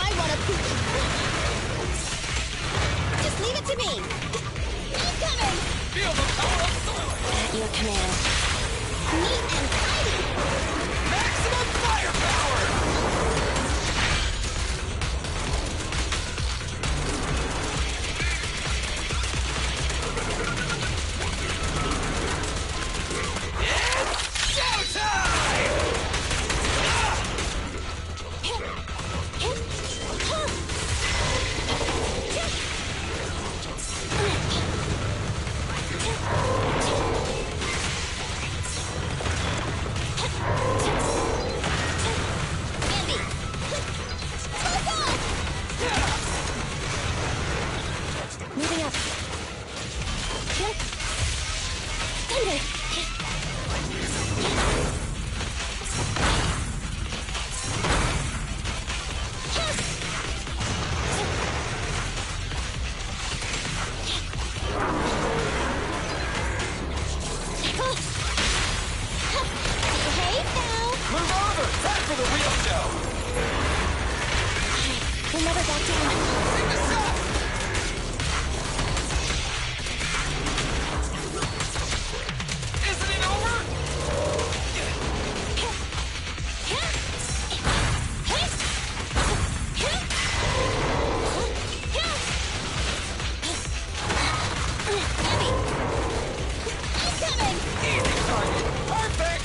I want to... Just leave it to me! Incoming! Feel the power of Starlight! At your command. Neat and tidy! Maximum firepower! It's showtime! Moving up. Thunder! Behave now! Move over! Time for the real show! We'll never back down. Take the shot! Isn't it over? Incoming! Easy target! Perfect!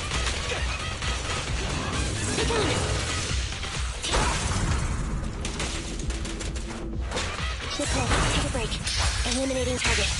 Nicole, take a break. Eliminating target.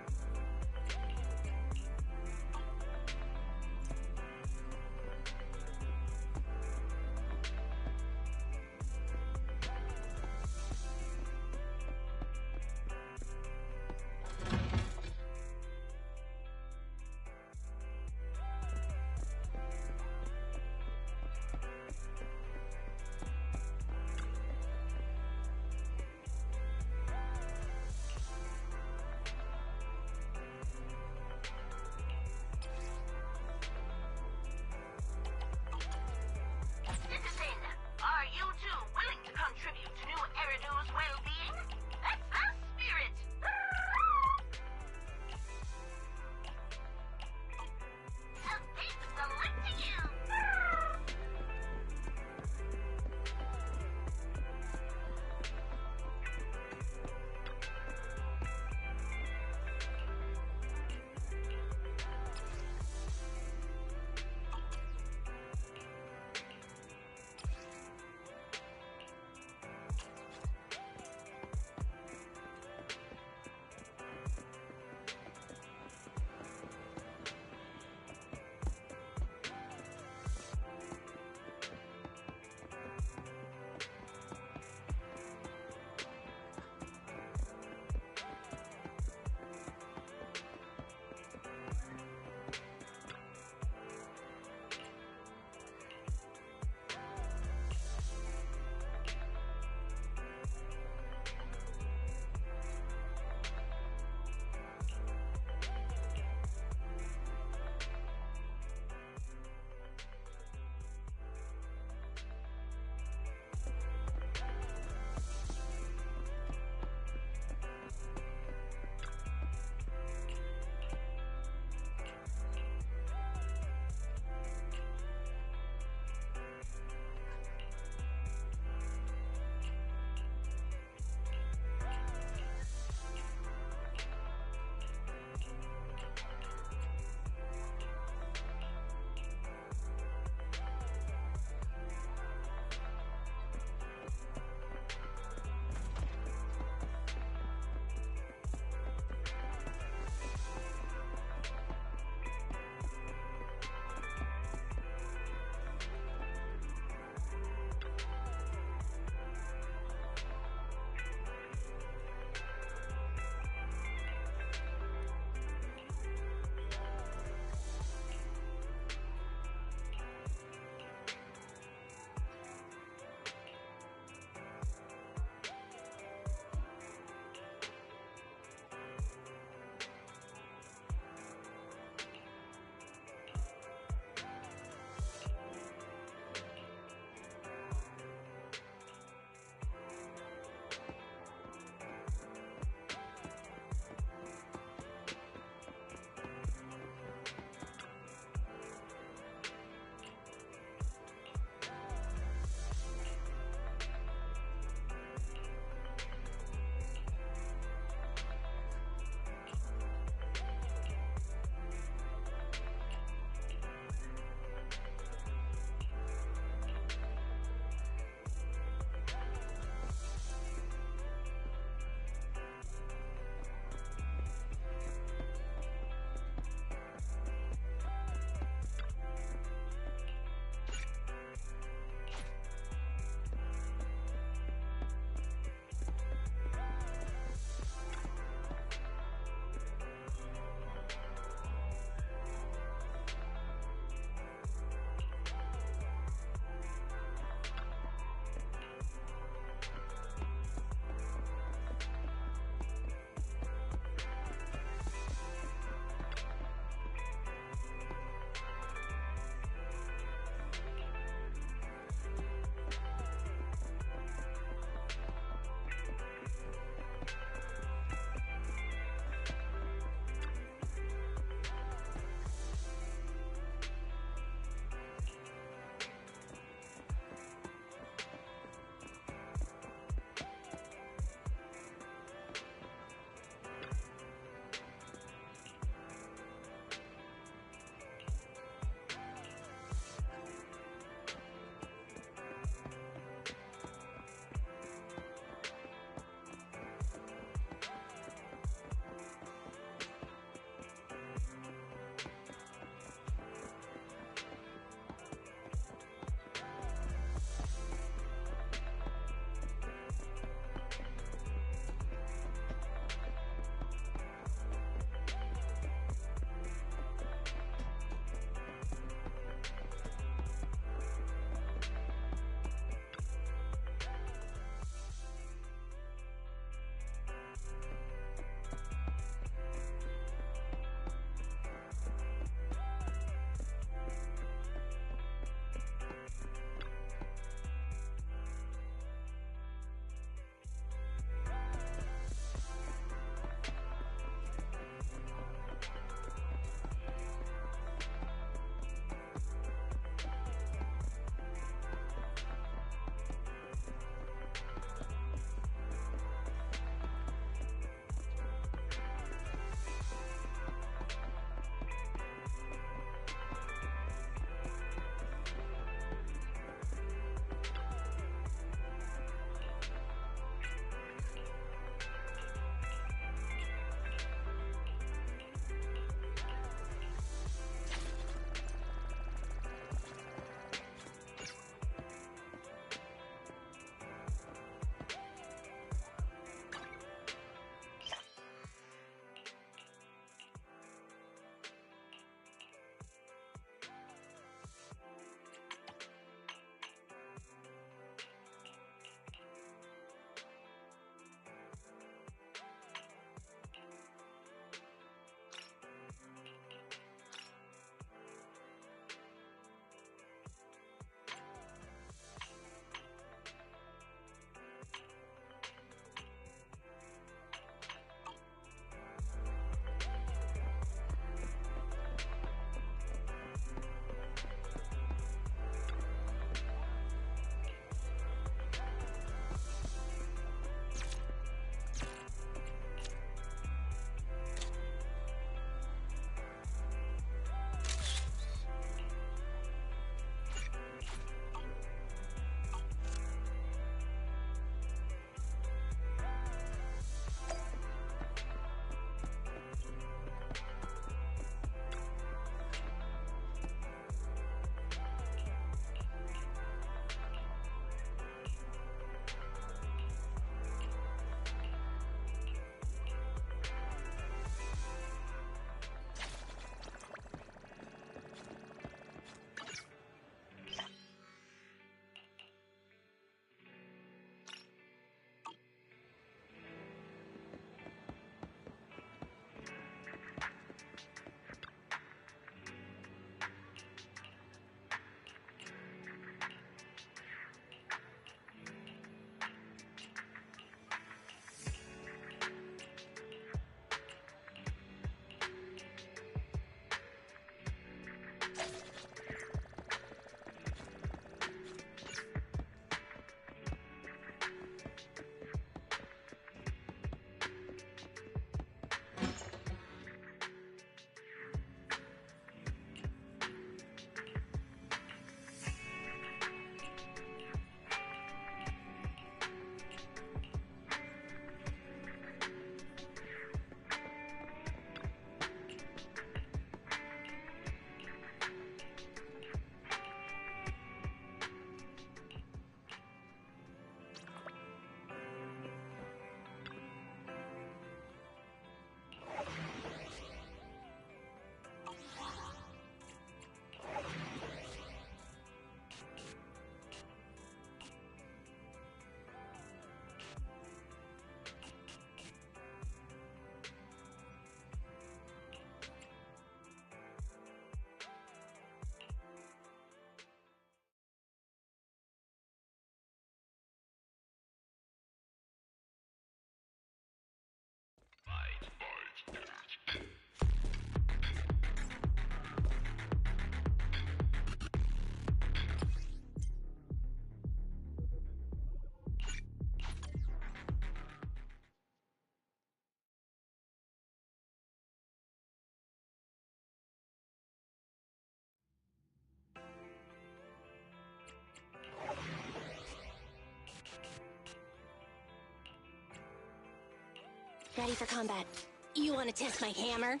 Ready for combat. You want to test my hammer?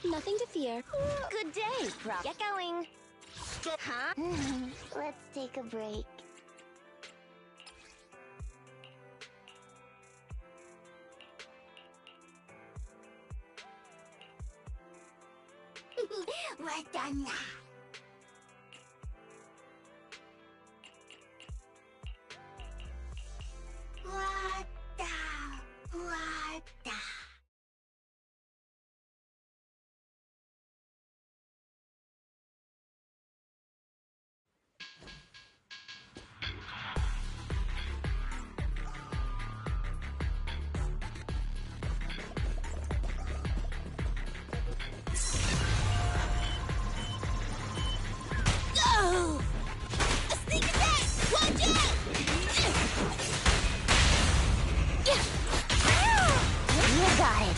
Nothing to fear. Good day, Prop. Get going. Huh? Let's take a break. We're done now. What? Oh! A sneak attack! Watch out! You got it.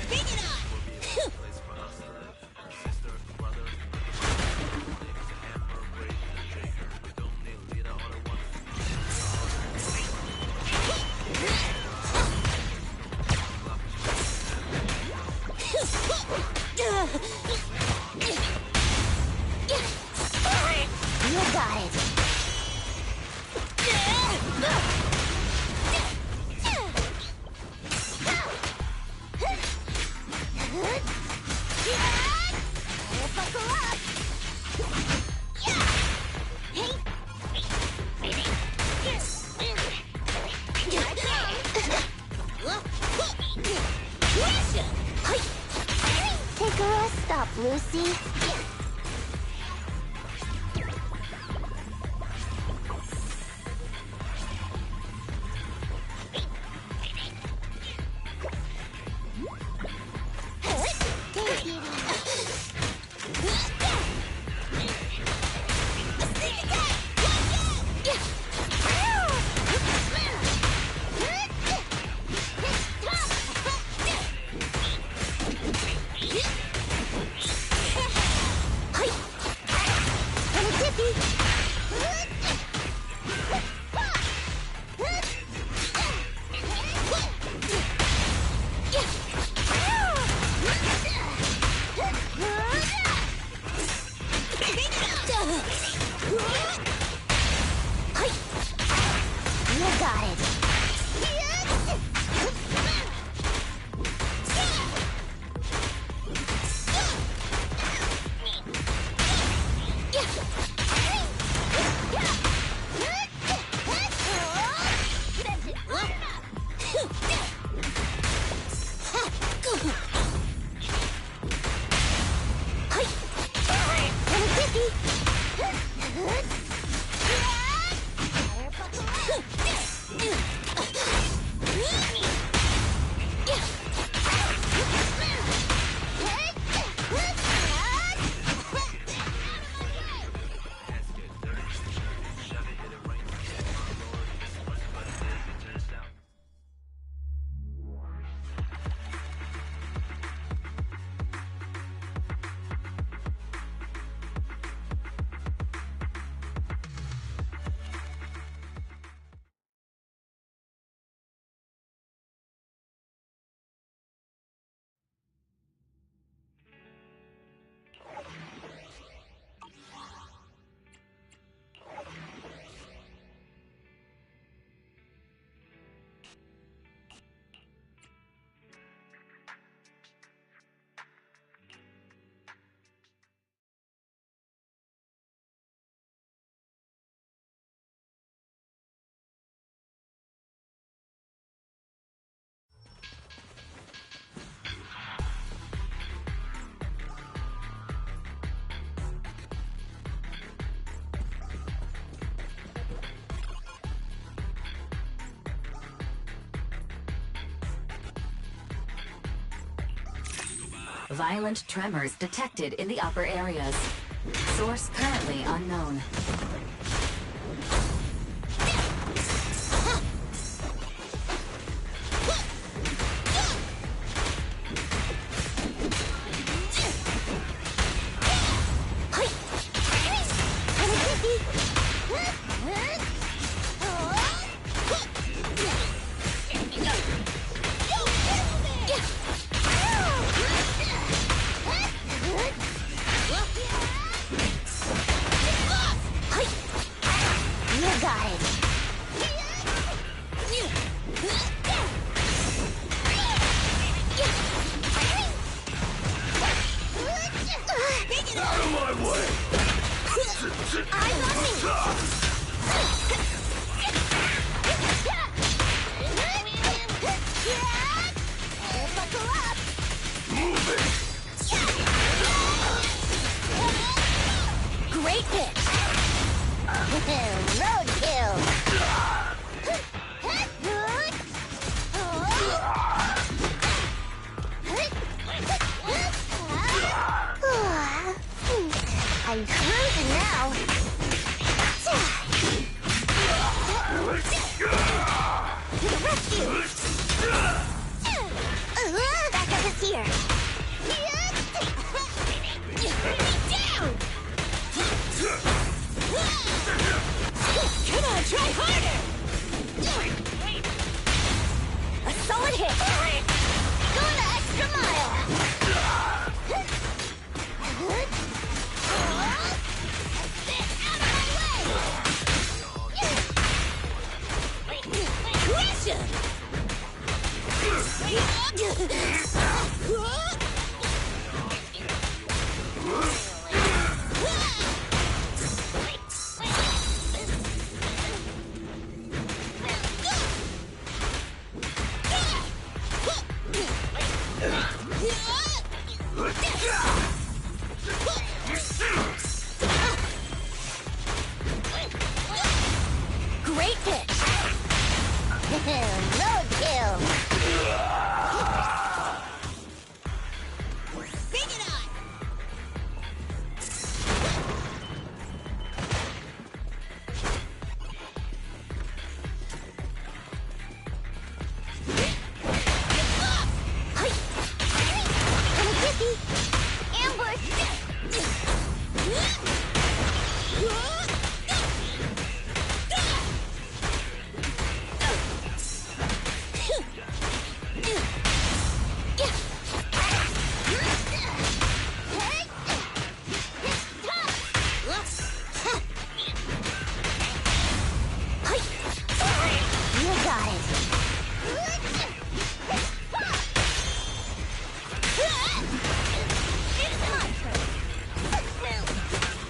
Bring it on! Take a rest stop, Lucy. Violent tremors detected in the upper areas. Source currently unknown. I'm cruising now. To the rescue! Backup is here. Down! Come on, try harder! A solid hit! Going the extra mile! Great pitch! Roadkill! Bring it on! Ambush! You got it.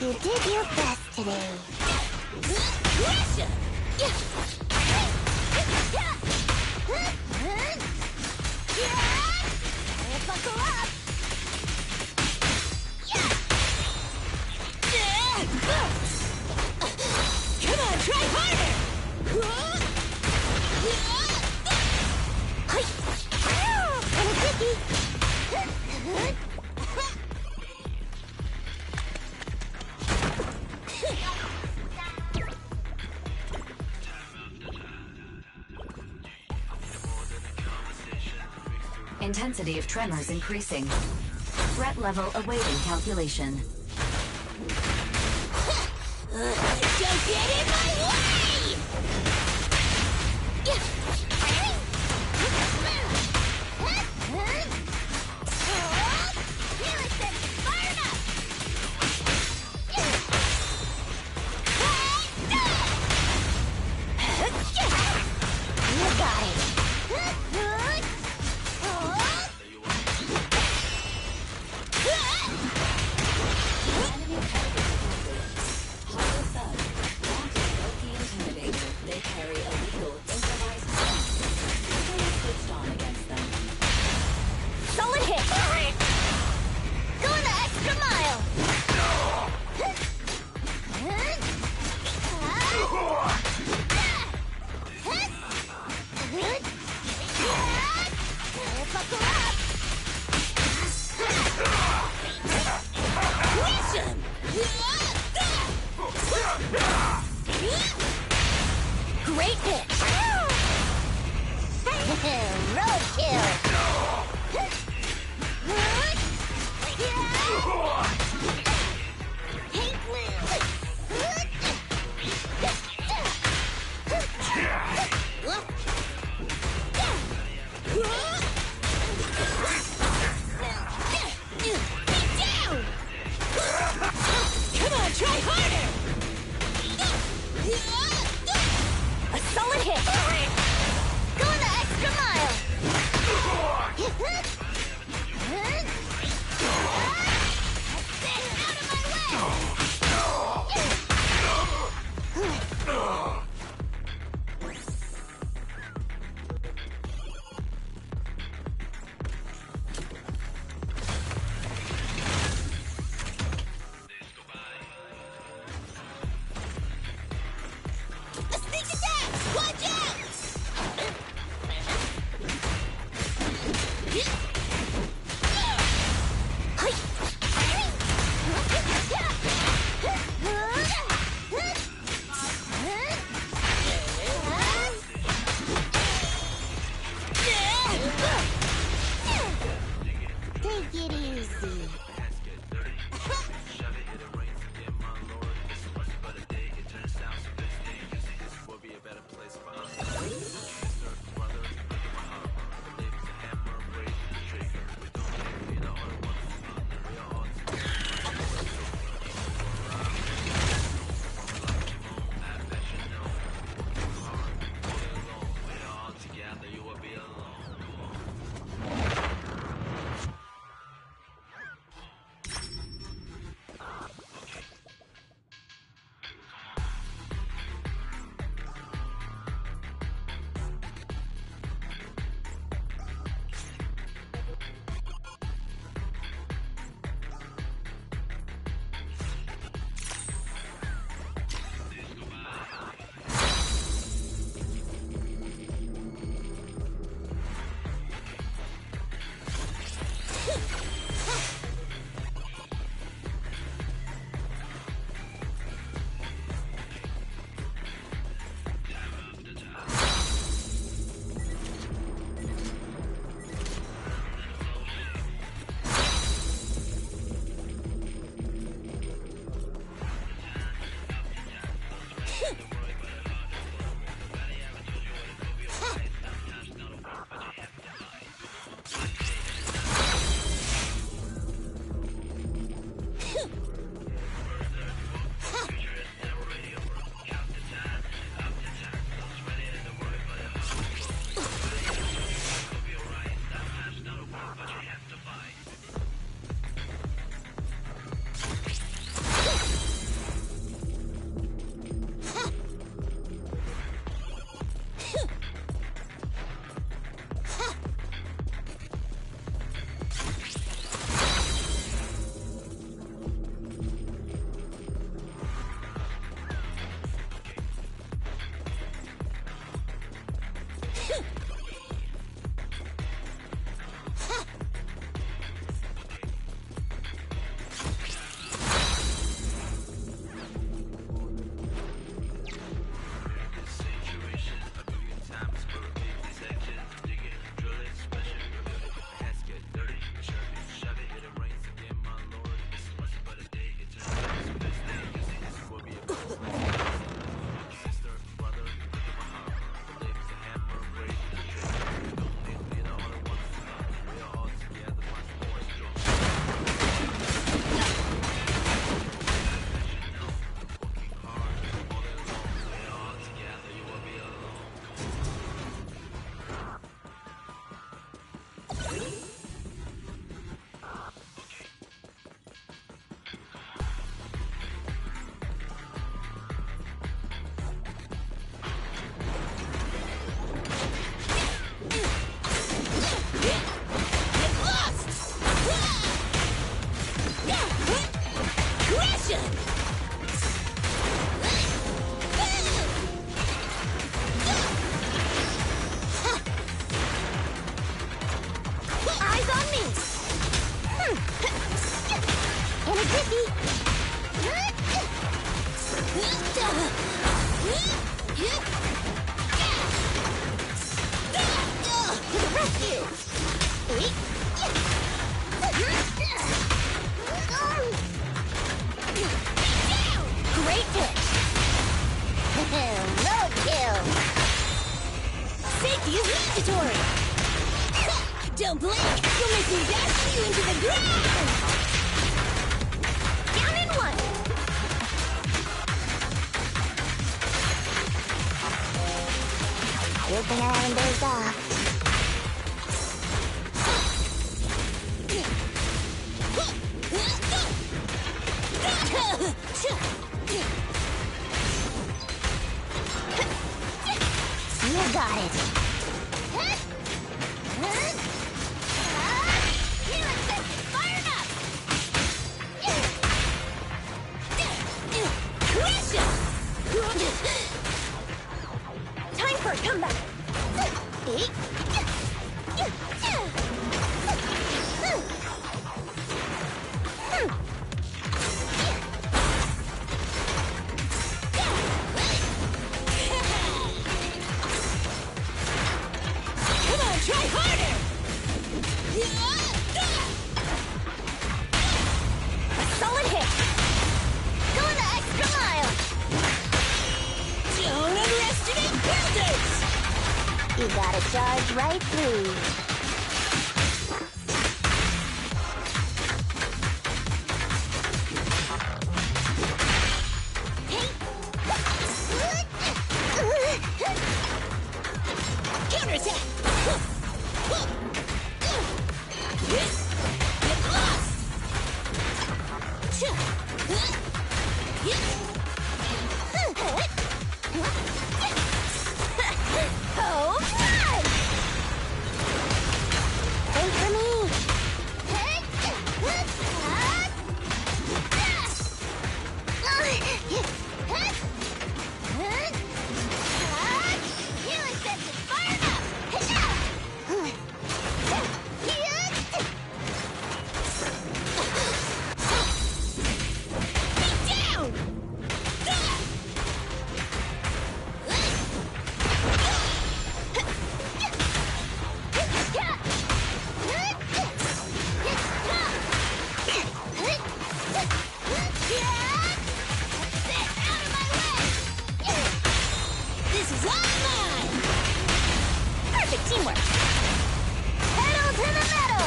You did your best today. Buckle up. Come on, try harder. Intensity of tremors increasing. Threat level awaiting calculation. Don't get in my way! You got it. Great hit! Roadkill! Come on, try harder! A solid hit! Going the extra mile! Get out of my way! A sneak attack! Watch out! Take it easy. Don't blink! You'll make me dash you into the ground! Down in one! Good thing I haven't dozed off. You got it. Time for a comeback! Come on, try harder! A solid hit. Going the extra mile. Don't underestimate builders! You gotta charge right through. Counterattack! Get lost! Oh, fun! Wait for me. Healing senses fired up! Be down! This is all mine! Perfect teamwork. Pedal to the metal.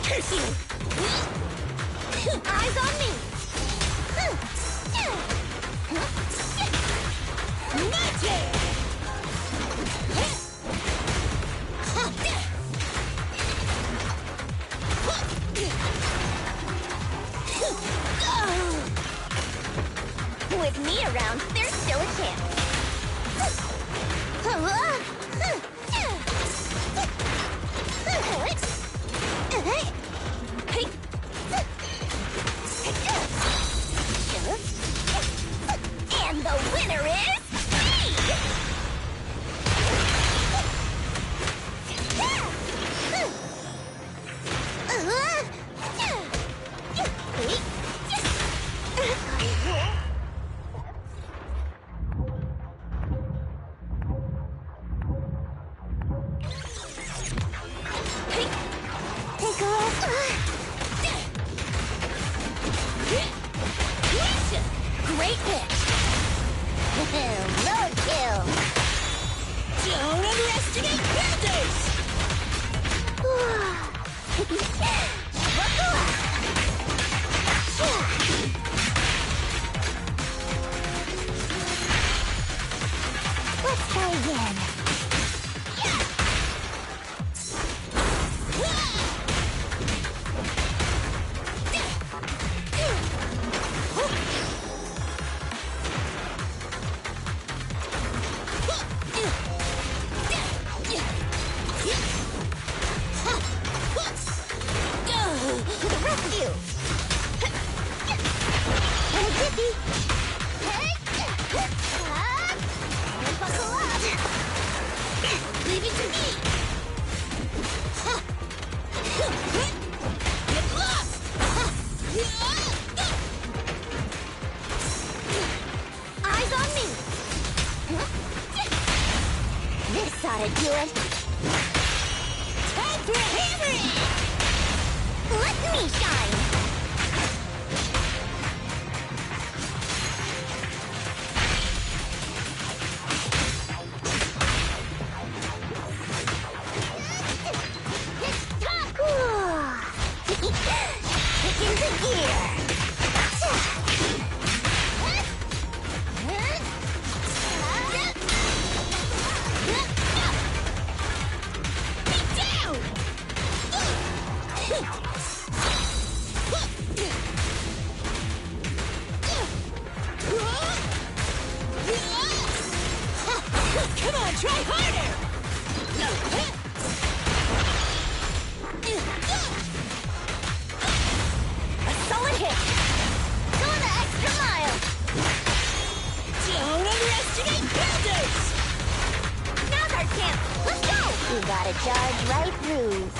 Curse you! Eyes on me. Mate! With me around, there's still a chance. And the winner is me! Take a rest. Great pitch. Load kill. Don't underestimate builders! Buckle up. Let's try again. To the rescue! And a jiffy! Buckle up! Leave it to me! Get lost! Eyes on me! gotta do it. Time for hammering! Let me shine! Kick into gear! Come on, try harder! A solid hit! Go the extra mile! Don't underestimate builders! Now's our chance! Let's go! You gotta charge right through.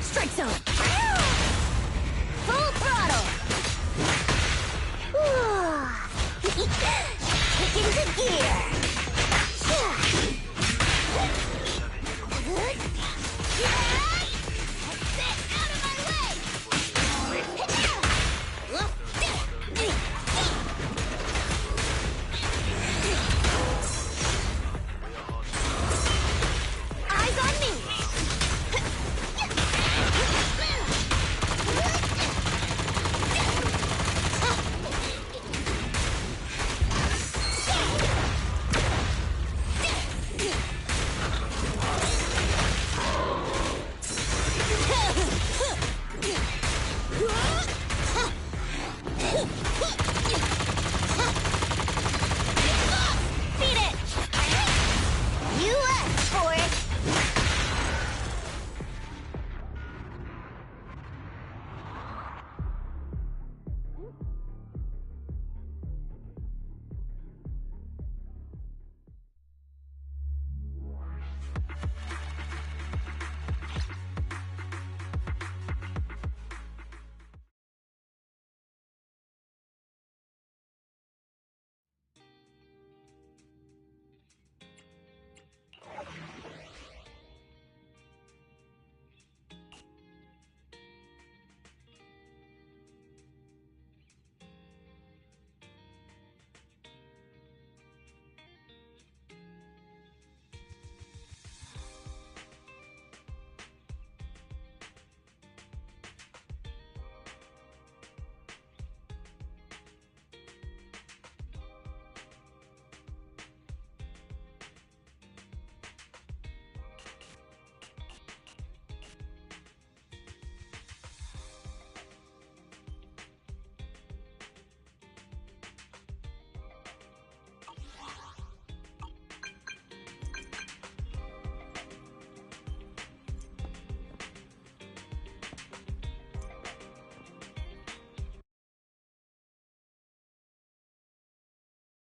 Strike zone!